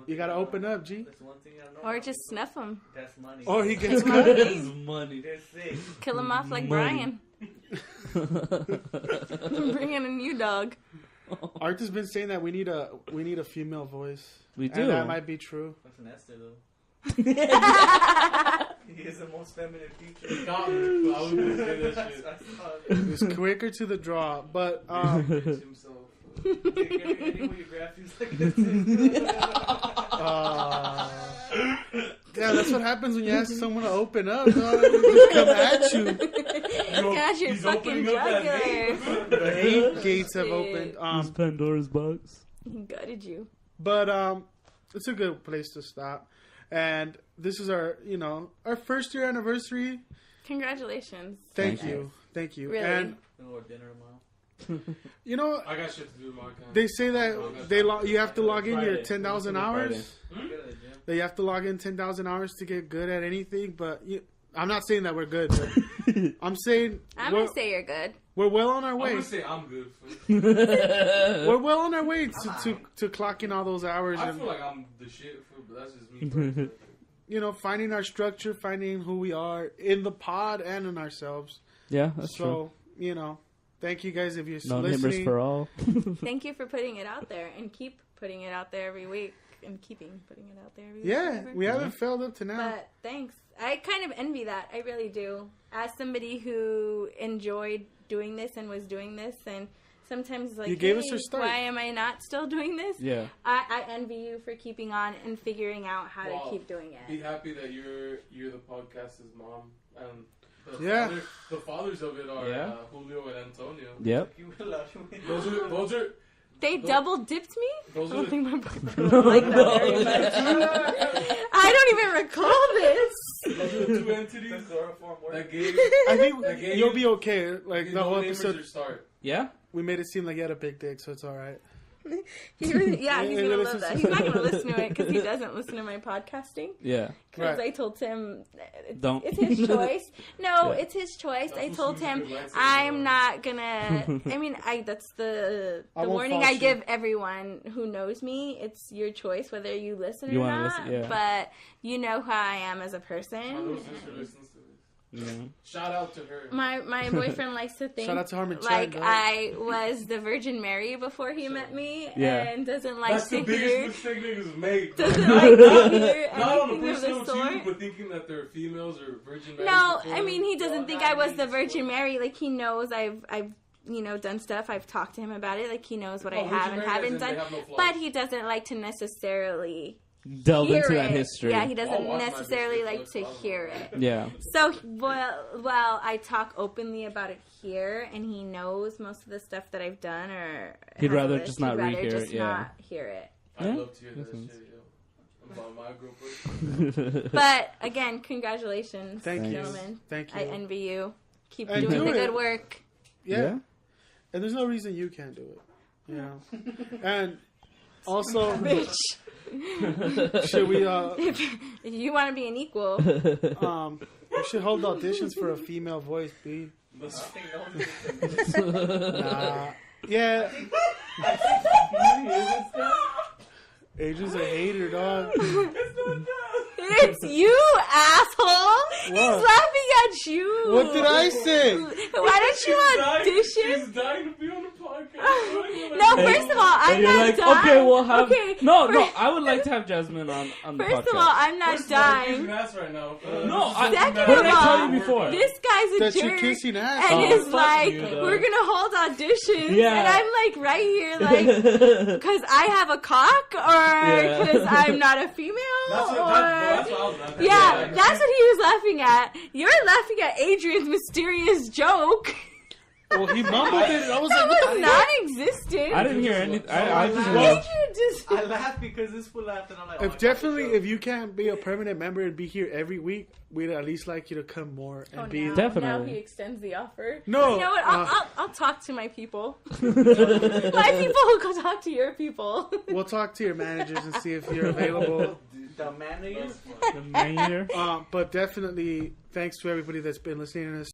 You gotta open up, G. That's one thing I know. Or just snuff him. That's money. Or he gets That's money. That's sick. Kill him off like Brian. Bring in a new dog. Art has been saying that we need a female voice. We do. And that might be true. That's an Esther though. He is the most feminine feature. I was gonna say that shit. It's quicker to the draw, but yeah, that's what happens when you ask someone to open up. Dog. They just come at you. Got your fucking jugular. The hate gates have opened. It's Pandora's box. He gutted you. But it's a good place to stop. And this is our first year anniversary. Congratulations. Thank you. Really? And dinner tomorrow. I got shit to do tomorrow. They say that you have to log in your 10,000 hours. That you have to log in 10,000 hours to get good at anything. But I'm not saying that we're good. But I'm saying gonna say you're good. We're well on our way. I'm gonna say I'm good. We're well on our way to clocking all those hours. I feel like I'm the shit, but that's just me personally. Finding our structure, finding who we are in the pod and in ourselves. Yeah, that's true. So, thank you guys if you're listening. NoNamers for all. Thank you for putting it out there and keep putting it out there every week and putting it out there every week. Yeah, we haven't failed up to now. But thanks. I kind of envy that. I really do. As somebody who enjoyed doing this and was doing this and sometimes like, you gave us your start. Why am I not still doing this? Yeah. I envy you for keeping on and figuring out how to keep doing it. Be happy that you're the podcast's mom. And the fathers of it are Julio and Antonio. Yep. Those are they double dipped me? I don't think my boyfriend would like that very much. I don't even recall this. Those are the two entities that gave. I think you'll be okay. Like the whole episode. Yeah? We made it seem like you had a big dick, so it's all right. He's gonna love that. He's not gonna listen to it because he doesn't listen to my podcasting. Yeah, because I told him don't. It's his choice. No, it's his choice. I told him I'm not gonna. I mean, that's the warning I give everyone who knows me. It's your choice whether you listen or not. But you know who I am as a person. Yeah. Shout out to her. My boyfriend likes to think I was the Virgin Mary before he met me, and doesn't like That's to the biggest hear. mistake niggas make. Doesn't like to hear not on a anything of personal the sort. too, but thinking that they're females or Virgin Marys. No, I mean he doesn't think I was the Virgin Mary. Like he knows I've done stuff. I've talked to him about it. Like he knows what I have and haven't done. But he doesn't like to necessarily delve into that history. Yeah, he doesn't necessarily like to hear it. Yeah. So, well, I talk openly about it here, and he knows most of the stuff that I've done, or he'd rather just not rehear it. Not hear it. I'd love to hear that shit. about my girlfriend. But again, congratulations, Thank you. gentlemen. Thank you. I envy you. Keep And doing do the it. good work. Yeah. And there's no reason you can't do it. You know. And also, Bitch. should we If you want to be an equal, we should hold auditions for a female voice, B. I think no one's gonna Nah. Yeah. Adrian's a hater, dog. it's you, asshole. He's What? laughing at you. What did I say? Why don't you audition? She's dying to be on the podcast. No, first of all, I'm And you're not like, dying. okay, we'll have. Okay, No, first- I would like to have Jasmine on the podcast. First of all, I'm not Kissing dying. ass right now. No, Second what did of I tell all, you before? This guy's a That you're jerk. kissing ass. And Oh, is fuck like, you, dog. we're gonna hold auditions, Yeah. and I'm like right here, like, because I have a cock, or because I'm not a female, That's what, or that's what I was laughing at. yeah, that's what he was laughing at. You're laughing at Adrian's mysterious joke. Well, he mumbled it. And I was That like, was non-existent. I didn't hear anything. I just Adrian just. I laughed because this fool laughed and I'm like, if definitely, if you can't be a permanent member and be here every week, we'd at least like you to come more and Oh, be. now, Definitely. now he extends the offer. No, You know what? I'll talk to my people. My people will go talk to your people. We'll talk to your managers and see if you're available. the manager. the mayor. But definitely, thanks to everybody that's been listening to us